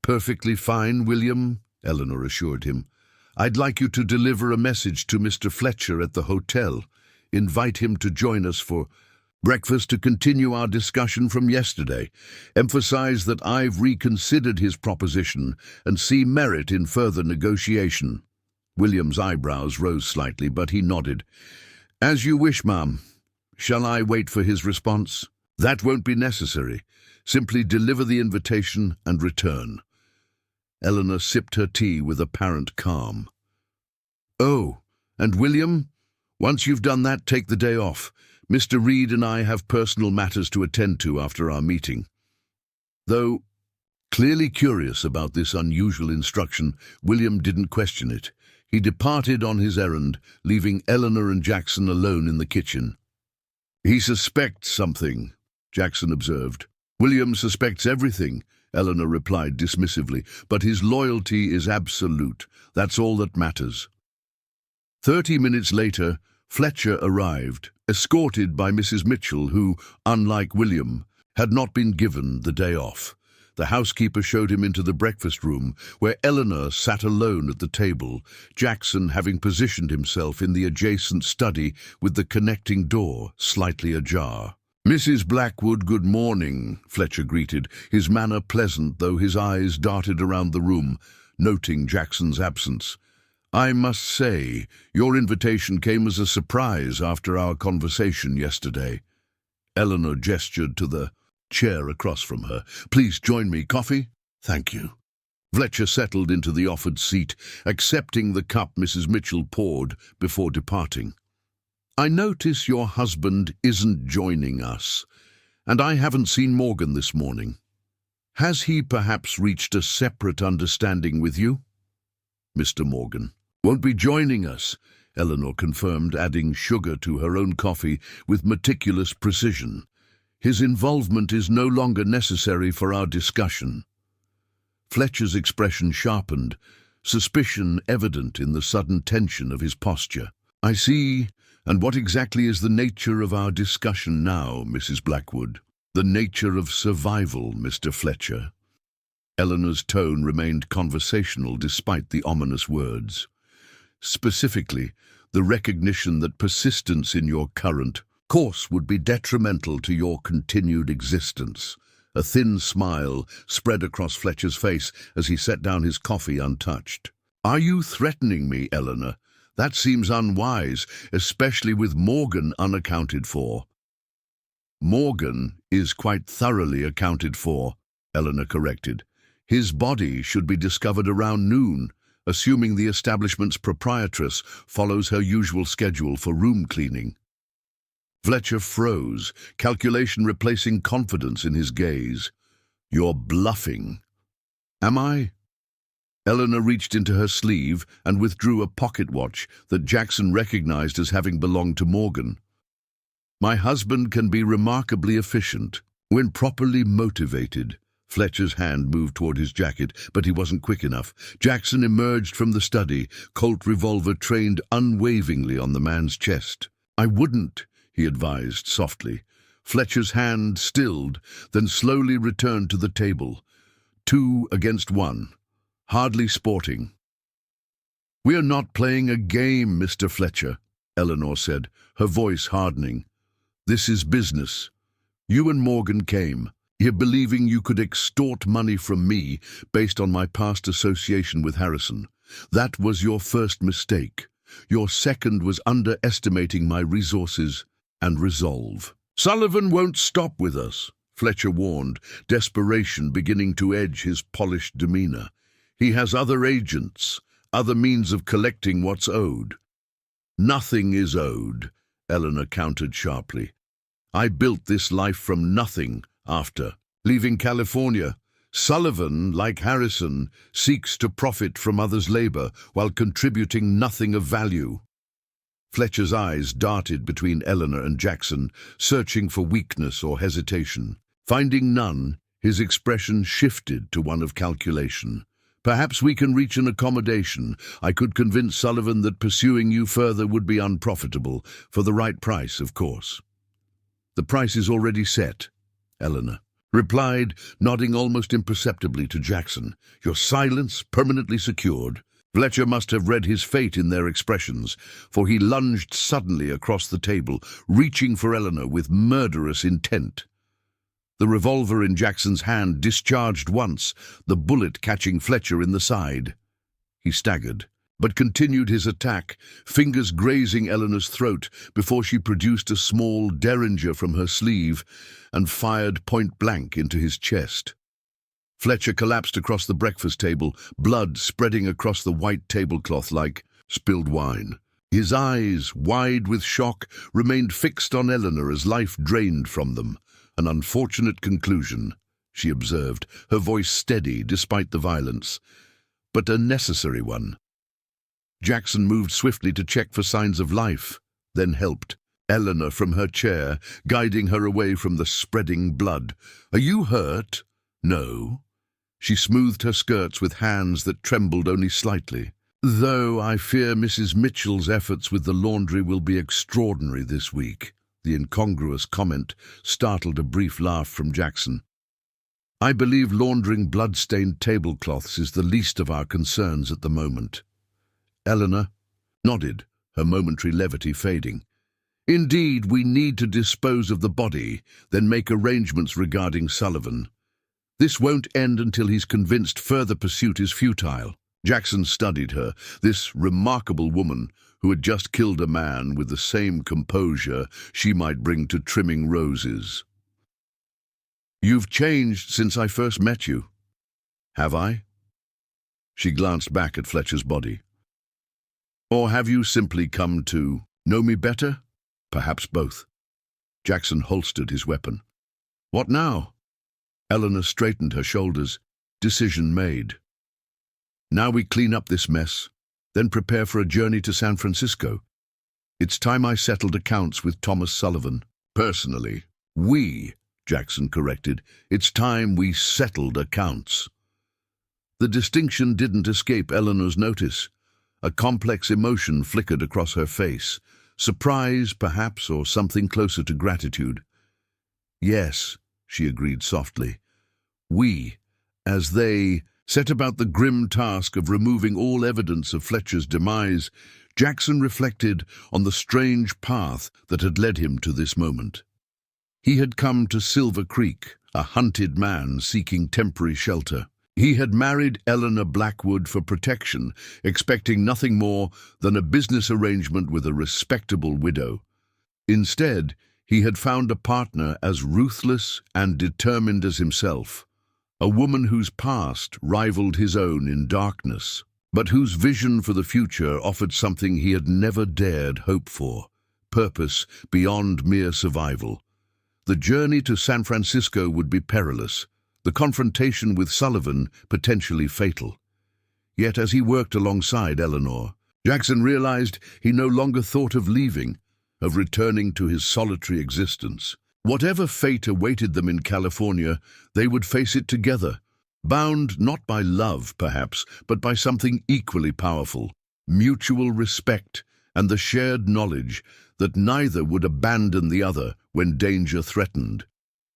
Speaker 1: "Perfectly fine, William," Eleanor assured him. "I'd like you to deliver a message to Mr. Fletcher at the hotel. Invite him to join us for breakfast to continue our discussion from yesterday. Emphasize that I've reconsidered his proposition and see merit in further negotiation." William's eyebrows rose slightly, but he nodded. "As you wish, ma'am. Shall I wait for his response?" "That won't be necessary. Simply deliver the invitation and return." Eleanor sipped her tea with apparent calm. "Oh, and William, once you've done that, take the day off. Mr. Reed and I have personal matters to attend to after our meeting." Though clearly curious about this unusual instruction, William didn't question it. He departed on his errand, leaving Eleanor and Jackson alone in the kitchen. "He suspects something," Jackson observed. William suspects everything, Elena replied dismissively, but his loyalty is absolute. That's all that matters. 30 minutes later, Fletcher arrived, escorted by Mrs. Mitchell, who, unlike William, had not been given the day off. The housekeeper showed him into the breakfast room, where Eleanor sat alone at the table, Jackson having positioned himself in the adjacent study with the connecting door slightly ajar. "Mrs. Blackwood, good morning," Fletcher greeted, his manner pleasant though his eyes darted around the room, noting Jackson's absence. "I must say, your invitation came as a surprise after our conversation yesterday." Eleanor gestured to the chair across from her. "Please join me. Coffee?" "Thank you." Fletcher settled into the offered seat, accepting the cup Mrs. Mitchell poured before departing. "I notice your husband isn't joining us, and I haven't seen Morgan this morning. Has he perhaps reached a separate understanding with you?" "Mr. Morgan won't be joining us," Eleanor confirmed, adding sugar to her own coffee with meticulous precision. "His involvement is no longer necessary for our discussion." Fletcher's expression sharpened, suspicion evident in the sudden tension of his posture. "I see. And what exactly is the nature of our discussion now, Mrs. Blackwood?" "The nature of survival, Mr. Fletcher." Eleanor's tone remained conversational despite the ominous words. "Specifically, the recognition that persistence in your current course would be detrimental to your continued existence." A thin smile spread across Fletcher's face as he set down his coffee untouched. "Are you threatening me, Eleanor? That seems unwise, especially with Morgan unaccounted for." "Morgan is quite thoroughly accounted for," Eleanor corrected. "His body should be discovered around noon, assuming the establishment's proprietress follows her usual schedule for room cleaning." Fletcher froze, calculation replacing confidence in his gaze. "You're bluffing." "Am I?" Eleanor reached into her sleeve and withdrew a pocket watch that Jackson recognized as having belonged to Morgan. "My husband can be remarkably efficient when properly motivated." Fletcher's hand moved toward his jacket, but he wasn't quick enough. Jackson emerged from the study, Colt revolver trained unwaveringly on the man's chest. "I wouldn't," he advised softly. Fletcher's hand stilled, then slowly returned to the table. 2 against 1. Hardly sporting. "We're not playing a game, Mr. Fletcher," Eleanor said, her voice hardening. "This is business. You and Morgan came here believing you could extort money from me based on my past association with Harrison. That was your first mistake. Your second was underestimating my resources and resolve." "Sullivan won't stop with us," Fletcher warned, desperation beginning to edge his polished demeanor. "He has other agents, other means of collecting what's owed." "Nothing is owed," Eleanor countered sharply. "I built this life from nothing after leaving California. Sullivan, like Harrison, seeks to profit from others' labor while contributing nothing of value." Fletcher's eyes darted between Eleanor and Jackson, searching for weakness or hesitation. Finding none, his expression shifted to one of calculation. "Perhaps we can reach an accommodation. I could convince Sullivan that pursuing you further would be unprofitable, for the right price, of course." "The price is already set," Eleanor replied, nodding almost imperceptibly to Jackson. "Your silence permanently secured." Fletcher must have read his fate in their expressions, for he lunged suddenly across the table, reaching for Eleanor with murderous intent. The revolver in Jackson's hand discharged once, the bullet catching Fletcher in the side. He staggered, but continued his attack, fingers grazing Eleanor's throat before she produced a small derringer from her sleeve and fired point-blank into his chest. Fletcher collapsed across the breakfast table, blood spreading across the white tablecloth like spilled wine. His eyes, wide with shock, remained fixed on Eleanor as life drained from them. "An unfortunate conclusion," she observed, her voice steady despite the violence, "but a necessary one." Jackson moved swiftly to check for signs of life, then helped. Elena from her chair, guiding her away from the spreading blood. "Are you hurt?" "No." She smoothed her skirts with hands that trembled only slightly. "Though I fear Mrs. Mitchell's efforts with the laundry will be extraordinary this week." The incongruous comment startled a brief laugh from Jackson. "I believe laundering blood-stained tablecloths is the least of our concerns at the moment." Elena nodded, her momentary levity fading. "Indeed, we need to dispose of the body, then make arrangements regarding Sullivan. This won't end until he's convinced further pursuit is futile." Jackson studied her, this remarkable woman who had just killed a man with the same composure she might bring to trimming roses. "You've changed since I first met you." "Have I?" She glanced back at Fletcher's body. "Or have you simply come to know me better? Perhaps both." Jackson holstered his weapon. "What now?" Elena straightened her shoulders. Decision made. "Now we clean up this mess, then prepare for a journey to San Francisco. It's time I settled accounts with Thomas Sullivan. Personally, Jackson corrected. It's time we settled accounts." The distinction didn't escape Eleanor's notice. A complex emotion flickered across her face. Surprise, perhaps, or something closer to gratitude. "Yes," she agreed softly. As they set about the grim task of removing all evidence of Fletcher's demise, Jackson reflected on the strange path that had led him to this moment. He had come to Silver Creek, a hunted man seeking temporary shelter. He had married Elena Blackwood for protection, expecting nothing more than a business arrangement with a respectable widow. Instead, he had found a partner as ruthless and determined as himself, a woman whose past rivaled his own in darkness, but whose vision for the future offered something he had never dared hope for, purpose beyond mere survival. The journey to San Francisco would be perilous, the confrontation with Sullivan potentially fatal. Yet as he worked alongside Eleanor, Jackson realized he no longer thought of leaving, of returning to his solitary existence. Whatever fate awaited them in California, they would face it together, bound not by love, perhaps, but by something equally powerful, mutual respect and the shared knowledge that neither would abandon the other when danger threatened.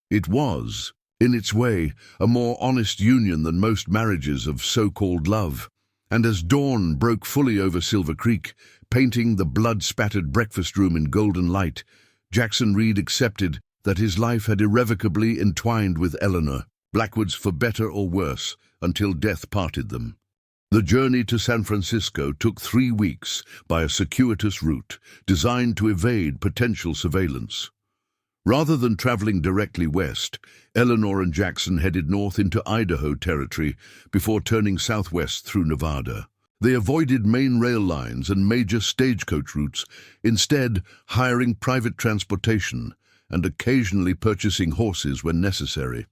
Speaker 1: It was, in its way, a more honest union than most marriages of so-called love. And as dawn broke fully over Silver Creek, painting the blood-spattered breakfast room in golden light, Jackson Reed accepted that his life had irrevocably entwined with Eleanor, Blackwood's for better or worse, until death parted them. The journey to San Francisco took 3 weeks by a circuitous route designed to evade potential surveillance. Rather than traveling directly west, Eleanor and Jackson headed north into Idaho territory before turning southwest through Nevada. They avoided main rail lines and major stagecoach routes, instead hiring private transportation and occasionally purchasing horses when necessary.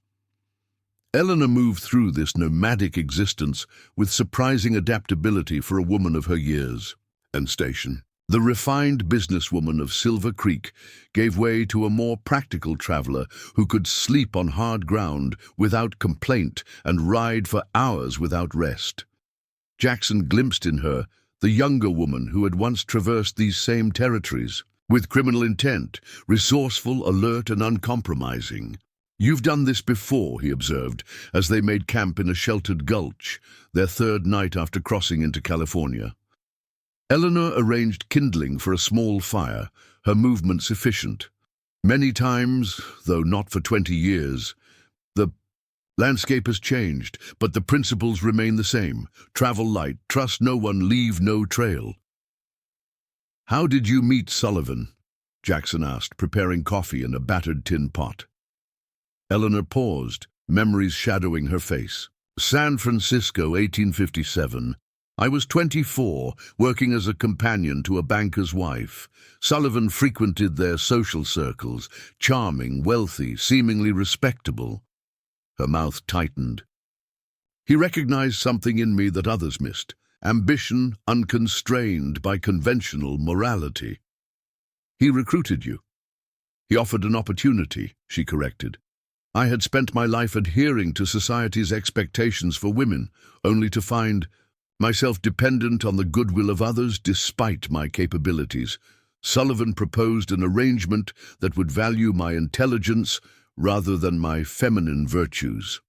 Speaker 1: Eleanor moved through this nomadic existence with surprising adaptability for a woman of her years and station. The refined businesswoman of Silver Creek gave way to a more practical traveler who could sleep on hard ground without complaint and ride for hours without rest. Jackson glimpsed in her the younger woman who had once traversed these same territories, with criminal intent, resourceful, alert, and uncompromising. "You've done this before," he observed, as they made camp in a sheltered gulch, their 3rd night after crossing into California. Eleanor arranged kindling for a small fire, her movements efficient. "Many times, though not for 20 years, the landscape has changed, but the principles remain the same. Travel light, trust no one, leave no trail." "How did you meet Sullivan?" Jackson asked, preparing coffee in a battered tin pot. Eleanor paused, memories shadowing her face. "San Francisco, 1857. I was 24, working as a companion to a banker's wife. Sullivan frequented their social circles, charming, wealthy, seemingly respectable." Her mouth tightened. "He recognized something in me that others missed, ambition unconstrained by conventional morality. He recruited you. He offered an opportunity, she corrected. I had spent my life adhering to society's expectations for women, only to find myself dependent on the goodwill of others despite my capabilities. Sullivan proposed an arrangement that would value my intelligence rather than my feminine virtues.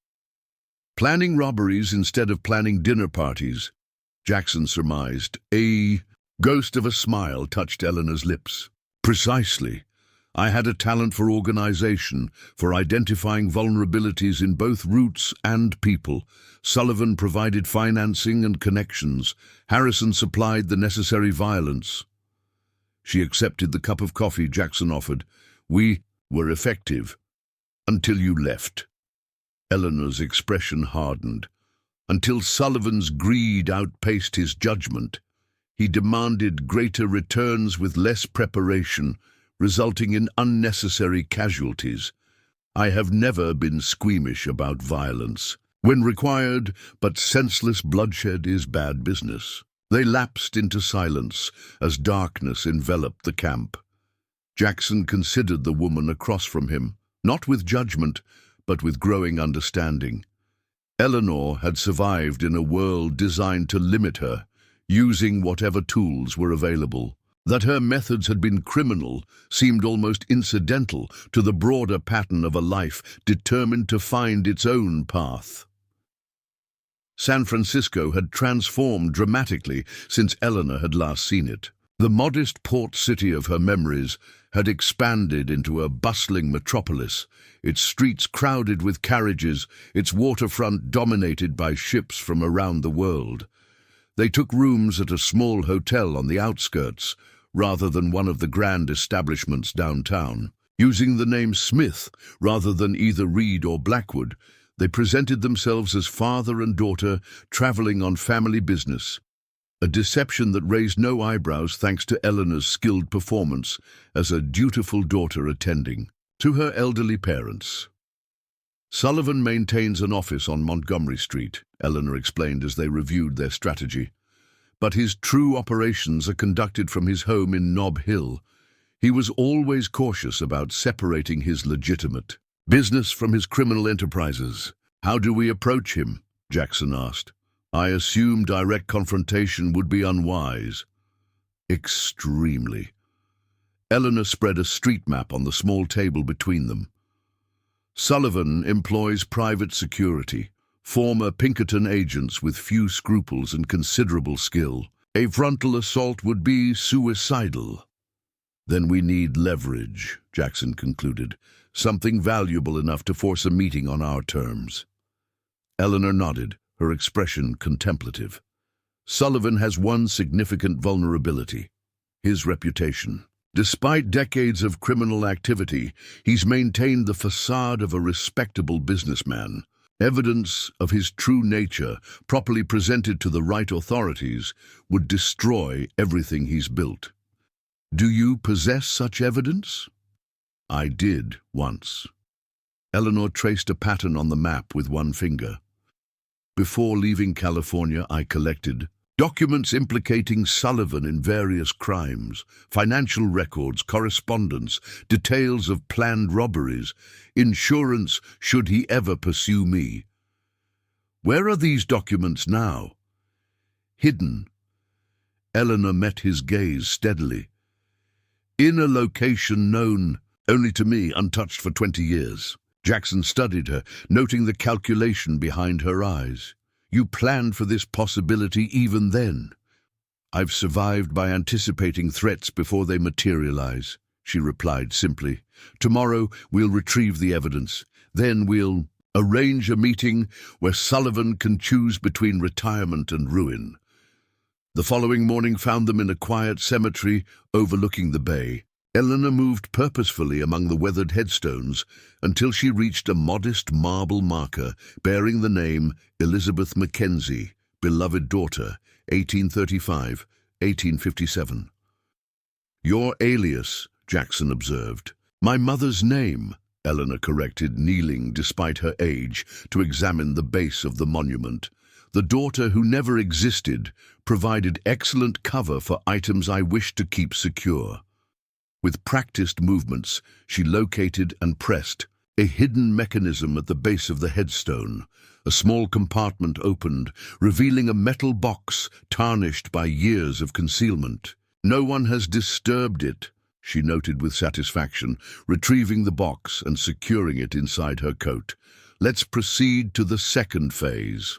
Speaker 1: Planning robberies instead of planning dinner parties, Jackson surmised. A ghost of a smile touched Eleanor's lips. Precisely. I had a talent for organization, for identifying vulnerabilities in both routes and people. Sullivan provided financing and connections. Harrison supplied the necessary violence. She accepted the cup of coffee Jackson offered. We were effective. Until you left. Eleanor's expression hardened. Until Sullivan's greed outpaced his judgment. He demanded greater returns with less preparation, resulting in unnecessary casualties. I have never been squeamish about violence. When required, but senseless bloodshed is bad business. They lapsed into silence as darkness enveloped the camp. Jackson considered the woman across from him, not with judgment, but with growing understanding. Eleanor had survived in a world designed to limit her, using whatever tools were available. That her methods had been criminal seemed almost incidental to the broader pattern of a life determined to find its own path. San Francisco had transformed dramatically since Eleanor had last seen it. The modest port city of her memories had expanded into a bustling metropolis, its streets crowded with carriages, its waterfront dominated by ships from around the world. They took rooms at a small hotel on the outskirts, rather than one of the grand establishments downtown. Using the name Smith rather than either Reed or Blackwood, they presented themselves as father and daughter traveling on family business, a deception that raised no eyebrows thanks to Eleanor's skilled performance as a dutiful daughter attending to her elderly parents. Sullivan maintains an office on Montgomery Street, Eleanor explained as they reviewed their strategy. But his true operations are conducted from his home in Nob Hill. He was always cautious about separating his legitimate business from his criminal enterprises. How do we approach him? Jackson asked. I assume direct confrontation would be unwise. Extremely. Eleanor spread a street map on the small table between them. Sullivan employs private security, former Pinkerton agents with few scruples and considerable skill. A frontal assault would be suicidal. Then we need leverage, Jackson concluded, something valuable enough to force a meeting on our terms. Eleanor nodded, her expression contemplative. Sullivan has one significant vulnerability: his reputation. Despite decades of criminal activity, he's maintained the facade of a respectable businessman. Evidence of his true nature, properly presented to the right authorities, would destroy everything he's built. Do you possess such evidence? I did, once. Eleanor traced a pattern on the map with one finger. Before leaving California, I collected documents implicating Sullivan in various crimes, financial records, correspondence, details of planned robberies, insurance should he ever pursue me. Where are these documents now? Hidden. Eleanor met his gaze steadily. In a location known only to me, untouched for 20 years. Jackson studied her, noting the calculation behind her eyes. You planned for this possibility even then. I've survived by anticipating threats before they materialize, she replied simply. Tomorrow we'll retrieve the evidence. Then we'll arrange a meeting where Sullivan can choose between retirement and ruin. The following morning found them in a quiet cemetery overlooking the bay. Eleanor moved purposefully among the weathered headstones until she reached a modest marble marker bearing the name Elizabeth McKenzie, beloved daughter, 1835-1857. Your alias, Jackson observed. My mother's name, Eleanor corrected, kneeling despite her age to examine the base of the monument. The daughter who never existed provided excellent cover for items I wished to keep secure. With practiced movements, she located and pressed a hidden mechanism at the base of the headstone. A small compartment opened, revealing a metal box tarnished by years of concealment. "No one has disturbed it," she noted with satisfaction, retrieving the box and securing it inside her coat. "Let's proceed to the second phase."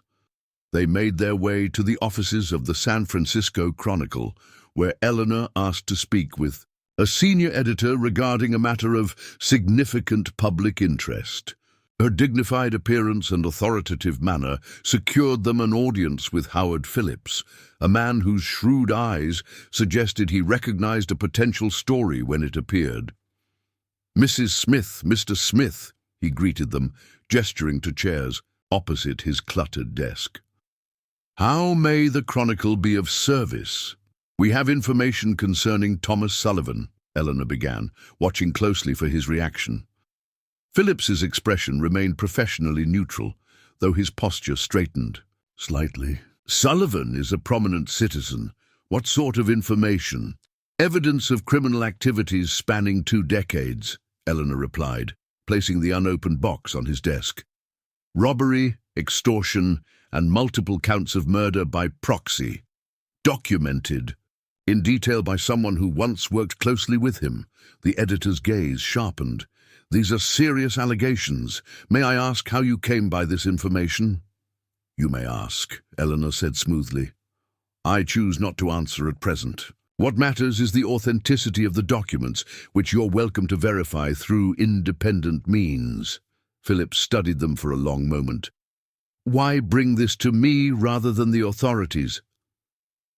Speaker 1: They made their way to the offices of the San Francisco Chronicle, where Elena asked to speak with a senior editor regarding a matter of significant public interest. Her dignified appearance and authoritative manner secured them an audience with Howard Phillips, a man whose shrewd eyes suggested he recognized a potential story when it appeared. "Mrs. Smith, Mr. Smith," he greeted them, gesturing to chairs opposite his cluttered desk. "How may the Chronicle be of service?" "We have information concerning Thomas Sullivan," Elena began, watching closely for his reaction. Phillips's expression remained professionally neutral, though his posture straightened slightly. "Sullivan is a prominent citizen. What sort of information?" "Evidence of criminal activities spanning 2 decades, Elena replied, placing the unopened box on his desk. "Robbery, extortion, and multiple counts of murder by proxy. Documented in detail by someone who once worked closely with him." The editor's gaze sharpened. "These are serious allegations. May I ask how you came by this information?" "You may ask," Elena said smoothly. "I choose not to answer at present. What matters is the authenticity of the documents, which you're welcome to verify through independent means." Phillips studied them for a long moment. "Why bring this to me rather than the authorities?"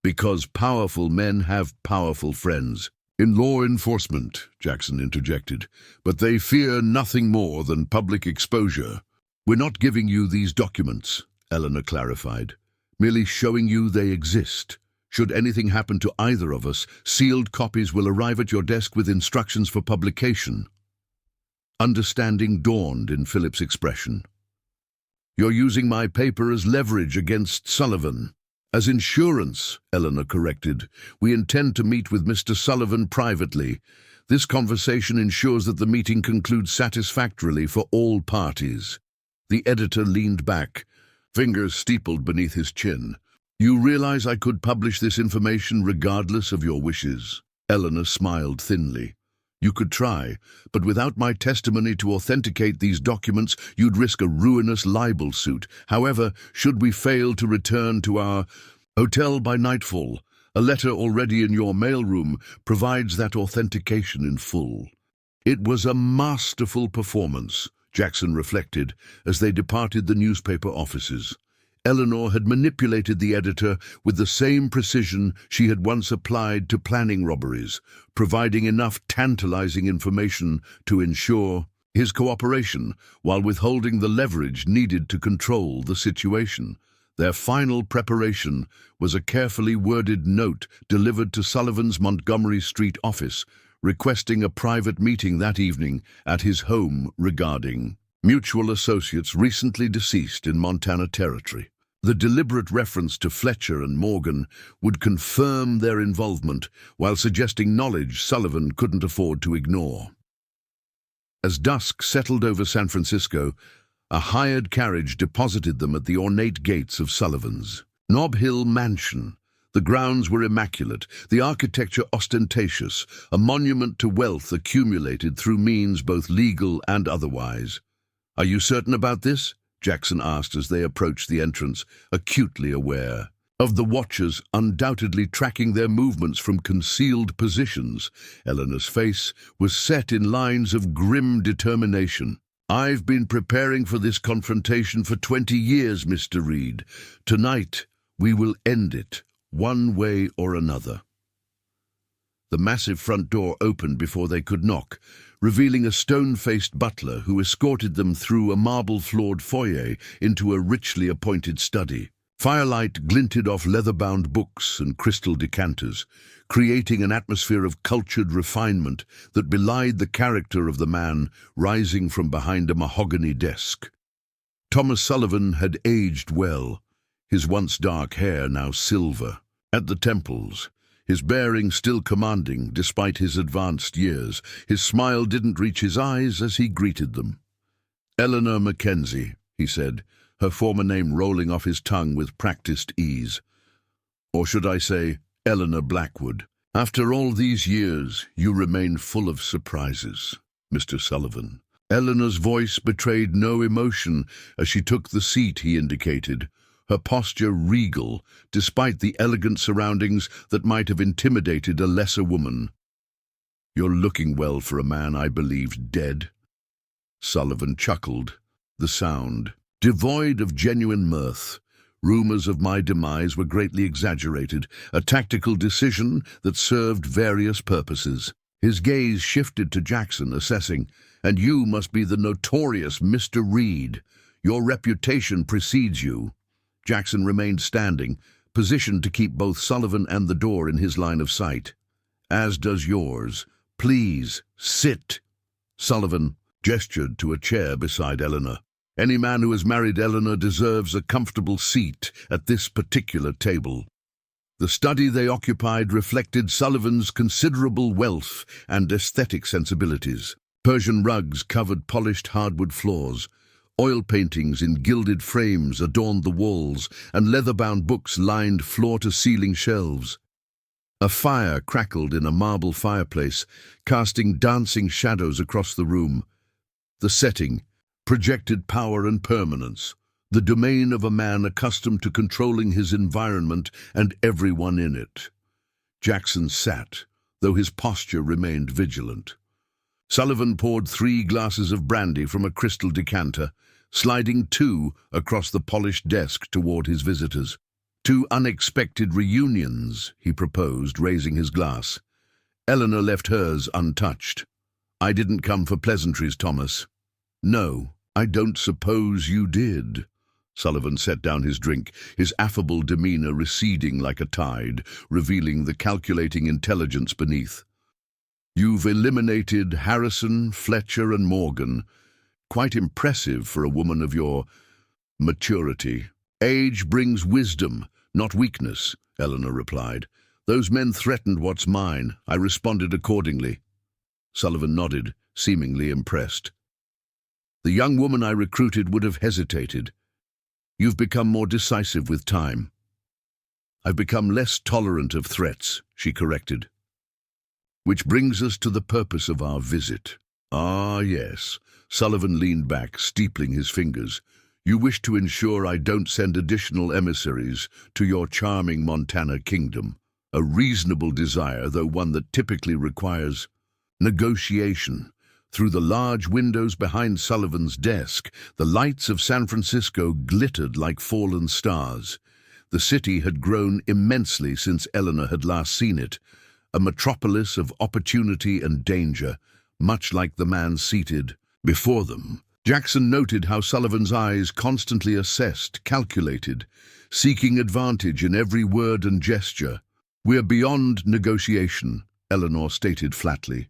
Speaker 1: "Because powerful men have powerful friends." "In law enforcement," Jackson interjected, "but they fear nothing more than public exposure." "We're not giving you these documents," Elena clarified, "merely showing you they exist. Should anything happen to either of us, sealed copies will arrive at your desk with instructions for publication." Understanding dawned in Philip's expression. "You're using my paper as leverage against Sullivan." "As insurance," Elena corrected. "We intend to meet with Mr. Sullivan privately. This conversation ensures that the meeting concludes satisfactorily for all parties." The editor leaned back, fingers steepled beneath his chin. "You realize I could publish this information regardless of your wishes?" Elena smiled thinly. "You could try, but without my testimony to authenticate these documents, you'd risk a ruinous libel suit. However, should we fail to return to our hotel by nightfall, a letter already in your mailroom provides that authentication in full." "It was a masterful performance," Jackson reflected as they departed the newspaper offices. Eleanor had manipulated the editor with the same precision she had once applied to planning robberies, providing enough tantalizing information to ensure his cooperation while withholding the leverage needed to control the situation. Their final preparation was a carefully worded note delivered to Sullivan's Montgomery Street office, requesting a private meeting that evening at his home regarding mutual associates recently deceased in Montana Territory. The deliberate reference to Fletcher and Morgan would confirm their involvement while suggesting knowledge Sullivan couldn't afford to ignore. As dusk settled over San Francisco, a hired carriage deposited them at the ornate gates of Sullivan's Nob Hill mansion. The grounds were immaculate, the architecture ostentatious, a monument to wealth accumulated through means both legal and otherwise. "Are you certain about this?" Jackson asked as they approached the entrance, acutely aware of the watchers undoubtedly tracking their movements from concealed positions. Eleanor's face was set in lines of grim determination. "I've been preparing for this confrontation for 20 years, Mr. Reed. Tonight, we will end it, one way or another." The massive front door opened before they could knock, revealing a stone-faced butler who escorted them through a marble-floored foyer into a richly appointed study. Firelight glinted off leather-bound books and crystal decanters, creating an atmosphere of cultured refinement that belied the character of the man rising from behind a mahogany desk. Thomas Sullivan had aged well, his once dark hair now silver at the temples, his bearing still commanding despite his advanced years. His smile didn't reach his eyes as he greeted them. "Elena McKenzie," he said, her former name rolling off his tongue with practiced ease. "Or should I say, Elena Blackwood. After all these years, you remain full of surprises, Mr. Sullivan." Eleanor's voice betrayed no emotion as she took the seat he indicated, her posture regal, despite the elegant surroundings that might have intimidated a lesser woman. "You're looking well for a man I believed dead." Sullivan chuckled, the sound devoid of genuine mirth. Rumors of my demise were greatly exaggerated, a tactical decision that served various purposes. His gaze shifted to Jackson, assessing, "And you must be the notorious Mr. Reed. Your reputation precedes you." Jackson remained standing, positioned to keep both Sullivan and the door in his line of sight. "As does yours. Please, sit." Sullivan gestured to a chair beside Elena. "Any man who has married Elena deserves a comfortable seat at this particular table." The study they occupied reflected Sullivan's considerable wealth and aesthetic sensibilities. Persian rugs covered polished hardwood floors. Oil paintings in gilded frames adorned the walls, and leather-bound books lined floor-to-ceiling shelves. A fire crackled in a marble fireplace, casting dancing shadows across the room. The setting projected power and permanence, the domain of a man accustomed to controlling his environment and everyone in it. Jackson sat, though his posture remained vigilant. Sullivan poured 3 glasses of brandy from a crystal decanter, sliding 2 across the polished desk toward his visitors. "2 unexpected reunions," he proposed, raising his glass. Eleanor left hers untouched. "I didn't come for pleasantries, Thomas." "No, I don't suppose you did." Sullivan set down his drink, his affable demeanor receding like a tide, revealing the calculating intelligence beneath. "You've eliminated Harrison, Fletcher, and Morgan. Quite impressive for a woman of your maturity." "Age brings wisdom, not weakness," Eleanor replied. "Those men threatened what's mine. I responded accordingly." Sullivan nodded, seemingly impressed. "The young woman I recruited would have hesitated. You've become more decisive with time." "I've become less tolerant of threats," she corrected. "Which brings us to the purpose of our visit." "Ah, yes." Sullivan leaned back, steepling his fingers. "You wish to ensure I don't send additional emissaries to your charming Montana kingdom. A reasonable desire, though one that typically requires negotiation." Through the large windows behind Sullivan's desk, the lights of San Francisco glittered like fallen stars. The city had grown immensely since Eleanor had last seen it, a metropolis of opportunity and danger, much like the man seated before them. Jackson noted how Sullivan's eyes constantly assessed, calculated, seeking advantage in every word and gesture. "We're beyond negotiation," Eleanor stated flatly.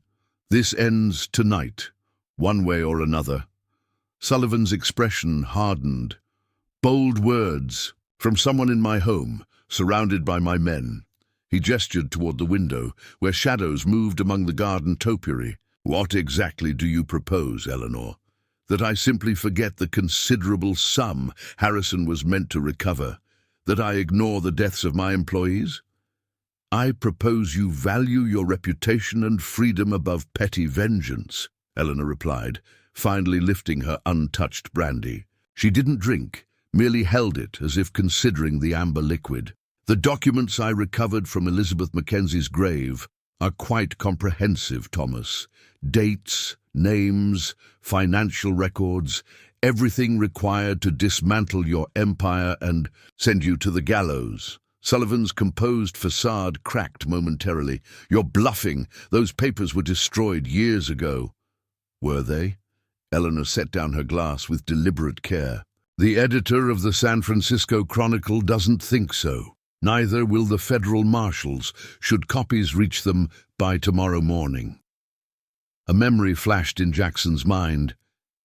Speaker 1: "This ends tonight, one way or another." Sullivan's expression hardened. "Bold words from someone in my home, surrounded by my men." He gestured toward the window, where shadows moved among the garden topiary. "What exactly do you propose, Eleanor? That I simply forget the considerable sum Harrison was meant to recover? That I ignore the deaths of my employees?" "I propose you value your reputation and freedom above petty vengeance," Eleanor replied, finally lifting her untouched brandy. She didn't drink, merely held it as if considering the amber liquid. "The documents I recovered from Elizabeth Mackenzie's grave are quite comprehensive, Thomas. Dates, names, financial records, everything required to dismantle your empire and send you to the gallows." Sullivan's composed facade cracked momentarily. "You're bluffing. Those papers were destroyed years ago." "Were they?" Eleanor set down her glass with deliberate care. "The editor of the San Francisco Chronicle doesn't think so. Neither will the federal marshals, should copies reach them by tomorrow morning." A memory flashed in Jackson's mind.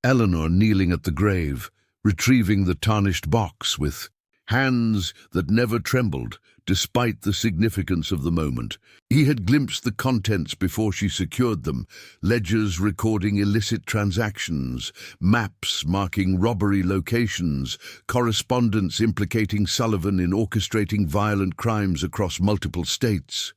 Speaker 1: Eleanor kneeling at the grave, retrieving the tarnished box with hands that never trembled, despite the significance of the moment. He had glimpsed the contents before she secured them, ledgers recording illicit transactions, maps marking robbery locations, correspondence implicating Sullivan in orchestrating violent crimes across multiple states.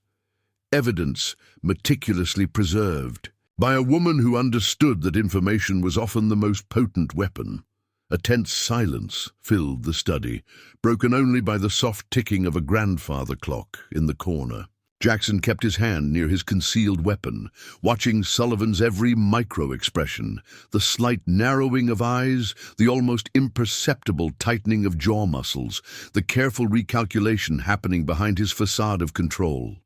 Speaker 1: Evidence meticulously preserved by a woman who understood that information was often the most potent weapon. A tense silence filled the study, broken only by the soft ticking of a grandfather clock in the corner. Jackson kept his hand near his concealed weapon, watching Sullivan's every micro-expression, the slight narrowing of eyes, the almost imperceptible tightening of jaw muscles, the careful recalculation happening behind his facade of control.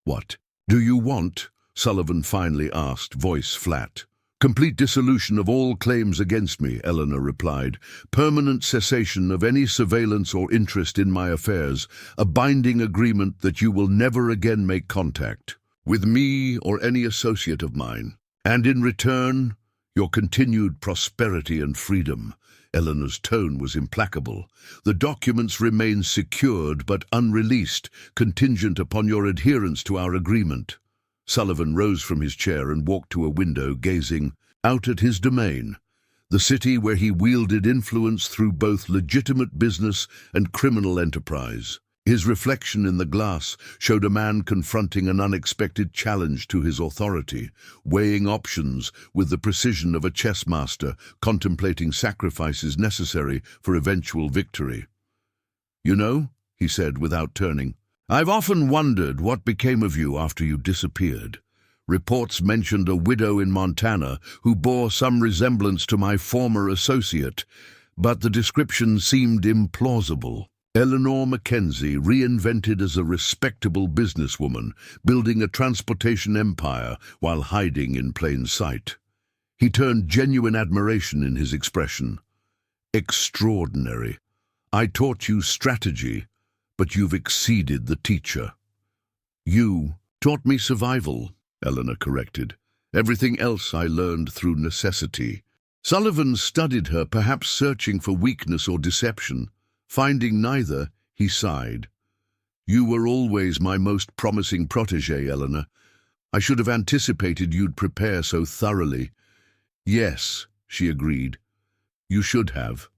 Speaker 1: "What do you want?" Sullivan finally asked, voice flat. "Complete dissolution of all claims against me," Elena replied. "Permanent cessation of any surveillance or interest in my affairs. A binding agreement that you will never again make contact with me or any associate of mine. And in return, your continued prosperity and freedom." Elena's tone was implacable. "The documents remain secured but unreleased, contingent upon your adherence to our agreement." Sullivan rose from his chair and walked to a window, gazing out at his domain, the city where he wielded influence through both legitimate business and criminal enterprise. His reflection in the glass showed a man confronting an unexpected challenge to his authority, weighing options with the precision of a chess master, contemplating sacrifices necessary for eventual victory. "You know," he said without turning, "I've often wondered what became of you after you disappeared. Reports mentioned a widow in Montana who bore some resemblance to my former associate, but the description seemed implausible. Elellanena McKenzie, reinvented as a respectable businesswoman, building a transportation empire while hiding in plain sight." He turned genuine admiration in his expression. "Extraordinary. I taught you strategy, but you've exceeded the teacher." "You taught me survival," Elena corrected. "Everything else I learned through necessity." Sullivan studied her, perhaps searching for weakness or deception. Finding neither, he sighed. "You were always my most promising protégé, Elena. I should have anticipated you'd prepare so thoroughly." "Yes," she agreed. "You should have."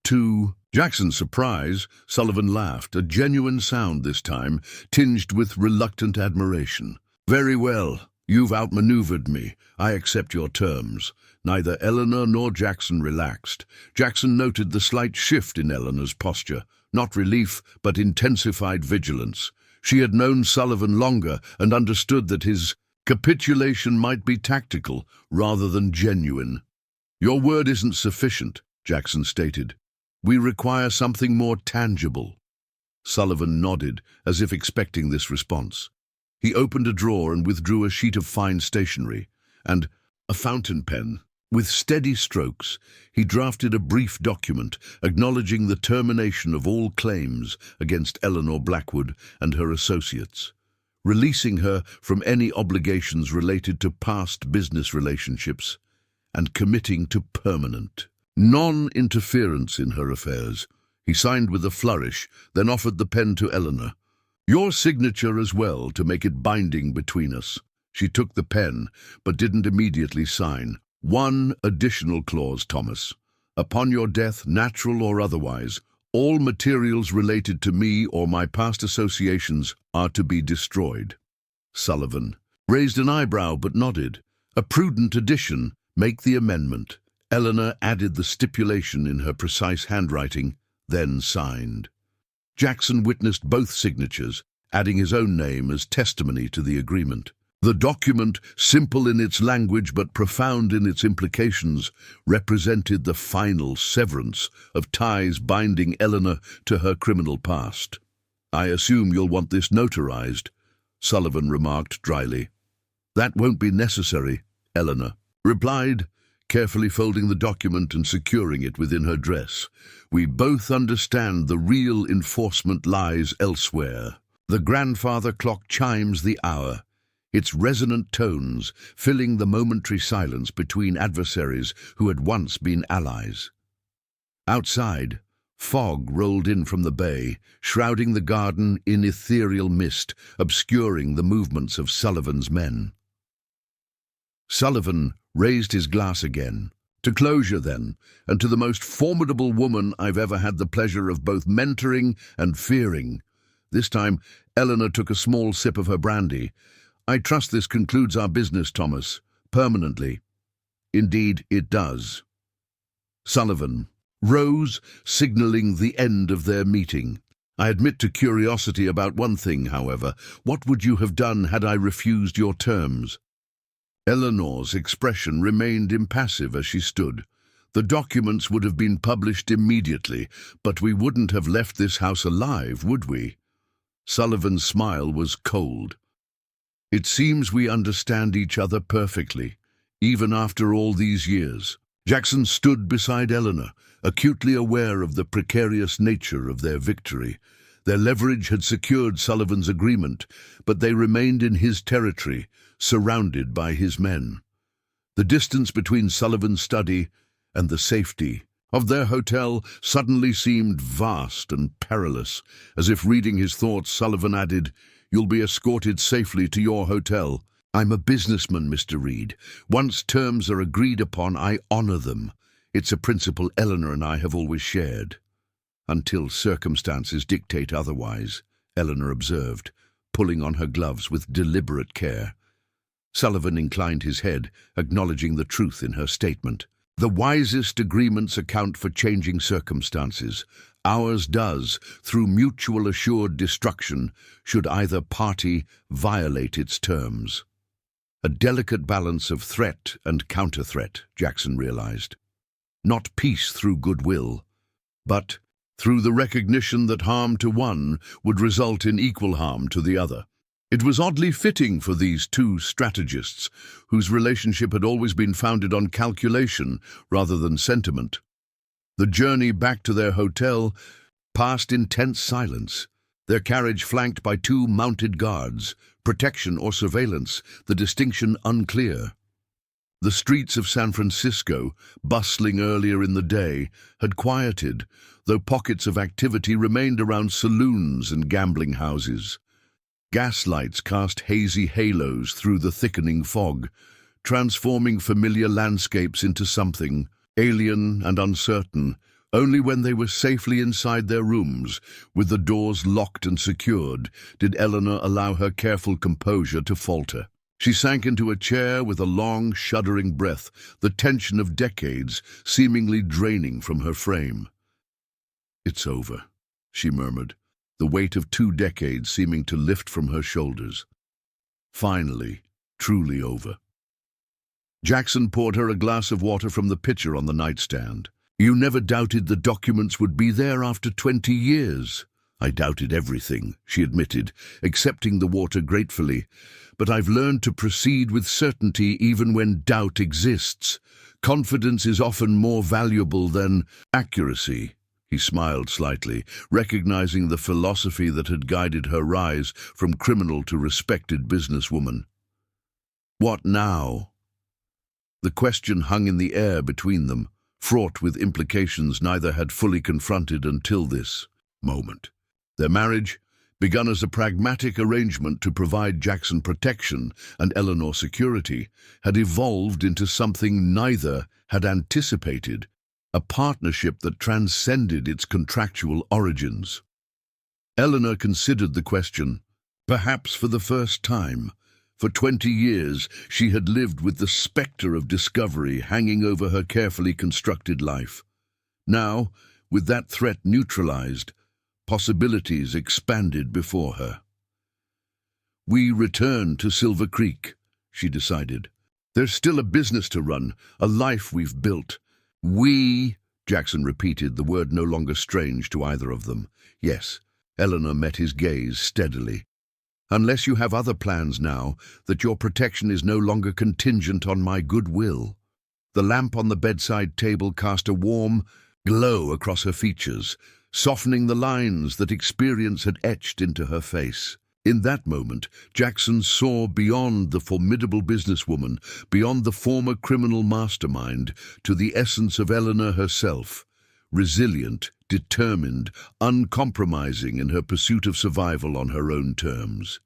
Speaker 1: To Jackson's surprise, Sullivan laughed, a genuine sound this time, tinged with reluctant admiration. "Very well. You've outmaneuvered me. I accept your terms." Neither Elena nor Jackson relaxed. Jackson noted the slight shift in Elena's posture, not relief, but intensified vigilance. She had known Sullivan longer and understood that his capitulation might be tactical rather than genuine. "Your word isn't sufficient," Jackson stated. "We require something more tangible." Sullivan nodded, as if expecting this response. He opened a drawer and withdrew a sheet of fine stationery and a fountain pen. With steady strokes, he drafted a brief document acknowledging the termination of all claims against Eleanor Blackwood and her associates, releasing her from any obligations related to past business relationships, and committing to permanent non-interference in her affairs. He signed with a flourish, then offered the pen to Elena. "Your signature as well, to make it binding between us." She took the pen, but didn't immediately sign. "One additional clause, Thomas. Upon your death, natural or otherwise, all materials related to me or my past associations are to be destroyed." Sullivan raised an eyebrow but nodded. "A prudent addition. Make the amendment." Elena added the stipulation in her precise handwriting, then signed. Jackson witnessed both signatures, adding his own name as testimony to the agreement. The document, simple in its language but profound in its implications, represented the final severance of ties binding Elena to her criminal past. "I assume you'll want this notarized," Sullivan remarked dryly. "That won't be necessary," Elena replied, carefully folding the document and securing it within her dress. "We both understand the real enforcement lies elsewhere." The grandfather clock chimes the hour, its resonant tones filling the momentary silence between adversaries who had once been allies. Outside, Fog rolled in from the bay, shrouding the garden in ethereal mist, obscuring the movements of Sullivan's men. Sullivan raised his glass again. To closure, then, and to the most formidable woman I've ever had the pleasure of both mentoring and fearing. This time, Eleanor took a small sip of her brandy. I trust this concludes our business, Thomas. Permanently. Indeed, it does. Sullivan rose, signaling the end of their meeting. I admit to curiosity about one thing, however. What would you have done had I refused your terms? Eleanor's expression remained impassive as she stood. The documents would have been published immediately, but we wouldn't have left this house alive, would we? Sullivan's smile was cold. It seems we understand each other perfectly, even after all these years. Jackson stood beside Eleanor, acutely aware of the precarious nature of their victory. Their leverage had secured Sullivan's agreement, but they remained in his territory, surrounded by his men. The distance between Sullivan's study and the safety of their hotel suddenly seemed vast and perilous. As if reading his thoughts, Sullivan added, "You'll be escorted safely to your hotel. I'm a businessman, Mr. Reed. Once terms are agreed upon, I honor them. It's a principle Eleanor and I have always shared." "Until circumstances dictate otherwise," Eleanor observed, pulling on her gloves with deliberate care. Sullivan inclined his head, acknowledging the truth in her statement. "The wisest agreements account for changing circumstances. Ours does, through mutual assured destruction, should either party violate its terms." A delicate balance of threat and counter-threat, Jackson realized. Not peace through goodwill, but through the recognition that harm to one would result in equal harm to the other. It was oddly fitting for these two strategists, whose relationship had always been founded on calculation rather than sentiment. The journey back to their hotel passed in tense silence, their carriage flanked by two mounted guards, protection or surveillance, the distinction unclear. The streets of San Francisco, bustling earlier in the day, had quieted, though pockets of activity remained around saloons and gambling houses. Gaslights cast hazy halos through the thickening fog, transforming familiar landscapes into something alien and uncertain. Only when they were safely inside their rooms, with the doors locked and secured, did Eleanor allow her careful composure to falter. She sank into a chair with a long, shuddering breath, the tension of decades seemingly draining from her frame. "It's over," she murmured, the weight of 2 decades seeming to lift from her shoulders. Finally, truly over. Jackson poured her a glass of water from the pitcher on the nightstand. "You never doubted the documents would be there after 20 years. "I doubted everything," she admitted, accepting the water gratefully. "But I've learned to proceed with certainty even when doubt exists. Confidence is often more valuable than accuracy." He smiled slightly, recognizing the philosophy that had guided her rise from criminal to respected businesswoman. "What now?" The question hung in the air between them, fraught with implications neither had fully confronted until this moment. Their marriage, begun as a pragmatic arrangement to provide Jackson protection and Eleanor security, had evolved into something neither had anticipated, a partnership that transcended its contractual origins. Eleanor considered the question, perhaps for the first time. For 20 years, she had lived with the specter of discovery hanging over her carefully constructed life. Now, with that threat neutralized, possibilities expanded before her. "We return to Silver Creek," she decided. "There's still a business to run, a life we've built." "We," Jackson repeated, the word no longer strange to either of them. "Yes," Eleanor met his gaze steadily. "Unless you have other plans now, that your protection is no longer contingent on my goodwill." The lamp on the bedside table cast a warm glow across her features, softening the lines that experience had etched into her face. In that moment, Jackson saw beyond the formidable businesswoman, beyond the former criminal mastermind, to the essence of Eleanor herself, resilient, determined, uncompromising in her pursuit of survival on her own terms.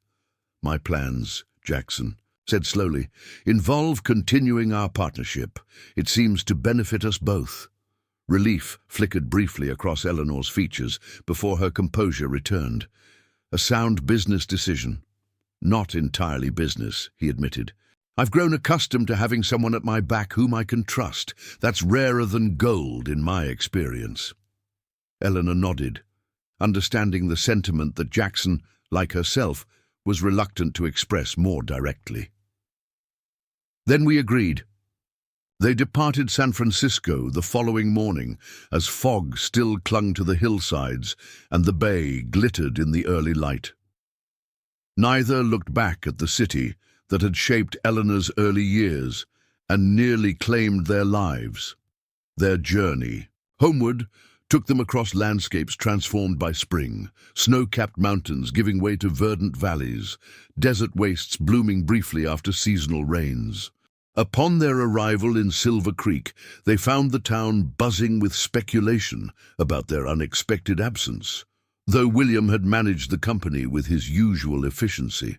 Speaker 1: "My plans," Jackson said slowly, "involve continuing our partnership. It seems to benefit us both." Relief flickered briefly across Eleanor's features before her composure returned. "A sound business decision." "Not entirely business," he admitted. "I've grown accustomed to having someone at my back whom I can trust. That's rarer than gold in my experience." Eleanor nodded, understanding the sentiment that Jackson, like herself, was reluctant to express more directly. Then we agreed. They departed San Francisco the following morning as fog still clung to the hillsides and the bay glittered in the early light. Neither looked back at the city that had shaped Eleanor's early years and nearly claimed their lives. Their journey homeward took them across landscapes transformed by spring, snow-capped mountains giving way to verdant valleys, desert wastes blooming briefly after seasonal rains. Upon their arrival in Silver Creek, they found the town buzzing with speculation about their unexpected absence, though William had managed the company with his usual efficiency.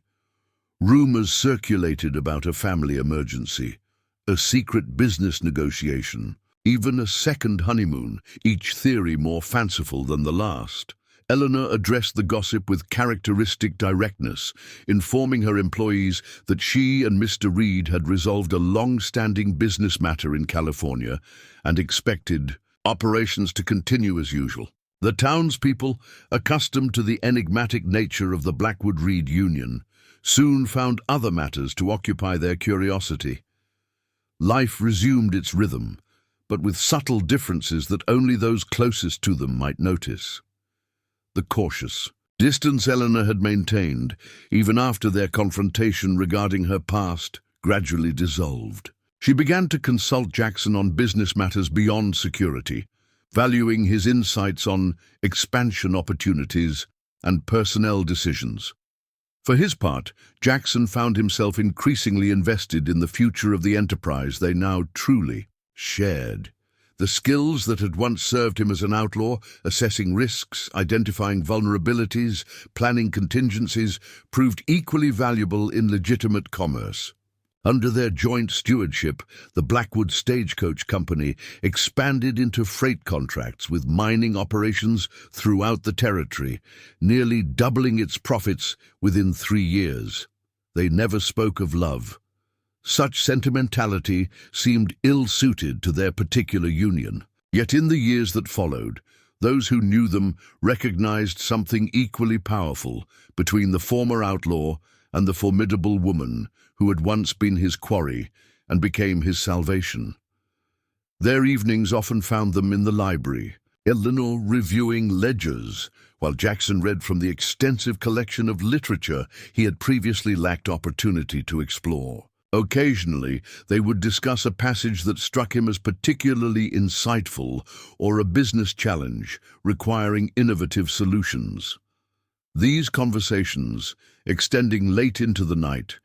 Speaker 1: Rumors circulated about a family emergency, a secret business negotiation, even a second honeymoon, each theory more fanciful than the last. Eleanor addressed the gossip with characteristic directness, informing her employees that she and Mr. Reed had resolved a long-standing business matter in California and expected operations to continue as usual. The townspeople, accustomed to the enigmatic nature of the Blackwood-Reed union, soon found other matters to occupy their curiosity. Life resumed its rhythm, but with subtle differences that only those closest to them might notice. The cautious distance Eleanor had maintained, even after their confrontation regarding her past, gradually dissolved. She began to consult Jackson on business matters beyond security, valuing his insights on expansion opportunities and personnel decisions. For his part, Jackson found himself increasingly invested in the future of the enterprise they now truly shared. The skills that had once served him as an outlaw, assessing risks, identifying vulnerabilities, planning contingencies, proved equally valuable in legitimate commerce. Under their joint stewardship, the Blackwood Stagecoach Company expanded into freight contracts with mining operations throughout the territory, nearly doubling its profits within 3 years. They never spoke of love. Such sentimentality seemed ill-suited to their particular union. Yet in the years that followed, those who knew them recognized something equally powerful between the former outlaw and the formidable woman who had once been his quarry and became his salvation. Their evenings often found them in the library, Eleanor reviewing ledgers, while Jackson read from the extensive collection of literature he had previously lacked opportunity to explore. Occasionally, they would discuss a passage that struck him as particularly insightful or a business challenge requiring innovative solutions. These conversations, extending late into the night,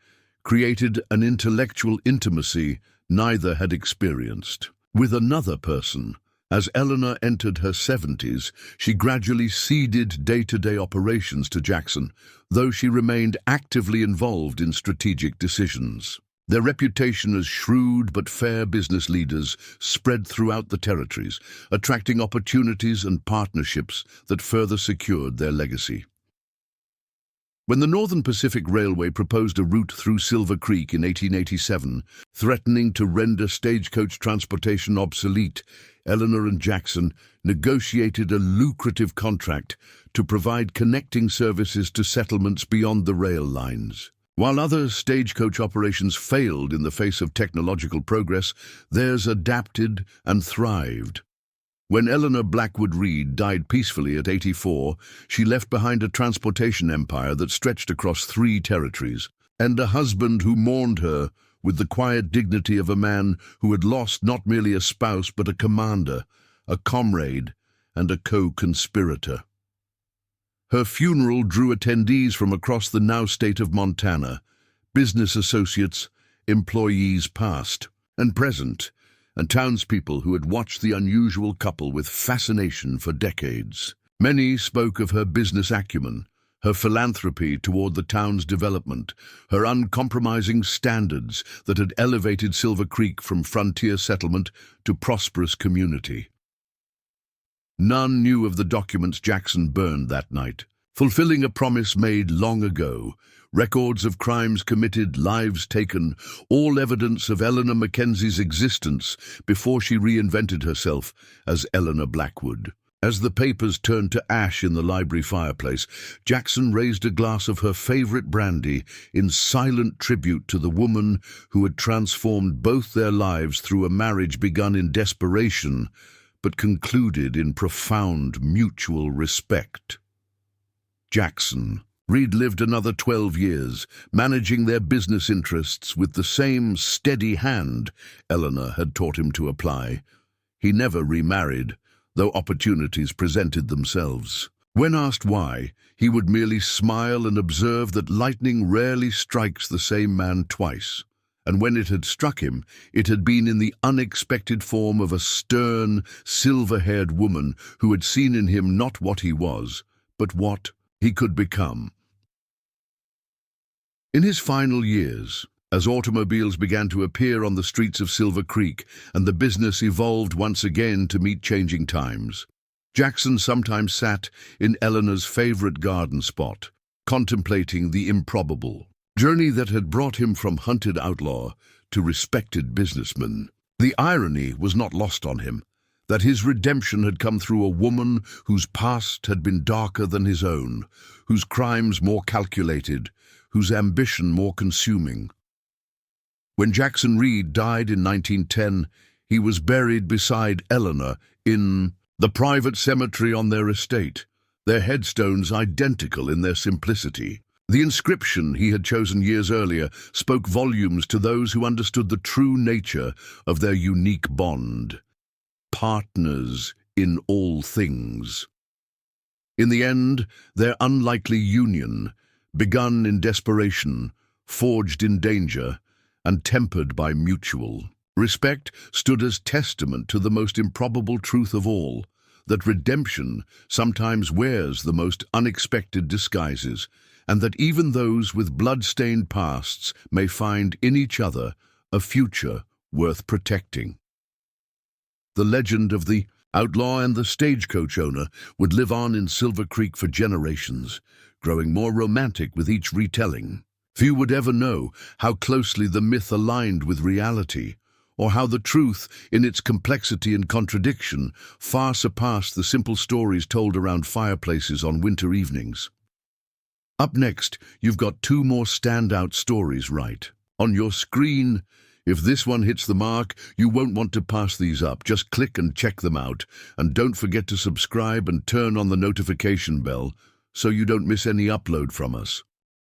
Speaker 1: created an intellectual intimacy neither had experienced. With another person, as Eleanor entered her 70s, she gradually ceded day-to-day operations to Jackson, though she remained actively involved in strategic decisions. Their reputation as shrewd but fair business leaders spread throughout the territories, attracting opportunities and partnerships that further secured their legacy. When the Northern Pacific Railway proposed a route through Silver Creek in 1887, threatening to render stagecoach transportation obsolete, Eleanor and Jackson negotiated a lucrative contract to provide connecting services to settlements beyond the rail lines. While other stagecoach operations failed in the face of technological progress, theirs adapted and thrived. When Eleanor Blackwood Reed died peacefully at 84, she left behind a transportation empire that stretched across 3 territories, and a husband who mourned her with the quiet dignity of a man who had lost not merely a spouse but a commander, a comrade, and a co-conspirator. Her funeral drew attendees from across the now state of Montana, business associates, employees past and present, and townspeople who had watched the unusual couple with fascination for decades. Many spoke of her business acumen, her philanthropy toward the town's development, her uncompromising standards that had elevated Silver Creek from frontier settlement to prosperous community. None knew of the documents Jackson burned that night, fulfilling a promise made long ago. Records of crimes committed, lives taken, all evidence of Elena McKenzie's existence before she reinvented herself as Elena Blackwood. As the papers turned to ash in the library fireplace, Jackson raised a glass of her favorite brandy in silent tribute to the woman who had transformed both their lives through a marriage begun in desperation, but concluded in profound mutual respect. Jackson. Reed lived another 12 years, managing their business interests with the same steady hand Elena had taught him to apply. He never remarried, though opportunities presented themselves. When asked why, he would merely smile and observe that lightning rarely strikes the same man twice. And when it had struck him, it had been in the unexpected form of a stern, silver-haired woman who had seen in him not what he was, but what he could become. In his final years, as automobiles began to appear on the streets of Silver Creek and the business evolved once again to meet changing times, Jackson sometimes sat in Elena's favorite garden spot, contemplating the improbable journey that had brought him from hunted outlaw to respected businessman. The irony was not lost on him, that his redemption had come through a woman whose past had been darker than his own, whose crimes more calculated, whose ambition more consuming. When Jackson Reed died in 1910, he was buried beside Elena in the private cemetery on their estate, their headstones identical in their simplicity. The inscription he had chosen years earlier spoke volumes to those who understood the true nature of their unique bond. Partners in all things. In the end, their unlikely union, begun in desperation, forged in danger, and tempered by mutual respect, stood as testament to the most improbable truth of all, that redemption sometimes wears the most unexpected disguises, and that even those with blood-stained pasts may find in each other a future worth protecting. The legend of the outlaw and the stagecoach owner would live on in Silver Creek for generations, growing more romantic with each retelling. Few would ever know how closely the myth aligned with reality, or how the truth, in its complexity and contradiction, far surpassed the simple stories told around fireplaces on winter evenings. Up next, you've got two more standout stories right on your screen. If this one hits the mark, you won't want to pass these up. Just click and check them out, and don't forget to subscribe and turn on the notification bell so you don't miss any upload from us.